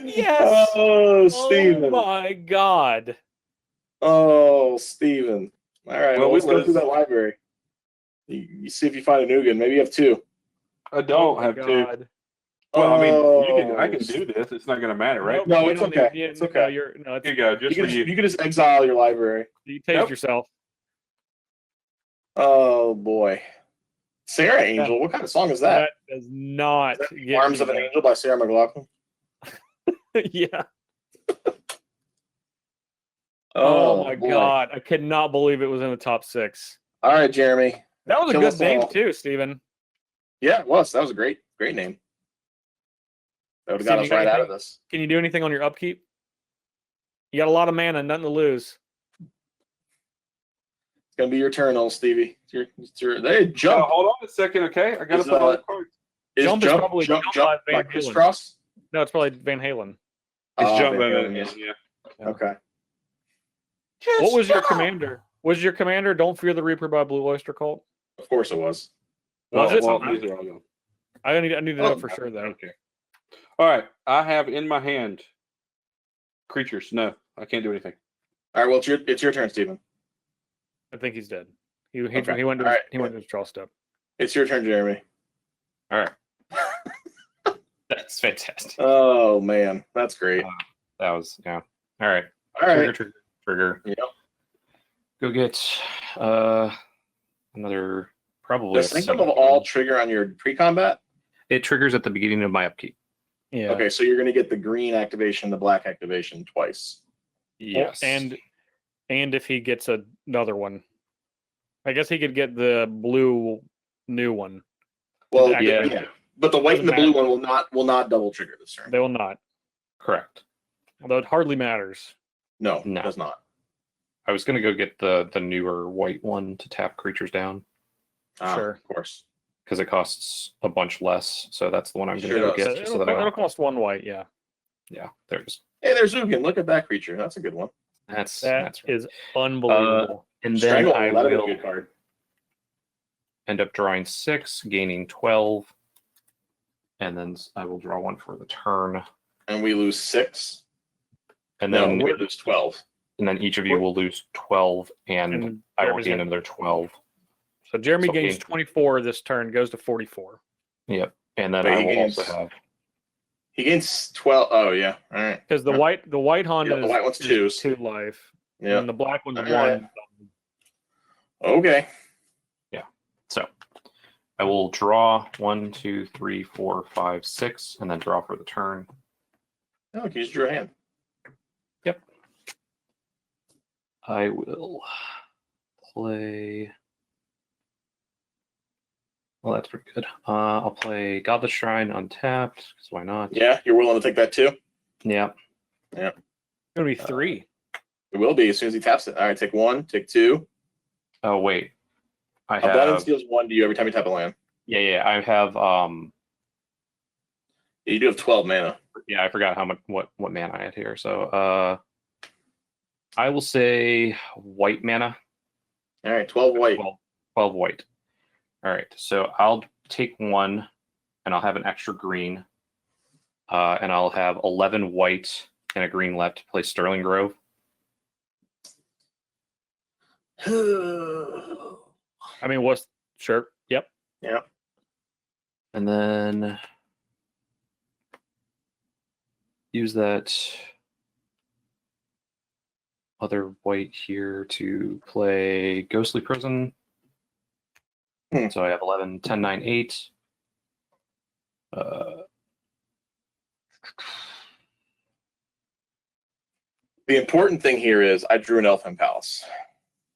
[SPEAKER 1] Yes.
[SPEAKER 2] Oh, Steven.
[SPEAKER 1] Oh my God.
[SPEAKER 2] Oh, Steven. All right,
[SPEAKER 4] Well,
[SPEAKER 2] well, let's
[SPEAKER 4] we
[SPEAKER 2] go
[SPEAKER 4] lose.
[SPEAKER 2] through that library. You see if you find a Nugan. Maybe you have 2.
[SPEAKER 4] I don't
[SPEAKER 1] Oh my
[SPEAKER 4] have to.
[SPEAKER 1] God.
[SPEAKER 4] Well, I mean,
[SPEAKER 2] Oh.
[SPEAKER 4] I can do this. It's not going to matter, right?
[SPEAKER 2] No,
[SPEAKER 1] you
[SPEAKER 2] it's
[SPEAKER 1] don't
[SPEAKER 2] okay.
[SPEAKER 1] need-
[SPEAKER 2] It's okay.
[SPEAKER 1] No,
[SPEAKER 4] Here you go. Just for you.
[SPEAKER 2] You can just exile your library.
[SPEAKER 1] you taste
[SPEAKER 4] Nope.
[SPEAKER 1] yourself.
[SPEAKER 2] Oh, boy. Sarah Angel. What kind of song is that?
[SPEAKER 1] That does not
[SPEAKER 2] Is that
[SPEAKER 1] get
[SPEAKER 2] Arms
[SPEAKER 1] me
[SPEAKER 2] of an
[SPEAKER 1] there.
[SPEAKER 2] Angel by Sarah McLachlan?
[SPEAKER 1] Yeah.
[SPEAKER 2] Oh,
[SPEAKER 1] my
[SPEAKER 2] boy.
[SPEAKER 1] God. I could not believe it was in the top 6.
[SPEAKER 2] All right, Jeremy.
[SPEAKER 1] That was a
[SPEAKER 2] Kill
[SPEAKER 1] good
[SPEAKER 2] us
[SPEAKER 1] name
[SPEAKER 2] all.
[SPEAKER 1] too, Steven.
[SPEAKER 2] Yeah, it was. That was a great name. That would have got
[SPEAKER 1] Steve,
[SPEAKER 2] us
[SPEAKER 1] you got
[SPEAKER 2] right out
[SPEAKER 1] anything?
[SPEAKER 2] of this.
[SPEAKER 1] Can you do anything on your upkeep? You got a lot of mana, nothing to lose.
[SPEAKER 2] It's going to be your turn, old Stevie. It's your, they jump.
[SPEAKER 4] Hold on a second, okay? I got to
[SPEAKER 2] Is,
[SPEAKER 4] put all the cards.
[SPEAKER 2] Is
[SPEAKER 1] Jump is probably
[SPEAKER 2] jump
[SPEAKER 1] Jump by
[SPEAKER 2] by
[SPEAKER 1] Van
[SPEAKER 2] Chris
[SPEAKER 1] Halen.
[SPEAKER 2] Cross?
[SPEAKER 1] No, it's probably Van Halen.
[SPEAKER 4] It's jump
[SPEAKER 2] Van
[SPEAKER 4] by
[SPEAKER 2] Halen,
[SPEAKER 4] yeah.
[SPEAKER 2] Okay.
[SPEAKER 1] What was your commander? Was your commander Don't Fear the Reaper by Blue Oyster Cult?
[SPEAKER 2] Of course it was.
[SPEAKER 1] Was it?
[SPEAKER 4] Well, these are all gone.
[SPEAKER 1] I need to know
[SPEAKER 2] Oh,
[SPEAKER 1] for sure though.
[SPEAKER 4] Okay. All right. I have in my hand creatures. No, I can't do anything.
[SPEAKER 2] All right, well, it's your turn, Stephen.
[SPEAKER 1] I think he's dead. He
[SPEAKER 2] Okay.
[SPEAKER 1] went to
[SPEAKER 2] All right.
[SPEAKER 1] he went to his draw step.
[SPEAKER 2] It's your turn, Jeremy.
[SPEAKER 3] All right. That's fantastic.
[SPEAKER 2] Oh, man. That's great.
[SPEAKER 3] That was, yeah. All right.
[SPEAKER 2] All right.
[SPEAKER 3] Trigger.
[SPEAKER 2] Yep.
[SPEAKER 3] Go get another, probably.
[SPEAKER 2] Does Sanctum of All trigger on your pre-combat?
[SPEAKER 3] It triggers at the beginning of my upkeep.
[SPEAKER 1] Yeah.
[SPEAKER 2] Okay, so you're going to get the green activation, the black activation twice.
[SPEAKER 3] Yes.
[SPEAKER 1] And if he gets another one, I guess he could get the blue new one.
[SPEAKER 2] Well,
[SPEAKER 3] Yeah.
[SPEAKER 2] yeah. But the white and the
[SPEAKER 1] Doesn't
[SPEAKER 2] blue one will not double trigger this turn.
[SPEAKER 1] They will not.
[SPEAKER 3] Correct.
[SPEAKER 1] Although it hardly matters.
[SPEAKER 2] No,
[SPEAKER 3] No.
[SPEAKER 2] it does not.
[SPEAKER 3] I was going to go get the newer white one to tap creatures down.
[SPEAKER 1] Sure.
[SPEAKER 2] Of course.
[SPEAKER 3] because it costs a bunch less. So that's the one I'm going to
[SPEAKER 2] Sure
[SPEAKER 3] go
[SPEAKER 2] does.
[SPEAKER 3] get. So that I
[SPEAKER 1] It'll
[SPEAKER 3] don't,
[SPEAKER 1] cost 1 white. Yeah,
[SPEAKER 3] yeah, there's
[SPEAKER 2] Hey, there's Ugin. Look at that creature. That's a good one.
[SPEAKER 3] that's
[SPEAKER 1] that
[SPEAKER 3] right.
[SPEAKER 1] is unbelievable.
[SPEAKER 3] And then
[SPEAKER 2] Strangle.
[SPEAKER 3] I
[SPEAKER 2] That'd be a
[SPEAKER 3] will
[SPEAKER 2] good card.
[SPEAKER 3] end up drawing 6, gaining 12, and then I will draw 1 for the turn,
[SPEAKER 2] And we lose 6.
[SPEAKER 3] and
[SPEAKER 2] No,
[SPEAKER 3] then
[SPEAKER 2] we lose 12.
[SPEAKER 3] and then each of you will lose 12, and
[SPEAKER 1] And
[SPEAKER 3] I will
[SPEAKER 1] Jeremy's
[SPEAKER 3] gain
[SPEAKER 1] gonna-
[SPEAKER 3] another 12.
[SPEAKER 1] So Jeremy
[SPEAKER 3] so
[SPEAKER 1] gains
[SPEAKER 3] gain-
[SPEAKER 1] 24 this turn, goes to 44.
[SPEAKER 3] Yep, and then
[SPEAKER 2] Wait,
[SPEAKER 3] I
[SPEAKER 2] he
[SPEAKER 3] will
[SPEAKER 2] gains-
[SPEAKER 3] also have
[SPEAKER 2] He gains 12. Oh, yeah. All right.
[SPEAKER 1] Because the white Honda
[SPEAKER 2] Yeah, the
[SPEAKER 1] is,
[SPEAKER 2] white one's
[SPEAKER 1] is
[SPEAKER 2] 2s.
[SPEAKER 1] 2 life,
[SPEAKER 2] Yeah.
[SPEAKER 1] and the black one's
[SPEAKER 2] All
[SPEAKER 1] 1.
[SPEAKER 2] right. Okay.
[SPEAKER 3] so. I will draw 1, 2, 3, 4, 5, 6, and then draw for the turn.
[SPEAKER 2] Oh, you just drew a hand.
[SPEAKER 3] I will play. Well, that's pretty good. I'll play Godless Shrine untapped, because why not?
[SPEAKER 2] Yeah, you're willing to take that too?
[SPEAKER 3] Yeah.
[SPEAKER 1] It's gonna be 3.
[SPEAKER 2] It will be as soon as he taps it. All right, take 1, take 2.
[SPEAKER 3] Oh wait, I
[SPEAKER 2] Abundance
[SPEAKER 3] have.
[SPEAKER 2] deals 1 to you every time you tap a land.
[SPEAKER 3] Yeah. I have.
[SPEAKER 2] You do have 12 mana.
[SPEAKER 3] Yeah, I forgot how much what mana I had here. So I will say white mana.
[SPEAKER 2] All right, 12 white.
[SPEAKER 3] 12 white. All right, so I'll take 1, and I'll have an extra green, and I'll have 11 white and a green left to play Sterling Grove.
[SPEAKER 1] I mean, what's sure? Yep.
[SPEAKER 2] Yeah.
[SPEAKER 3] And then use that other white here to play Ghostly Prison. So I have 11, 10, 9, 8.
[SPEAKER 2] The important thing here is I drew an Elfin Palace.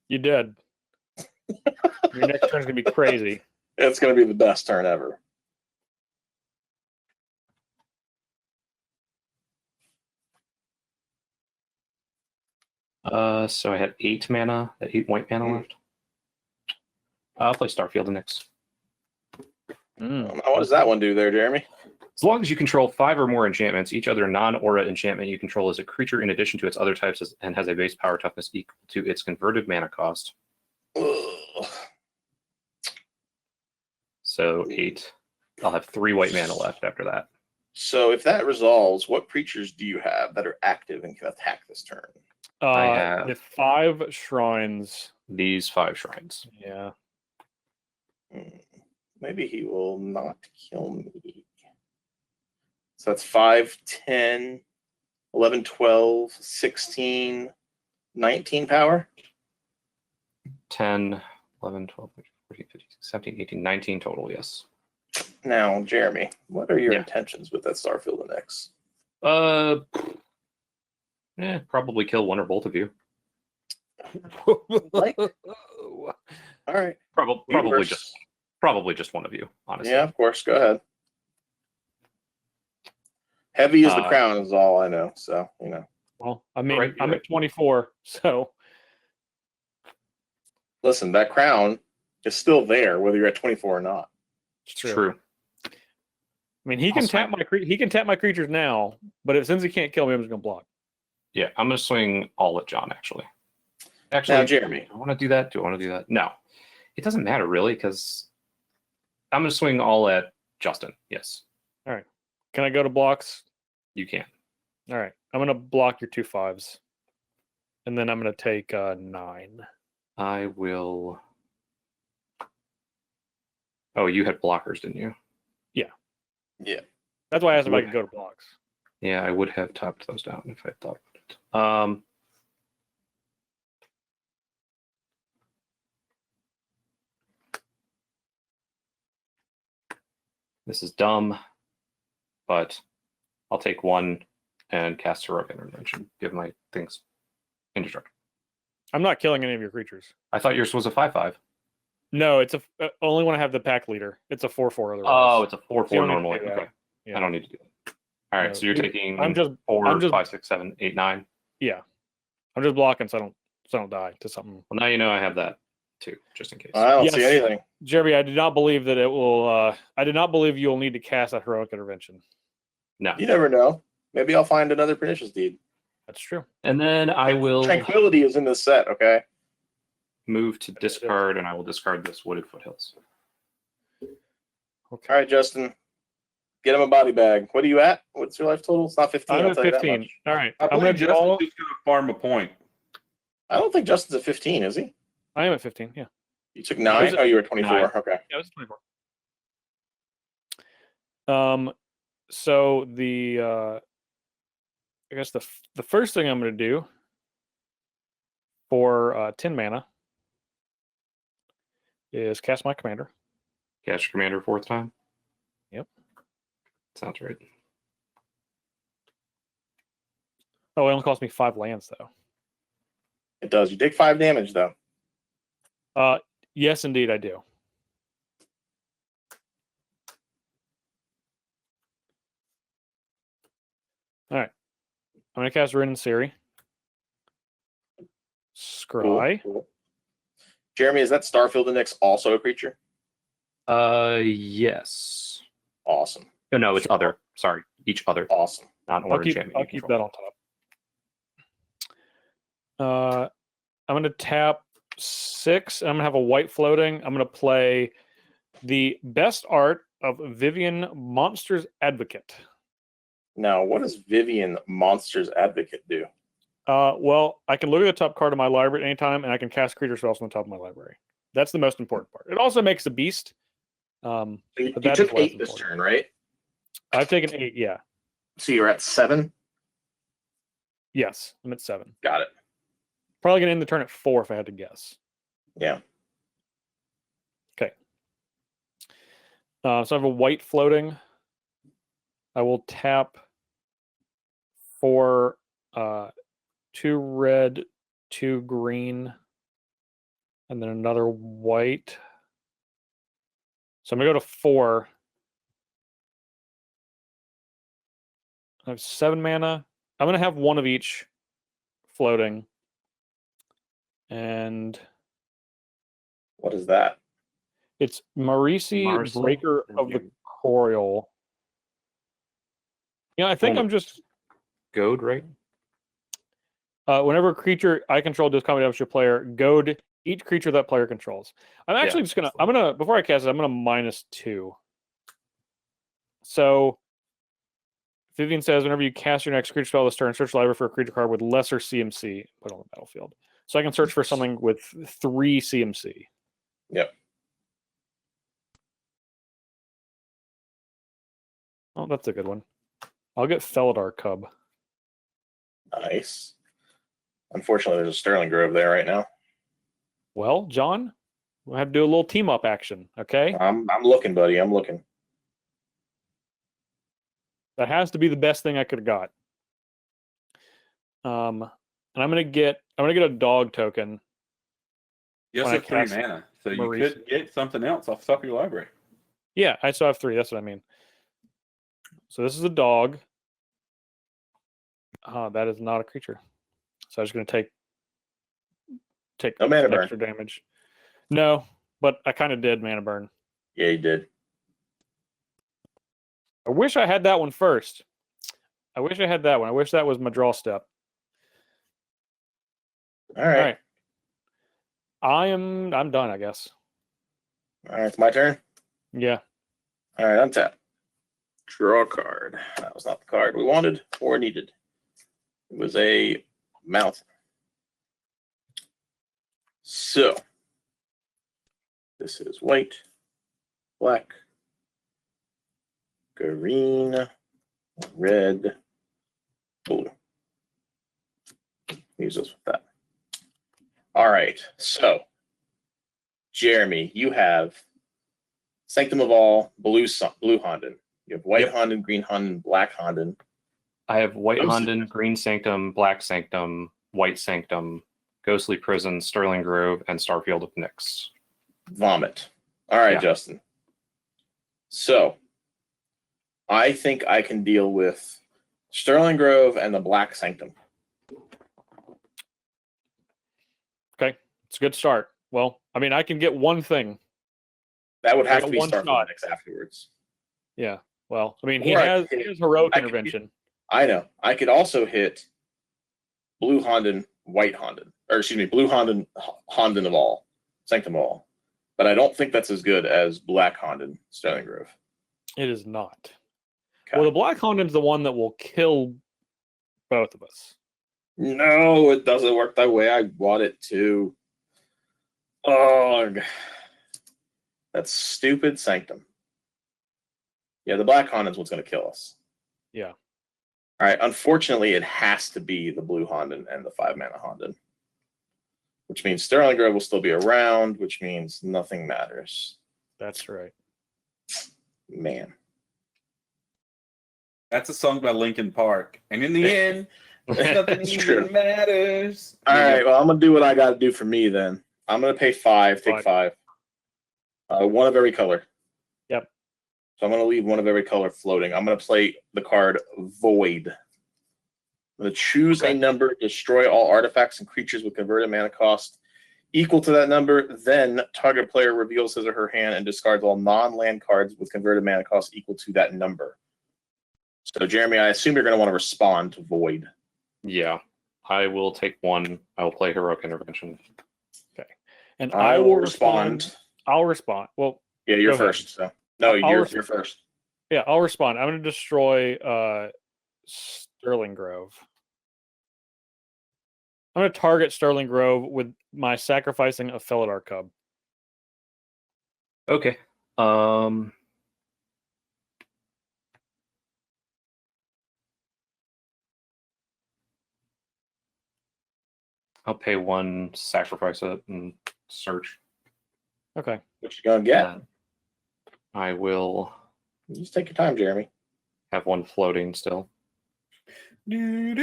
[SPEAKER 1] You did. Your next turn's gonna be crazy.
[SPEAKER 2] It's going to be the best turn ever.
[SPEAKER 3] So I had 8 mana, 8 white mana left. I'll play Starfield next.
[SPEAKER 2] What does that one do there, Jeremy?
[SPEAKER 3] As long as you control 5 or more enchantments, each other non-aura enchantment you control is a creature in addition to its other types and has a base power toughness equal to its converted mana cost.
[SPEAKER 2] Ugh.
[SPEAKER 3] So 8. I'll have 3 white mana left after that.
[SPEAKER 2] So if that resolves, what creatures do you have that are active and can attack this turn?
[SPEAKER 3] I have-
[SPEAKER 1] The 5 shrines.
[SPEAKER 3] These 5 shrines.
[SPEAKER 1] Yeah.
[SPEAKER 2] Maybe he will not kill me. So that's 5, 10, 11, 12, 16, 19 power.
[SPEAKER 3] 10, 11, 12, 13, 14, 15, 17, 18, 19 total, yes.
[SPEAKER 2] Now, Jeremy, what are your
[SPEAKER 3] Yeah.
[SPEAKER 2] intentions with that Starfield Index?
[SPEAKER 3] Probably kill one or both of you.
[SPEAKER 2] Like- All right.
[SPEAKER 3] Probably just one of you, honestly.
[SPEAKER 2] Yeah, of course. Go ahead. Heavy as the crown is all I know. So, you know.
[SPEAKER 1] Well, I mean,
[SPEAKER 3] Right,
[SPEAKER 1] I'm
[SPEAKER 3] right.
[SPEAKER 1] at 24, so
[SPEAKER 2] Listen, that crown is still there, whether you're at 24 or not.
[SPEAKER 1] it's true.
[SPEAKER 3] True.
[SPEAKER 1] I mean, he can
[SPEAKER 3] Also-
[SPEAKER 1] tap he can tap my creatures now, but since he can't kill me, I'm just gonna block.
[SPEAKER 3] Yeah, I'm gonna swing all at John. Actually,
[SPEAKER 2] Now, Jeremy.
[SPEAKER 3] do I want to do that? No, it doesn't matter really because I'm gonna swing all at Justin. Yes,
[SPEAKER 1] Can I go to blocks?
[SPEAKER 3] you can.
[SPEAKER 1] All right. I'm gonna block your 2 5s, and then I'm gonna take 9.
[SPEAKER 3] I will. Oh, you had blockers, didn't you?
[SPEAKER 2] Yeah.
[SPEAKER 1] That's why I asked if I could go to blocks.
[SPEAKER 3] Yeah, I would have topped those down if I thought about it. This is dumb, but I'll take 1 and cast Heroic Intervention. Give my things indestructible.
[SPEAKER 1] I'm not killing any of your creatures.
[SPEAKER 3] I thought yours was a 5/5.
[SPEAKER 1] No, it's only when I have the pack leader. It's a 4/4 otherwise.
[SPEAKER 3] Oh, it's a 4/4
[SPEAKER 1] You don't need to
[SPEAKER 3] normally.
[SPEAKER 1] do that.
[SPEAKER 3] Okay,
[SPEAKER 1] Yeah.
[SPEAKER 3] I don't need to do that. All right,
[SPEAKER 1] No,
[SPEAKER 3] so you're
[SPEAKER 1] you-
[SPEAKER 3] taking
[SPEAKER 1] I'm just
[SPEAKER 3] 4,
[SPEAKER 1] I'm just-
[SPEAKER 3] 5, 6, 7, 8, 9.
[SPEAKER 1] Yeah, I'm just blocking so I don't die to something.
[SPEAKER 3] Well, now you know I have that. too, just in case.
[SPEAKER 2] I don't
[SPEAKER 1] Yes.
[SPEAKER 2] see anything.
[SPEAKER 1] Jeremy, I do not believe that it will. I do not believe you'll need to cast that heroic intervention.
[SPEAKER 3] No.
[SPEAKER 2] You never know. Maybe I'll find another pernicious deed.
[SPEAKER 1] That's true.
[SPEAKER 3] And then I will
[SPEAKER 2] Tranquility is in this set, okay?
[SPEAKER 3] move to discard, and I will discard this Wooded Foothills.
[SPEAKER 1] Okay.
[SPEAKER 2] All right, Justin. Get him a body bag. What are you at? What's your life total? It's not 15.
[SPEAKER 1] I'm
[SPEAKER 2] I'll
[SPEAKER 1] at
[SPEAKER 2] tell you that
[SPEAKER 1] 15.
[SPEAKER 2] much.
[SPEAKER 1] All right.
[SPEAKER 4] I
[SPEAKER 1] I'm
[SPEAKER 4] believe
[SPEAKER 1] gonna
[SPEAKER 4] Justin's
[SPEAKER 1] draw.
[SPEAKER 4] just going to farm a point.
[SPEAKER 2] I don't think Justin's at 15, is he?
[SPEAKER 1] I am at 15. Yeah.
[SPEAKER 2] You took 9? Oh, you were 24.
[SPEAKER 3] 9.
[SPEAKER 2] Okay.
[SPEAKER 1] Yeah, I was 24. So the I guess the first thing I'm going to do for 10 mana is cast my commander.
[SPEAKER 3] Cast Commander 4th time?
[SPEAKER 1] Yep.
[SPEAKER 3] Sounds right.
[SPEAKER 1] Oh, it only cost me 5 lands though.
[SPEAKER 2] It does. You take 5 damage, though.
[SPEAKER 1] Yes, indeed, I do. All right. I'm going to cast Rin and Siri. Scry.
[SPEAKER 2] Cool. Jeremy, is that Starfield Index also a creature?
[SPEAKER 3] Yes.
[SPEAKER 2] Awesome.
[SPEAKER 3] No, it's other. Sorry, each other.
[SPEAKER 2] Awesome.
[SPEAKER 3] Not
[SPEAKER 1] I'll
[SPEAKER 3] order
[SPEAKER 1] keep that on top. I'm going to tap 6. And I'm going to have a white floating. I'm going to play the best art of Vivian Monsters Advocate.
[SPEAKER 2] Now, what does Vivian Monsters Advocate do?
[SPEAKER 1] Well, I can look at the top card of my library at any time, and I can cast creature spells on the top of my library. That's the most important part. It also makes a beast.
[SPEAKER 2] So you
[SPEAKER 1] But that
[SPEAKER 2] took
[SPEAKER 1] is less
[SPEAKER 2] 8 this
[SPEAKER 1] important.
[SPEAKER 2] turn, right?
[SPEAKER 1] I've taken 8, yeah.
[SPEAKER 2] So you're at 7?
[SPEAKER 1] Yes, I'm at 7.
[SPEAKER 2] Got it.
[SPEAKER 1] Probably going to end the turn at 4 if I had to guess.
[SPEAKER 2] Yeah.
[SPEAKER 1] Okay. So I have a white floating. I will tap for 2 red, 2 green, and then another white. So I'm going to go to 4. I have 7 mana. I'm going to have 1 of each floating. And
[SPEAKER 2] What is that?
[SPEAKER 1] it's Marisi,
[SPEAKER 3] Marisa
[SPEAKER 1] Breaker of the Coil. I think
[SPEAKER 3] Hold
[SPEAKER 1] I'm
[SPEAKER 3] on.
[SPEAKER 1] just
[SPEAKER 3] Goad, right?
[SPEAKER 1] whenever a creature I control does combat damage to a player, goad each creature that player controls. I'm actually just gonna before I cast it, I'm gonna -2. So Vivian says whenever you cast your next creature spell this turn, search the library for a creature card with lesser CMC put on the battlefield. So I can search for something with 3 CMC.
[SPEAKER 2] Yep.
[SPEAKER 1] Oh, that's a good one. I'll get Felidar Cub.
[SPEAKER 2] Nice. Unfortunately, there's a Sterling Grove there right now.
[SPEAKER 1] Well, John, we'll have to do a little team up action, okay?
[SPEAKER 2] I'm looking, buddy. I'm looking.
[SPEAKER 1] That has to be the best thing I could have got. And I'm gonna get a dog token.
[SPEAKER 4] You
[SPEAKER 1] When I
[SPEAKER 4] also have 3
[SPEAKER 1] cast
[SPEAKER 4] mana, so you
[SPEAKER 1] Maurice.
[SPEAKER 4] could get something else off the top of your library.
[SPEAKER 1] Yeah, I still have 3. That's what I mean. So this is a dog. That is not a creature. So I'm just gonna take
[SPEAKER 2] No mana burn.
[SPEAKER 1] extra damage. No, but I kind of did mana burn.
[SPEAKER 2] Yeah, you did.
[SPEAKER 1] I wish I had that one first. I wish I had that one. I wish that was my draw step.
[SPEAKER 2] All right.
[SPEAKER 1] I'm done, I guess.
[SPEAKER 2] All right. It's my turn.
[SPEAKER 1] Yeah.
[SPEAKER 2] All right. Untap. Draw a card. That was not the card we wanted or needed. It was a mountain. So this is white, black, green, red, blue. Use us with that. All right. So, Jeremy, you have Sanctum of All, blue Honden. You have white Honden, green Honden, black Honden.
[SPEAKER 3] I have White
[SPEAKER 2] Those-
[SPEAKER 3] Honden, Green Sanctum, Black Sanctum, White Sanctum, Ghostly Prison, Sterling Grove, and Starfield of Nyx.
[SPEAKER 2] Vomit. All right,
[SPEAKER 3] Yeah.
[SPEAKER 2] Justin. So, I think I can deal with Sterling Grove and the Black Sanctum.
[SPEAKER 1] Okay. It's a good start. Well, I mean, I can get one thing.
[SPEAKER 2] That would have
[SPEAKER 1] got
[SPEAKER 2] to be
[SPEAKER 1] one
[SPEAKER 2] Starfield
[SPEAKER 1] shot.
[SPEAKER 2] Nix afterwards.
[SPEAKER 1] Yeah. Well, I mean, he
[SPEAKER 2] Or I
[SPEAKER 1] has
[SPEAKER 2] could hit-
[SPEAKER 1] heroic
[SPEAKER 2] I could-
[SPEAKER 1] intervention.
[SPEAKER 2] I know. I could also hit Blue Honden, White Honden, or excuse me, Blue Honden, Honden of all, Sanctum of all. But I don't think that's as good as Black Honden, Sterling Grove.
[SPEAKER 1] It is not.
[SPEAKER 2] Okay.
[SPEAKER 1] Well, the Black Honden's the one that will kill both of us.
[SPEAKER 2] No, it doesn't work that way. I want it to. Oh, that's stupid Sanctum. Yeah, the Black Honden's what's going to kill us.
[SPEAKER 1] Yeah.
[SPEAKER 2] All right. Unfortunately, it has to be the Blue Honden and the 5-mana Honden, which means Sterling Grove will still be around, which means nothing matters.
[SPEAKER 1] That's right.
[SPEAKER 2] Man.
[SPEAKER 4] That's a song by Linkin Park. And in the end, nothing
[SPEAKER 2] It's true.
[SPEAKER 4] even matters.
[SPEAKER 2] All right. Well, I'm going to do what I got to do for me then. I'm going to pay 5, take 5. One of every color.
[SPEAKER 1] Yep.
[SPEAKER 2] So I'm going to leave one of every color floating. I'm going to play the card Void. I'm going to choose a number, destroy all artifacts and creatures with converted mana cost equal to that number. Then target player reveals his or her hand and discards all non-land cards with converted mana cost equal to that number. So, Jeremy, I assume you're going to want to respond to Void.
[SPEAKER 3] Yeah, I will take one. I will play Heroic Intervention.
[SPEAKER 1] Okay. And
[SPEAKER 2] I
[SPEAKER 1] I
[SPEAKER 2] will
[SPEAKER 1] will
[SPEAKER 2] respond.
[SPEAKER 1] I'll respond. Well,
[SPEAKER 2] Yeah, you're
[SPEAKER 1] Go ahead.
[SPEAKER 2] first. So no,
[SPEAKER 1] I'll
[SPEAKER 2] you're
[SPEAKER 1] respond.
[SPEAKER 2] first.
[SPEAKER 1] yeah, I'll respond. I'm going to destroy Sterling Grove. I'm going to target Sterling Grove with my sacrificing a Felidar Cub.
[SPEAKER 3] Okay. I'll pay one, sacrifice it, and search.
[SPEAKER 1] Okay.
[SPEAKER 2] What you gonna get?
[SPEAKER 3] I will
[SPEAKER 2] Just take your time, Jeremy.
[SPEAKER 3] have one floating still.
[SPEAKER 2] Even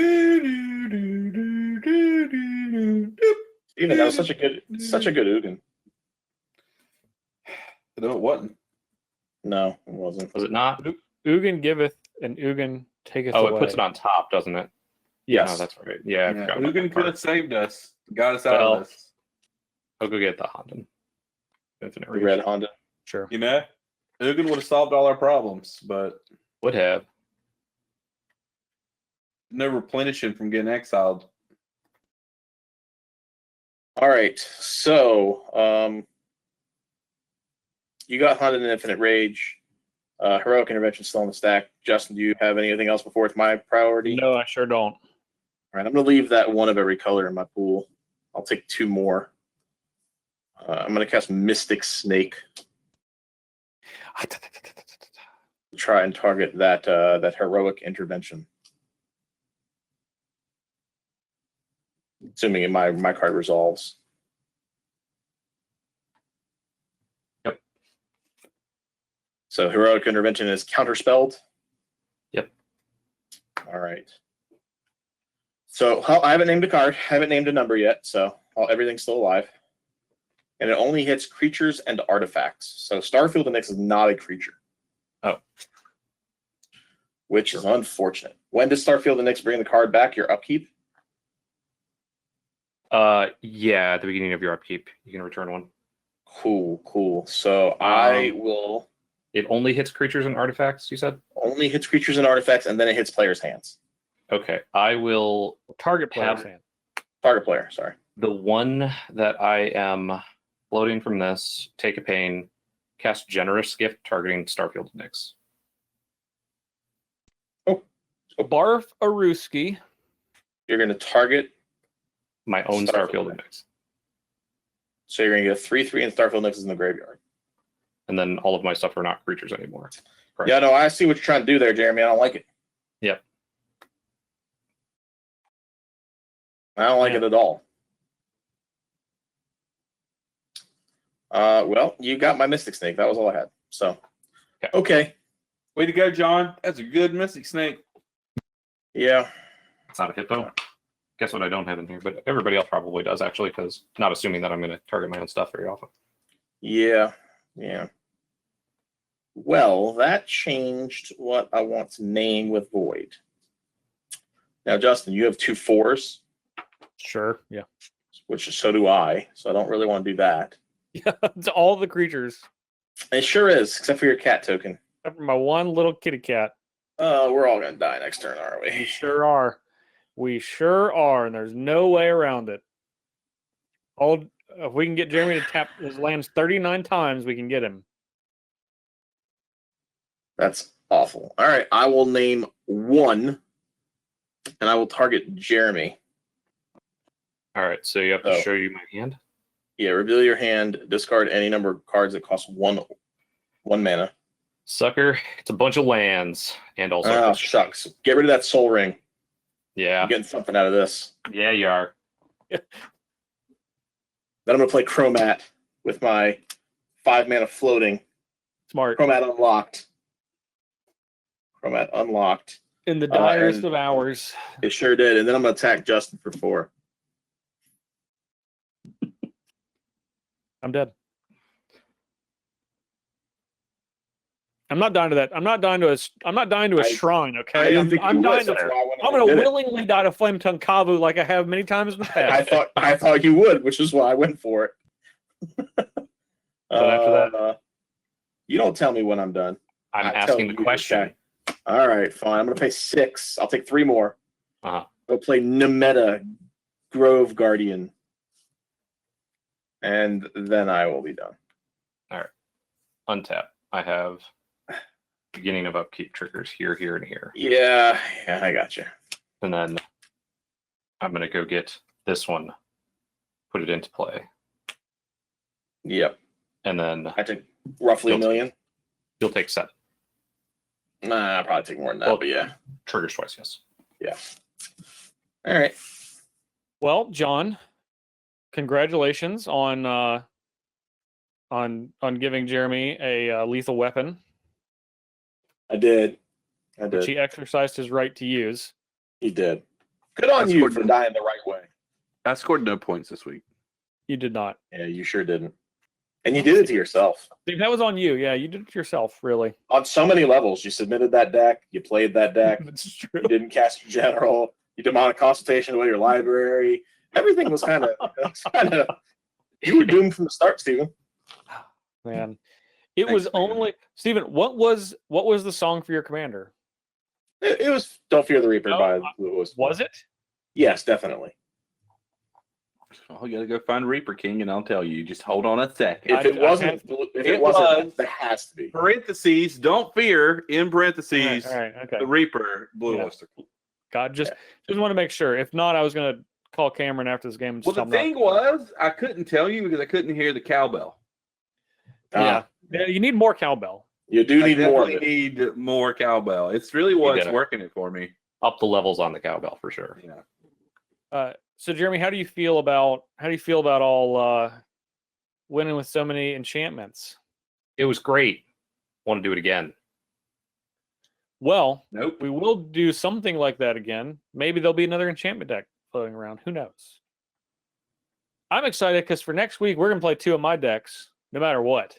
[SPEAKER 2] that was such a good Ugin.
[SPEAKER 4] No, it wasn't.
[SPEAKER 2] No, it wasn't.
[SPEAKER 3] Was it not?
[SPEAKER 1] Ugin giveth and Ugin taketh
[SPEAKER 3] Oh,
[SPEAKER 1] away.
[SPEAKER 3] it puts it on top, doesn't it?
[SPEAKER 2] Yes.
[SPEAKER 3] Oh, that's right. Yeah, I
[SPEAKER 4] Yeah,
[SPEAKER 3] forgot about
[SPEAKER 4] Ugin
[SPEAKER 3] that
[SPEAKER 4] could have
[SPEAKER 3] part.
[SPEAKER 4] saved us, got us out
[SPEAKER 3] Well,
[SPEAKER 4] of this.
[SPEAKER 3] I'll go get the Honden. Infinite
[SPEAKER 2] The
[SPEAKER 3] Reach.
[SPEAKER 2] Red Honda.
[SPEAKER 1] Sure.
[SPEAKER 4] You know, Ugin would have solved all our problems, but
[SPEAKER 3] Would have.
[SPEAKER 4] no replenishing from getting exiled.
[SPEAKER 2] All right. So you got Honda and Infinite Rage. Heroic Intervention still in the stack. Justin, do you have anything else before it's my priority?
[SPEAKER 1] No, I sure don't.
[SPEAKER 2] All right, I'm going to leave that one of every color in my pool. I'll take 2 more. I'm going to cast Mystic Snake to try and target that Heroic Intervention. Assuming my card resolves.
[SPEAKER 3] Yep.
[SPEAKER 2] So Heroic Intervention is counterspelled?
[SPEAKER 3] Yep.
[SPEAKER 2] All right. So I haven't named a card. I haven't named a number yet, so everything's still alive. And it only hits creatures and artifacts. So Starfield Nix is not a creature.
[SPEAKER 3] Oh.
[SPEAKER 2] Which is unfortunate. When does Starfield Nix bring the card back? Your upkeep?
[SPEAKER 3] Yeah, at the beginning of your upkeep, you can return one.
[SPEAKER 2] Cool. So I will
[SPEAKER 3] It only hits creatures and artifacts, you said?
[SPEAKER 2] only hits creatures and artifacts, and then it hits players' hands.
[SPEAKER 3] Okay. I will
[SPEAKER 1] Target player's
[SPEAKER 3] Have-
[SPEAKER 1] hand.
[SPEAKER 2] Target player, sorry.
[SPEAKER 3] the one that I am floating from this, take a pain, cast Generous Gift targeting Starfield Nix.
[SPEAKER 1] Barf Aruski.
[SPEAKER 2] You're going to target,
[SPEAKER 3] My own
[SPEAKER 2] Starfield
[SPEAKER 3] Starfield Nix.
[SPEAKER 2] so you're going to get 3/3, and Starfield Nix is in the graveyard.
[SPEAKER 3] And then all of my stuff are not creatures anymore. Correct.
[SPEAKER 2] Yeah, no, I see what you're trying to do there, Jeremy. I don't like it.
[SPEAKER 3] Yep.
[SPEAKER 2] I don't like
[SPEAKER 1] Yeah.
[SPEAKER 2] it at all. Well, you got my Mystic Snake. That was all I had. So, okay.
[SPEAKER 4] Way to go, John. That's a good Mystic Snake.
[SPEAKER 2] Yeah.
[SPEAKER 3] It's not a hit though. Guess what I don't have in here, but everybody else probably does actually, because not assuming that I'm going to target my own stuff very often.
[SPEAKER 2] Yeah. Well, that changed what I want to name with Void. Now, Justin, you have 2 4s.
[SPEAKER 1] Sure. Yeah.
[SPEAKER 2] which so do I. So I don't really want to do that.
[SPEAKER 1] Yeah, it's all the creatures.
[SPEAKER 2] It sure is, except for your cat token.
[SPEAKER 1] Except for my one little kitty cat.
[SPEAKER 2] We're all gonna die next turn, aren't
[SPEAKER 1] We
[SPEAKER 2] we?
[SPEAKER 1] sure are. We sure are, and there's no way around it. If we can get Jeremy to tap his lands 39 times, we can get him.
[SPEAKER 2] That's awful. All right, I will name one, and I will target Jeremy.
[SPEAKER 3] All right, so you have to show you my hand.
[SPEAKER 2] Yeah, reveal your hand. Discard any number of cards that cost one mana.
[SPEAKER 3] Sucker, it's a bunch of lands, and also.
[SPEAKER 2] Oh, shucks. Get rid of that Soul Ring.
[SPEAKER 3] Yeah.
[SPEAKER 2] I'm getting something out of this.
[SPEAKER 3] Yeah, you are.
[SPEAKER 2] Then I'm going to play Chromat with my 5 mana floating.
[SPEAKER 1] Smart.
[SPEAKER 2] Chromat unlocked. Chromat unlocked.
[SPEAKER 1] In the direst of hours.
[SPEAKER 2] It sure did. And then I'm going to attack Justin for 4.
[SPEAKER 1] I'm dead. I'm not dying to that. I'm not dying to a shrine, okay? I'm dying to. I'm going to willingly die to Flame Tongue Kavu like I have many times in the past.
[SPEAKER 2] I thought you would, which is why I went for it.
[SPEAKER 3] But after that,
[SPEAKER 2] you don't tell me when I'm done.
[SPEAKER 3] I'm asking the question.
[SPEAKER 2] Okay. All right, fine. I'm going to pay 6. I'll take 3 more.
[SPEAKER 3] Uh-huh.
[SPEAKER 2] I'll play Nemeta Grove Guardian. And then I will be done.
[SPEAKER 3] All right. Untap. I have beginning of upkeep triggers here, here, and here.
[SPEAKER 2] Yeah, I got you.
[SPEAKER 3] And then I'm going to go get this one, put it into play.
[SPEAKER 2] Yep.
[SPEAKER 3] And then
[SPEAKER 2] I take roughly $1 million.
[SPEAKER 3] You'll take 7.
[SPEAKER 2] Nah, I'll probably take more than that, but yeah.
[SPEAKER 3] Triggers twice, yes.
[SPEAKER 2] Yeah. All right.
[SPEAKER 1] Well, John, congratulations on giving Jeremy a lethal weapon.
[SPEAKER 2] I did.
[SPEAKER 1] Which he exercised his right to use.
[SPEAKER 2] He did. Good on you for dying the right way.
[SPEAKER 4] I scored no points this week.
[SPEAKER 1] You did not.
[SPEAKER 2] Yeah, you sure didn't. And you did it to yourself.
[SPEAKER 1] Steve, that was on you. Yeah, you did it to yourself, really.
[SPEAKER 2] On so many levels. You submitted that deck. You played that deck.
[SPEAKER 1] That's true.
[SPEAKER 2] You didn't cast your general. You demonic consultation away your library. Everything was kind of. You were doomed from the start, Steven.
[SPEAKER 1] Man, it was only Steven. What was the song for your commander?
[SPEAKER 2] It was "Don't Fear the Reaper" by
[SPEAKER 1] Lewis. Was it?
[SPEAKER 2] Yes, definitely.
[SPEAKER 4] Oh, you gotta go find Reaper King, and I'll tell you. Just hold on a second.
[SPEAKER 2] If it wasn't, there has to be.
[SPEAKER 4] Parentheses. Don't fear. In parentheses.
[SPEAKER 1] All right. Okay.
[SPEAKER 4] The Reaper Blue Oyster.
[SPEAKER 1] God, just want to make sure. If not, I was gonna call Cameron after this game. And
[SPEAKER 4] well, the thing was, I couldn't tell you because I couldn't hear the cowbell.
[SPEAKER 1] Yeah, you need more cowbell.
[SPEAKER 2] You do need more.
[SPEAKER 4] Need more cowbell. It's really what's working it for me.
[SPEAKER 3] Up the levels on the cowbell for sure.
[SPEAKER 4] Yeah.
[SPEAKER 1] So Jeremy, how do you feel about all winning with so many enchantments?
[SPEAKER 3] It was great. Want to do it again?
[SPEAKER 1] Well,
[SPEAKER 4] nope.
[SPEAKER 1] We will do something like that again. Maybe there'll be another enchantment deck floating around. Who knows? I'm excited because for next week we're gonna play 2 of my decks, no matter what.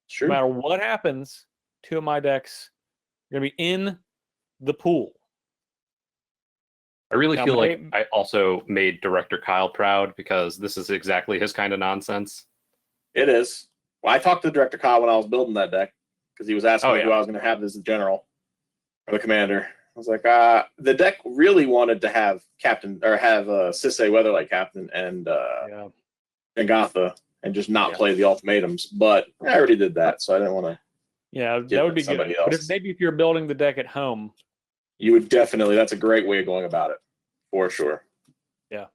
[SPEAKER 2] Sure.
[SPEAKER 1] No matter what happens, 2 of my decks are gonna be in the pool.
[SPEAKER 3] I really feel like I also made Director Kyle proud because this is exactly his kind of nonsense.
[SPEAKER 2] It is. Well, I talked to Director Kyle when I was building that deck because he was asking me who I was going to have as the general or the commander. I was like, the deck really wanted to have Sisay Weatherlight captain and Gotha and just not play the ultimatums. But I already did that, so I didn't want to.
[SPEAKER 1] Yeah, that would be good. Else. But maybe if you're building the deck at home.
[SPEAKER 2] You would definitely. That's a great way of going about it, for sure.
[SPEAKER 1] Yeah,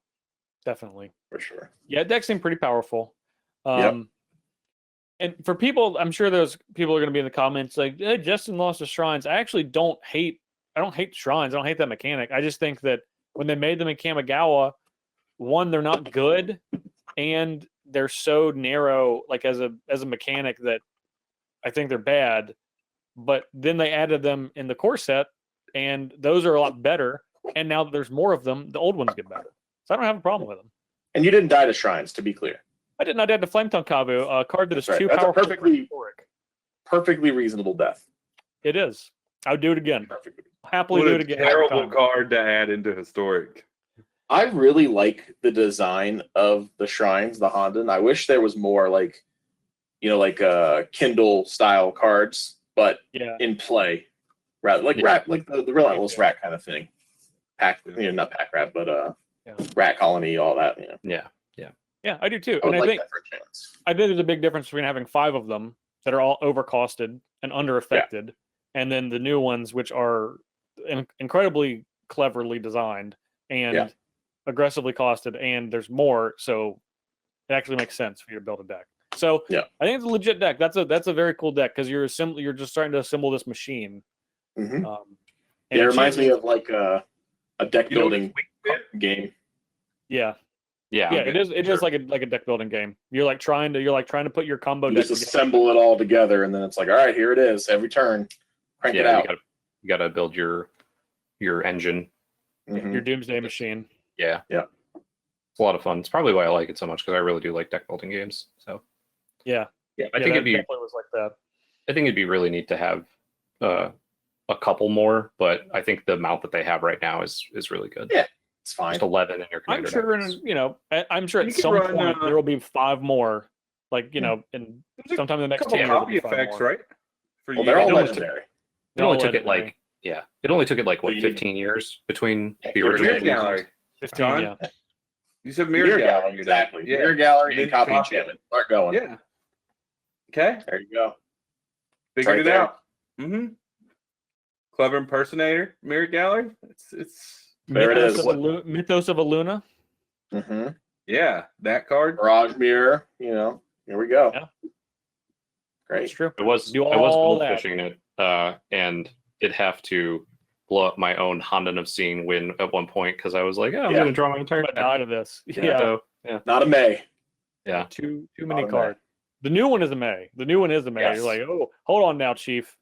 [SPEAKER 1] definitely.
[SPEAKER 2] For sure.
[SPEAKER 1] Yeah, decks seem pretty powerful. And for people, I'm sure those people are going to be in the comments like, hey, Justin lost to shrines. I actually don't hate shrines. I don't hate that mechanic. I just think that when they made them in Kamigawa, one, they're not good, and they're so narrow, like as a mechanic, that I think they're bad. But then they added them in the core set. And those are a lot better. And now that there's more of them, the old ones get better. So I don't have a problem with them.
[SPEAKER 2] And you didn't die to shrines, to be clear.
[SPEAKER 1] I did not die to Flame Tongue Kavu, a card that is too
[SPEAKER 2] That's
[SPEAKER 1] powerful.
[SPEAKER 2] Perfectly reasonable death.
[SPEAKER 1] It is. I would do it again.
[SPEAKER 2] Perfectly.
[SPEAKER 1] Happily do it again.
[SPEAKER 4] Terrible card to add into historic.
[SPEAKER 2] I really like the design of the shrines, the Honden. I wish there was more like, like Kindle style cards, but
[SPEAKER 1] Yeah.
[SPEAKER 2] in play, rather like rat, like the relentless rat kind of thing. Pack, not pack rat, but rat colony, all that.
[SPEAKER 3] Yeah.
[SPEAKER 1] Yeah, I do too.
[SPEAKER 2] I would
[SPEAKER 1] And
[SPEAKER 2] like
[SPEAKER 1] I think
[SPEAKER 2] that for a chance.
[SPEAKER 1] there's a big difference between having 5 of them that are all overcosted and under-affected, and then the new ones which are incredibly cleverly designed and aggressively costed, and there's more, so it actually makes sense for you to build a deck. So I think it's a legit deck. That's a very cool deck because you're just starting to assemble this machine.
[SPEAKER 2] Mm-hmm.
[SPEAKER 1] And
[SPEAKER 2] it reminds me of like a deck building game.
[SPEAKER 1] Yeah.
[SPEAKER 3] Yeah,
[SPEAKER 1] it is. It is like a deck building game. You're like trying to put your combo
[SPEAKER 2] You
[SPEAKER 1] deck
[SPEAKER 2] just
[SPEAKER 1] together.
[SPEAKER 2] assemble it all together, and then it's like, all right, here it is. Every turn, crank it out.
[SPEAKER 3] You gotta build your engine.
[SPEAKER 1] Your Doomsday machine.
[SPEAKER 3] Yeah. It's a lot of fun. It's probably why I like it so much because I really do like deck building games. So
[SPEAKER 1] yeah,
[SPEAKER 3] I think it'd be
[SPEAKER 1] definitely was like that.
[SPEAKER 3] I think it'd be really neat to have a couple more, but I think the amount that they have right now is really good.
[SPEAKER 2] Yeah, it's fine.
[SPEAKER 3] Just 11 in your commander.
[SPEAKER 1] I'm sure at some point there will be 5 more. Like in sometime in the next 10 years.
[SPEAKER 4] Copy effects, right?
[SPEAKER 2] Well, they're all legendary.
[SPEAKER 3] It only took it like it only took it like what 15 years between the original
[SPEAKER 4] gallery.
[SPEAKER 1] 15,
[SPEAKER 4] John?
[SPEAKER 1] yeah.
[SPEAKER 4] You said mirror gallery,
[SPEAKER 2] exactly.
[SPEAKER 4] Yeah.
[SPEAKER 2] Mirror gallery and copy enchantment. Start going.
[SPEAKER 4] Yeah. Okay.
[SPEAKER 2] There you go.
[SPEAKER 4] Figured it out. Mm-hmm. Clever impersonator, mirror gallery. It's
[SPEAKER 2] there. It is.
[SPEAKER 1] Mythos of Aluna.
[SPEAKER 2] Mm-hmm.
[SPEAKER 4] Yeah, that card.
[SPEAKER 2] Mirage mirror. Here we go.
[SPEAKER 1] Yeah.
[SPEAKER 2] Great.
[SPEAKER 1] It's true.
[SPEAKER 3] I was goldfishing it, and did have to blow up my own Honden of Scene win at one point because I was like, I'm going to draw my entire
[SPEAKER 1] But out of this.
[SPEAKER 2] Not a May.
[SPEAKER 3] Yeah.
[SPEAKER 1] Too many cards. The new one is a May.
[SPEAKER 2] Yes.
[SPEAKER 1] You're like, oh, hold on now, Chief.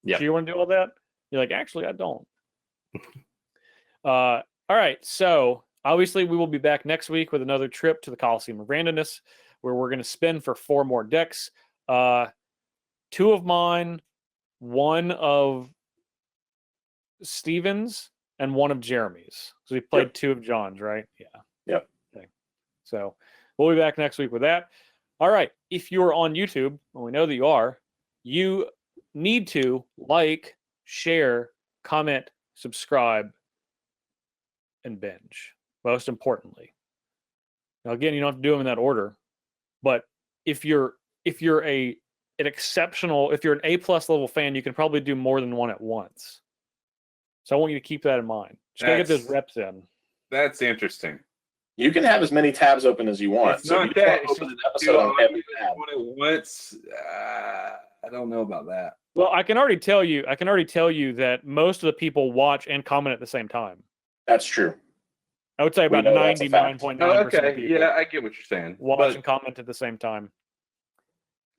[SPEAKER 3] Yeah.
[SPEAKER 1] Do you want to do all that? You're like, actually, I don't. All right. So obviously we will be back next week with another trip to the Coliseum of Randomness, where we're going to spin for 4 more decks. 2 of mine, 1 of Steven's, and 1 of Jeremy's. So we played 2 of John's, right? Yeah.
[SPEAKER 2] Yep.
[SPEAKER 1] Okay. So we'll be back next week with that. All right. If you're on YouTube, and we know that you are, you need to like, share, comment, subscribe, and binge. Most importantly. Now, again, you don't have to do them in that order, but if you're an A+ level fan, you can probably do more than 1 at once. So I want you to keep that in mind. Just gotta get those reps in.
[SPEAKER 4] That's interesting.
[SPEAKER 2] You can have as many tabs open as you want.
[SPEAKER 4] It's not that. It's
[SPEAKER 2] open an episode on every tab.
[SPEAKER 4] Once, I don't know about that.
[SPEAKER 1] Well, I can already tell you that most of the people watch and comment at the same time.
[SPEAKER 2] That's true.
[SPEAKER 1] I would say about 99.9%
[SPEAKER 4] okay.
[SPEAKER 1] of people
[SPEAKER 4] Yeah, I get what you're saying.
[SPEAKER 1] watch and comment at the same time.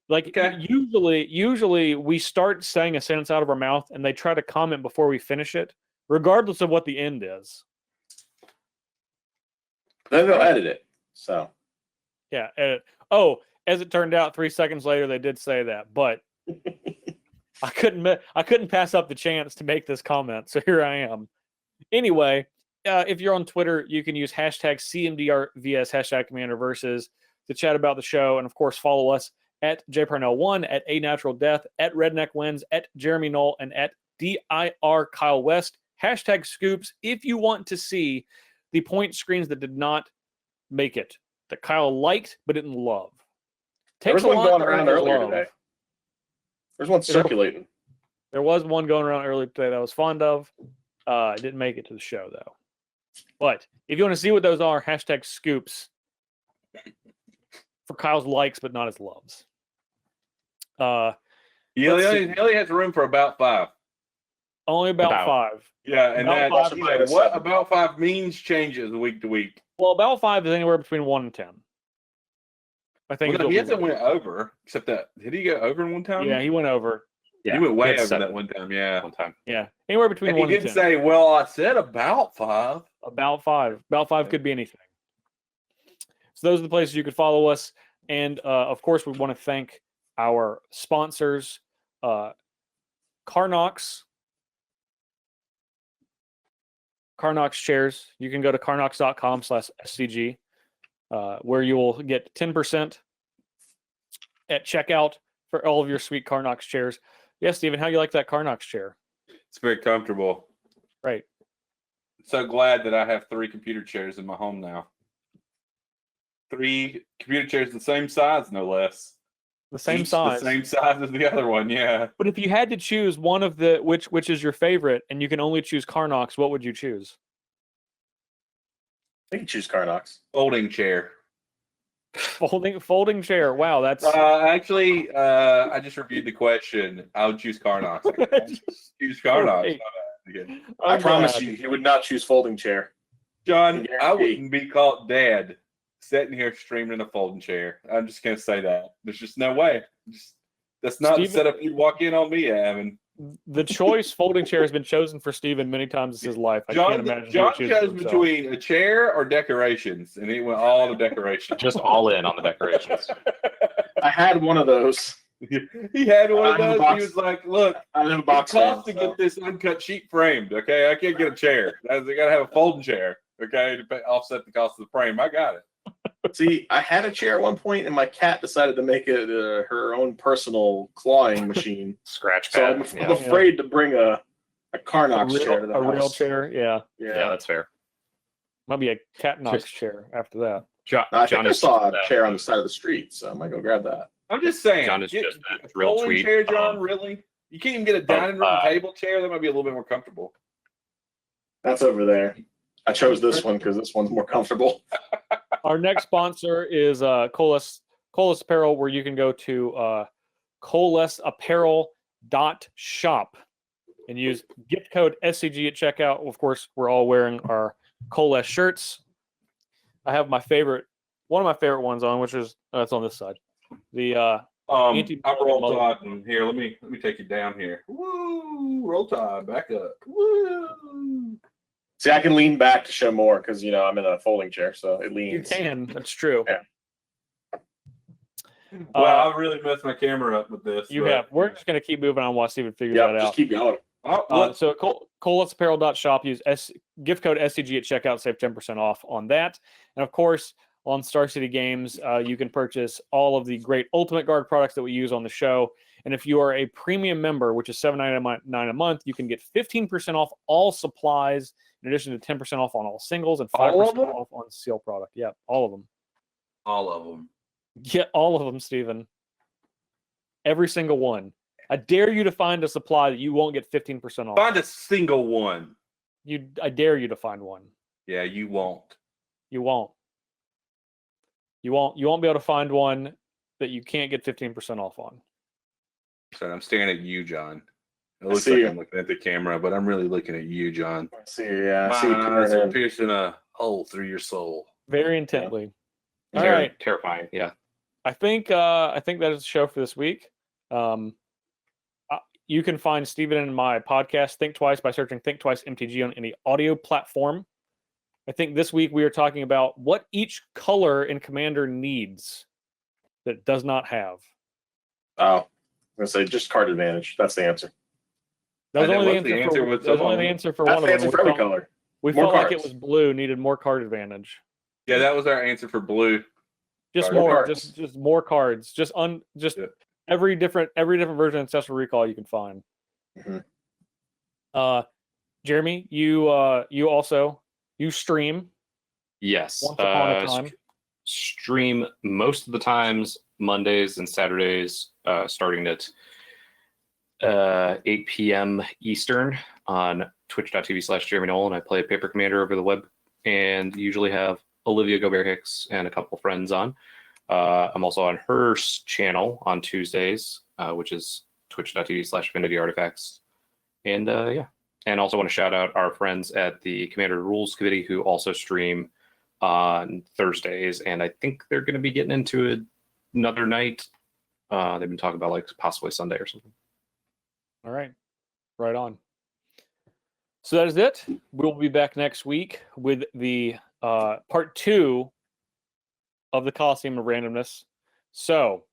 [SPEAKER 1] Like usually we start saying a sentence out of our mouth and they try to comment before we finish it, regardless of what the end is.
[SPEAKER 2] Then they'll edit it. So
[SPEAKER 1] yeah. As it turned out, 3 seconds later they did say that, but I couldn't pass up the chance to make this comment, so here I am. Anyway, if you're on Twitter, you can use hashtag CMDRVS, hashtag Commander Versus, to chat about the show, and of course follow us at JParnell1, at A Natural Death, at Redneck Wins, at Jeremy Knoll, and at DIR Kyle West. Hashtag Scoops if you want to see the point screens that did not make it, that Kyle liked but didn't love.
[SPEAKER 2] There's one going around earlier today. There's one circulating.
[SPEAKER 1] There was one going around earlier today that I was fond of. I didn't make it to the show, though. But if you want to see what those are, hashtag Scoops for Kyle's likes but not his loves.
[SPEAKER 4] He only has room for about 5.
[SPEAKER 1] Only about 5.
[SPEAKER 4] Yeah, and
[SPEAKER 1] about
[SPEAKER 4] that what about 5 means changes week to week.
[SPEAKER 1] Well, about 5 is anywhere between 1 and 10. I think
[SPEAKER 4] he hasn't went over, except that did he go over one time?
[SPEAKER 1] Yeah, he went over.
[SPEAKER 4] Yeah, he went way over that one time. Yeah,
[SPEAKER 3] one time.
[SPEAKER 1] Yeah, anywhere between 1 and 10.
[SPEAKER 4] He didn't say, "Well, I said about 5."
[SPEAKER 1] About 5. About 5 could be anything. So those are the places you could follow us, and of course, we want to thank our sponsors, Carnox Carnox chairs, you can go to carnox.com/SCG, where you will get 10% at checkout for all of your sweet Carnox chairs. Yes, Steven, how do you like that Carnox chair?
[SPEAKER 4] It's very comfortable.
[SPEAKER 1] Right.
[SPEAKER 4] So glad that I have 3 computer chairs in my home now. 3 computer chairs the same size, no less.
[SPEAKER 1] The same
[SPEAKER 4] Each
[SPEAKER 1] size.
[SPEAKER 4] The same size as the other one, yeah.
[SPEAKER 1] But if you had to choose one of the which is your favorite, and you can only choose Carnox, what would you choose?
[SPEAKER 2] I think you choose Carnox.
[SPEAKER 4] Folding chair.
[SPEAKER 1] Folding chair. Wow, that's
[SPEAKER 4] Actually, I just reviewed the question. I would choose Carnox. Choose Carnox.
[SPEAKER 1] Great.
[SPEAKER 2] I
[SPEAKER 1] I'm
[SPEAKER 2] promise
[SPEAKER 1] glad.
[SPEAKER 2] you would not choose folding chair.
[SPEAKER 4] John, I
[SPEAKER 2] Guarantee.
[SPEAKER 4] wouldn't be called dad sitting here streaming in a folding chair. I'm just gonna say that. There's just no way. That's not the
[SPEAKER 1] Steven-
[SPEAKER 4] setup you'd walk in on me, Evan.
[SPEAKER 1] The choice folding chair has been chosen for Steven many times in his life. I can't imagine he
[SPEAKER 4] John
[SPEAKER 1] would choose it
[SPEAKER 4] chose
[SPEAKER 1] himself.
[SPEAKER 4] between a chair or decorations, and he went all the decorations.
[SPEAKER 3] Just all in on the decorations.
[SPEAKER 2] I had one of those.
[SPEAKER 4] He had one of
[SPEAKER 2] I'm a
[SPEAKER 4] those.
[SPEAKER 2] box-
[SPEAKER 4] He was like, "Look,
[SPEAKER 2] I have a
[SPEAKER 4] it
[SPEAKER 2] box
[SPEAKER 4] costs
[SPEAKER 2] fan,
[SPEAKER 4] to
[SPEAKER 2] so.
[SPEAKER 4] get this uncut sheet framed. Okay, I can't get a chair. I gotta have a folding chair. Okay, to offset the cost of the frame. I got it.
[SPEAKER 2] See, I had a chair at one point, and my cat decided to make it her own personal clawing machine.
[SPEAKER 3] Scratch
[SPEAKER 2] So
[SPEAKER 3] pad.
[SPEAKER 2] I'm afraid to bring a Carnox chair to the
[SPEAKER 1] a real
[SPEAKER 2] house.
[SPEAKER 1] chair. Yeah,
[SPEAKER 3] Yeah, that's fair.
[SPEAKER 1] might be a Catnox chair after that.
[SPEAKER 2] I think
[SPEAKER 3] John
[SPEAKER 2] I
[SPEAKER 3] is
[SPEAKER 2] saw a
[SPEAKER 3] just
[SPEAKER 2] chair on the side of the street, so I might go grab that.
[SPEAKER 4] I'm just saying.
[SPEAKER 3] John is
[SPEAKER 4] get
[SPEAKER 3] just that
[SPEAKER 4] a
[SPEAKER 3] real
[SPEAKER 4] folding
[SPEAKER 3] tweet,
[SPEAKER 4] chair, John. Really? You can't even get a dining room table chair. That might be a little bit more comfortable.
[SPEAKER 2] That's over there. I chose this one because this one's more comfortable.
[SPEAKER 1] Our next sponsor is Colas Apparel, where you can go to colasapparel.shop and use gift code SCG at checkout. Of course, we're all wearing our Colas shirts. I have one of my favorite ones on, which is it's on this side. The
[SPEAKER 4] I
[SPEAKER 1] Anti-bullying
[SPEAKER 4] roll
[SPEAKER 1] mother-
[SPEAKER 4] tide, and here, let me take you down here. Woo! Roll tide, back up. Woo!
[SPEAKER 2] See, I can lean back to show more because I'm in a folding chair, so it
[SPEAKER 1] you
[SPEAKER 2] leans.
[SPEAKER 1] can. That's true.
[SPEAKER 2] Yeah.
[SPEAKER 4] Well, I really messed my camera up with this.
[SPEAKER 1] You
[SPEAKER 4] but-
[SPEAKER 1] have. We're just gonna keep moving on while Steven figures
[SPEAKER 2] Yeah,
[SPEAKER 1] that
[SPEAKER 2] just
[SPEAKER 1] out.
[SPEAKER 2] keep going.
[SPEAKER 4] Oh,
[SPEAKER 1] So colasapparel.shop, use gift code SCG at checkout, save 10% off on that. And of course, on Star City Games, you can purchase all of the great Ultimate Guard products that we use on the show. And if you are a premium member, which is $7.99 a month, you can get 15% off all supplies, in addition to 10% off on all singles and 5%
[SPEAKER 4] All of them?
[SPEAKER 1] off on seal product. Yeah, all of them.
[SPEAKER 4] all of them.
[SPEAKER 1] Yeah, all of them, Steven. Every single one. I dare you to find a supply that you won't get 15% off.
[SPEAKER 4] Find a single one.
[SPEAKER 1] I dare you to find one.
[SPEAKER 4] Yeah, you won't.
[SPEAKER 1] You won't. You won't be able to find one that you can't get 15% off on.
[SPEAKER 4] So I'm staring at you, John. It
[SPEAKER 2] I
[SPEAKER 4] looks
[SPEAKER 2] see
[SPEAKER 4] like
[SPEAKER 2] you.
[SPEAKER 4] I'm looking at the camera, but I'm really looking at you, John.
[SPEAKER 2] I see, yeah, I see you
[SPEAKER 4] My
[SPEAKER 2] peering
[SPEAKER 4] eyes are
[SPEAKER 2] in.
[SPEAKER 4] piercing a hole through your soul.
[SPEAKER 1] Very intently. All right.
[SPEAKER 3] Terrifying. Yeah.
[SPEAKER 1] I think that is the show for this week. You can find Steven and my podcast, Think Twice, by searching Think Twice MTG on any audio platform. I think this week we are talking about what each color in Commander needs that it does not have.
[SPEAKER 2] Oh, I'm gonna say just card advantage. That's the answer.
[SPEAKER 1] That was
[SPEAKER 4] And
[SPEAKER 1] only
[SPEAKER 4] that
[SPEAKER 1] the
[SPEAKER 4] was the
[SPEAKER 1] answer,
[SPEAKER 4] answer
[SPEAKER 1] for,
[SPEAKER 4] with
[SPEAKER 1] that was
[SPEAKER 4] some
[SPEAKER 1] only
[SPEAKER 4] of
[SPEAKER 1] the
[SPEAKER 4] them.
[SPEAKER 1] answer for
[SPEAKER 2] That's
[SPEAKER 1] one
[SPEAKER 2] the
[SPEAKER 1] of
[SPEAKER 2] answer
[SPEAKER 1] them.
[SPEAKER 2] for every color.
[SPEAKER 1] We
[SPEAKER 2] More
[SPEAKER 1] felt like it
[SPEAKER 2] cards.
[SPEAKER 1] was blue, needed more card advantage.
[SPEAKER 4] Yeah, that was our answer for blue.
[SPEAKER 1] Just
[SPEAKER 4] More
[SPEAKER 1] more,
[SPEAKER 2] cards.
[SPEAKER 1] just more cards. Just
[SPEAKER 4] Yeah.
[SPEAKER 1] every different version of Ancestral Recall you can find.
[SPEAKER 2] Mhm.
[SPEAKER 1] Jeremy, you stream
[SPEAKER 3] Yes.
[SPEAKER 1] once upon a time.
[SPEAKER 3] Stream most of the times Mondays and Saturdays, starting at 8 p.m. Eastern on twitch.tv/Jeremy Nolan. I play Paper Commander over the web and usually have Olivia Gobert Hicks and a couple friends on. I'm also on her channel on Tuesdays, which is twitch.tv/Affinity Artifacts. And yeah. And also want to shout out our friends at the Commander Rules Committee who also stream on Thursdays. And I think they're going to be getting into another night. They've been talking about like possibly Sunday or something.
[SPEAKER 1] All right. Right on. So that is it. We'll be back next week with the part 2 of the Coliseum of Randomness. So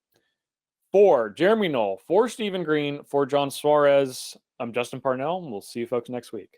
[SPEAKER 1] for Jeremy Knoll, for Stephen Green, for John Suarez, I'm Justin Parnell, and we'll see you folks next week.